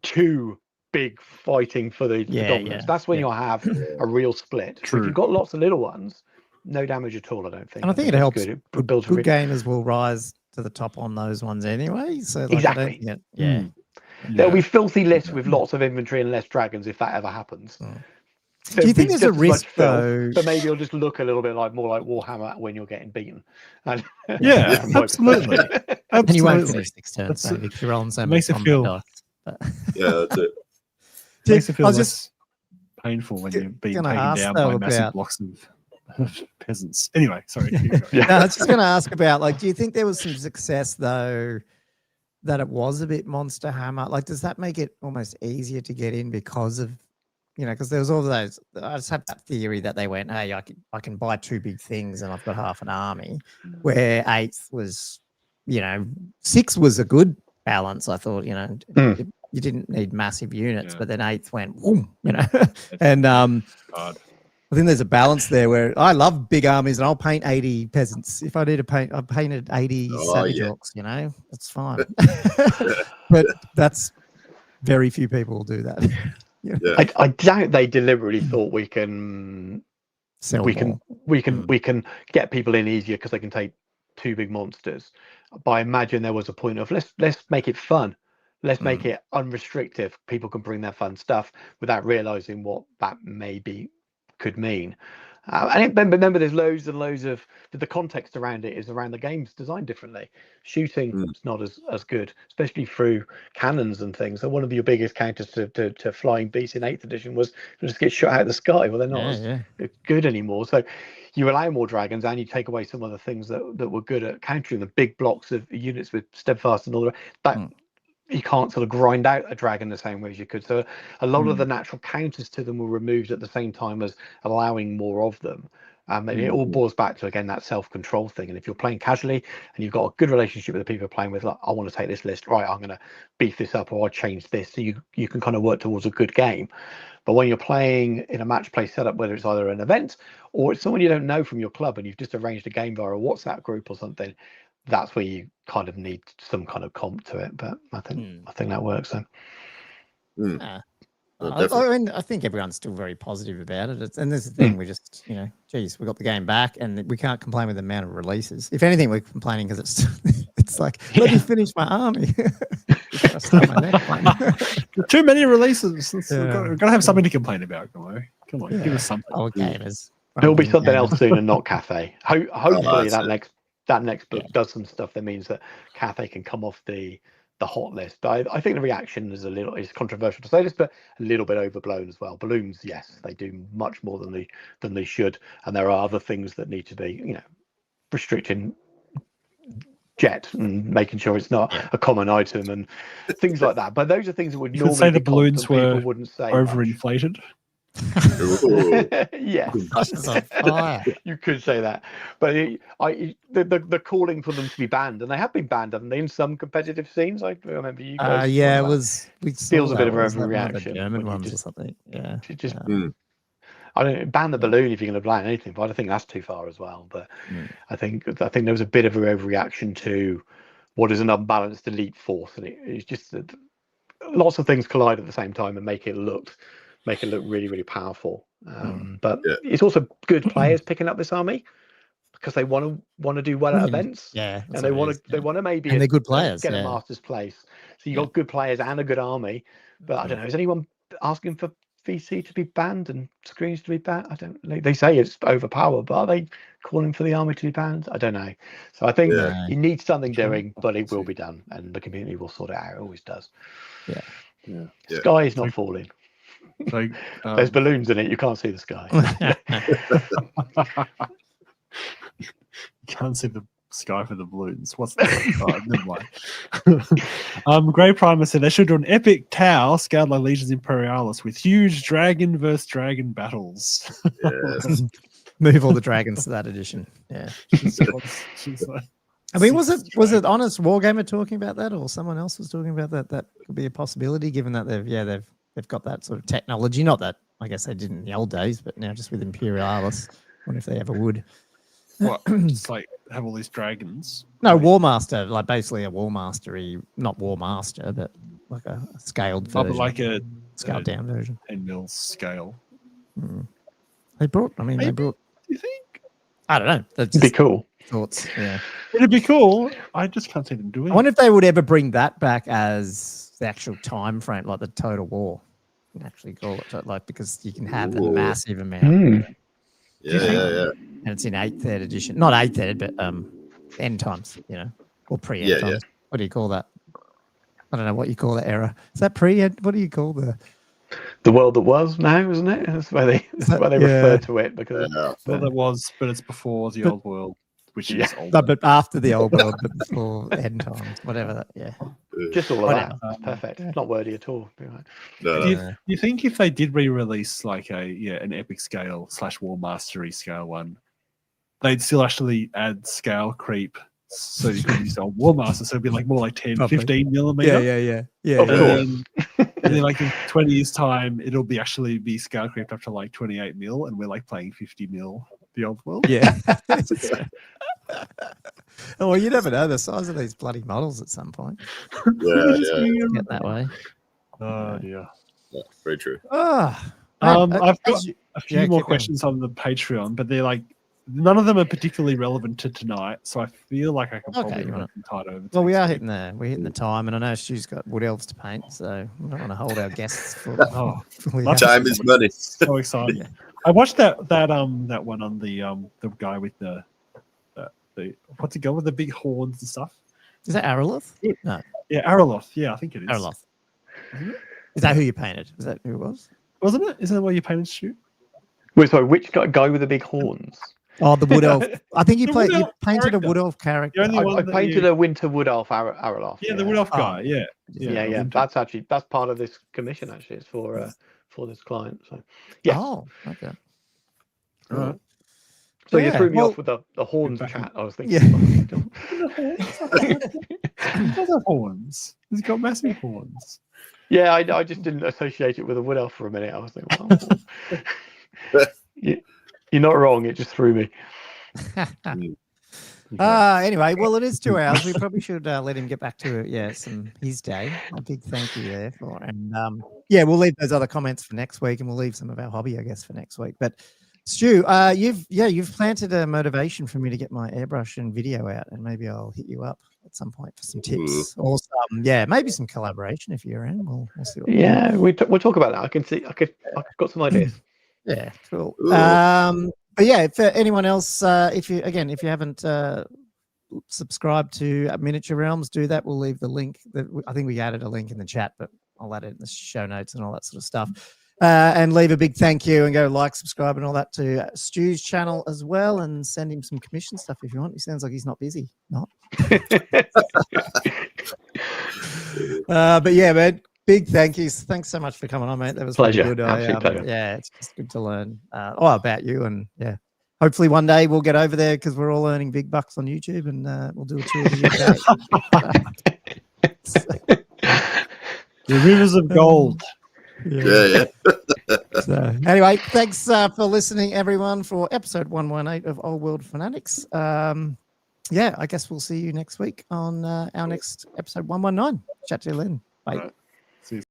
2 big fighting for the dominance. That's when you'll have a real split. If you've got lots of little ones, no damage at all, I don't think. And I think it helps. Good Gamers will rise to the top on those ones anyway. So exactly. There'll be filthy lists with lots of inventory and less dragons if that ever happens. Do you think there's a risk though? But maybe it'll just look a little bit more like Warhammer when you're getting beaten. And, absolutely. And you won't finish 6 turns. So if you're on some, makes it feel. That's it. Makes it feel less painful when you're being taken down by massive blocks of peasants. Anyway, sorry. I was just going to ask about, do you think there was some success though that it was a bit Monster Hammer? Does that make it almost easier to get in because of, because there was all those. I just had that theory that they went, hey, I can buy 2 big things and I've got half an army. Where 8th was, 6 was a good balance. I thought, you didn't need massive units, but then 8th went, boom, and I think there's a balance there where I love big armies and I'll paint 80 peasants. If I need to paint, I've painted 80 savage orcs, it's fine. But that's very few people will do that. I doubt they deliberately thought we can get people in easier because they can take 2 big monsters. But I imagine there was a point of let's make it fun. Let's make it unrestricted. People can bring their fun stuff without realizing what that could mean. And remember, there's loads and loads of the context around it is around the game's designed differently. Shooting is not as good, especially through cannons and things. So one of your biggest counters to flying beasts in 8th edition was just get shot out of the sky. Well, they're not as good anymore. So you allow more dragons and you take away some of the things that were good at countering the big blocks of units with steadfast and all that. You can't sort of grind out a dragon the same way as you could. So a lot of the natural counters to them were removed at the same time as allowing more of them. And it all boils back to, again, that self-control thing. And if you're playing casually and you've got a good relationship with the people you're playing with, I want to take this list, right, I'm going to beef this up or I'll change this. So you can kind of work towards a good game. But when you're playing in a match play setup, whether it's either an event or it's someone you don't know from your club and you've just arranged a game via a WhatsApp group or something, that's where you kind of need some kind of comp to it. But I think that works then. I think everyone's still very positive about it. And there's the thing, we just, we got the game back and we can't complain with the amount of releases. If anything, we're complaining because it's like, let me finish my army. Start my next one. Too many releases. We've got to have something to complain about. Come on, give us something. Oh, gamers. There'll be something else soon and not Cathay. Hopefully that next book does some stuff that means that Cathay can come off the hot list. But I think the reaction is controversial to say this, but a little bit overblown as well. Balloons, yes, they do much more than they should, and there are other things that need to be, restricting jet and making sure it's not a common item and things like that. But those are things that would You could normally say the be balloons constant, people were wouldn't say much. overinflated. Ooh. Yes, Gosh, it's on fire. you could say that. But the calling for them to be banned, and they have been banned, haven't they, in some competitive scenes? I remember you guys. Yeah, it talking about. was. We Feels saw a bit that. of Was that one of the overreaction German when you ones or just- something. Yeah. to just Mm. I don't ban the balloon if you're going to ban anything, but I think that's too far as well. But Mm. I think there was a bit of an overreaction to what is an unbalanced elite force, and it's just that lots of things collide at the same time and make it look really, really powerful. But Yeah. it's also good players picking up this army because they want to do well at events, Yeah, and they want to maybe and they're good players. get a Yeah. master's place. So you got good players and a good army. But I don't know. Is anyone asking for VC to be banned and screens to be banned? I don't know. They say it's overpowered, but are they calling for the army to be banned? I don't know. So I think Yeah. you need something doing, but it will be done, and the community will sort it out. It always does. Yeah. Yeah. Yeah. Sky is not falling. So, There's balloons in it. You can't see the sky. you can't see the sky for the balloons. What's that? Oh, never mind. Grey Primer said they should do an epic Tau scaled like Legions Imperialis with huge dragon versus dragon battles. Yes. Move all the dragons to that edition. Yeah. She's like, I mean, was six it dragons. Honest Wargamer talking about that, or someone else was talking about that? That could be a possibility, given that they've got that sort of technology. Not that I guess they didn't in the old days, but now just with Imperialis. Wonder if they ever would. What? Just like have all these dragons. No, War Master, like basically a War Mastery, not War Master, but like a scaled Oh, version, but like a scaled down version. 10 mil scale. They brought. I mean, they Maybe. brought. Do you think? I don't know. That's It'd be just cool. thoughts. Yeah. It'd be cool. I just can't see them doing I wonder if they would ever bring that back as the actual time frame, like the Total War. You can actually call it like, because you can have a Ooh. massive amount. Yeah, yeah. And it's in 8th ed edition. Not 8th ed, but end times, or pre-end Yeah, times. yeah. What do you call that? I don't know what you call that era. Is that pre-end? What do you call The world that was now, isn't it? That's where they refer to it because Yeah. Well, that was, but it's before the old world, which is older. No, but after the old world, but before end times, whatever that. Yeah. just all of that. Whatever. That's perfect. It's not wordy at all. Be right. No, Do no. you think if they did re-release like an epic scale / War Mastery scale one, they'd still actually add scale creep so you could use old War Master, so it'd be like more like 10, Probably. 15 millimeter. Yeah. Of course. And then like in 20 years time, it'll be actually be scale creeped up to like 28 mil, and we're like playing 50 mil the old world. Yeah. Oh, well, you never know the size of these bloody models at some point. Yeah, yeah. Get that way. Oh dear. Yeah, very true. I've got a few yeah, more keep going. questions on the Patreon, but they're like none of them are particularly relevant to tonight, so I feel like I can Okay, probably you wanna- let them tide over. to Well, next week. we're hitting the time, and I know Stu's got wood elves to paint, so we don't want to hold our guests for. Oh, fully love out. to Time see is them. money. So excited! Yeah. I watched that one on the guy with the what's it called with the big horns and stuff. Is that Araloth? No, Yeah, Araloth. Yeah, I think it is. Araloth. Isn't it? Is that who you painted? Is that who it was? Wasn't it? Isn't that what you painted, Stu? Wait, sorry, which guy with the big horns? Oh, the wood elf. I think you The wood you elf painted a character. wood elf character. The only one I that painted you- a winter wood elf Araloth. Yeah, the Wood Elf guy. Yeah, Yeah. Winter. That's part of this commission. Actually, it's for this client. So yeah. Oh, okay. Alright. So you Yeah, threw me well- off with the horns Back in- chat. I was thinking. Those are horns. He's got massive horns. Yeah, I just didn't associate it with a wood elf for a minute. I was thinking, well, you're not wrong. It just threw me. Anyway, well, it is 2 hours. We probably should let him get back to his day. A big thank you there for, and we'll leave those other comments for next week, and we'll leave some of our hobby, I guess, for next week. But Stu, you've planted a motivation for me to get my airbrush and video out, and maybe I'll hit you up at some point for some tips or some, maybe some collaboration if you're in. We'll see. What Yeah, we'll talk about that. I've got some ideas. Yeah, cool. Ooh. But yeah, if anyone else, if you haven't subscribed to Miniature Realms, do that. We'll leave the link. I think we added a link in the chat, but I'll add it in the show notes and all that sort of stuff. And leave a big thank you and go like, subscribe, and all that to Stu's channel as well, and send him some commission stuff if you want. He sounds like he's not busy. Not. But yeah, man, big thank yous. Thanks so much for coming on, mate. That was Pleasure. really good. Absolute pleasure. Yeah, it's just good to learn all about you, and yeah. Hopefully one day we'll get over there because we're all earning big bucks on YouTube, and we'll do a tour of the UK. The rivers of gold. Yeah. So, anyway, thanks for listening, everyone, for episode 118 of Old World Fanatics. Yeah, I guess we'll see you next week on our next episode 119. Chat to you then. Bye. Right. See you.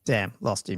Damn, lost him.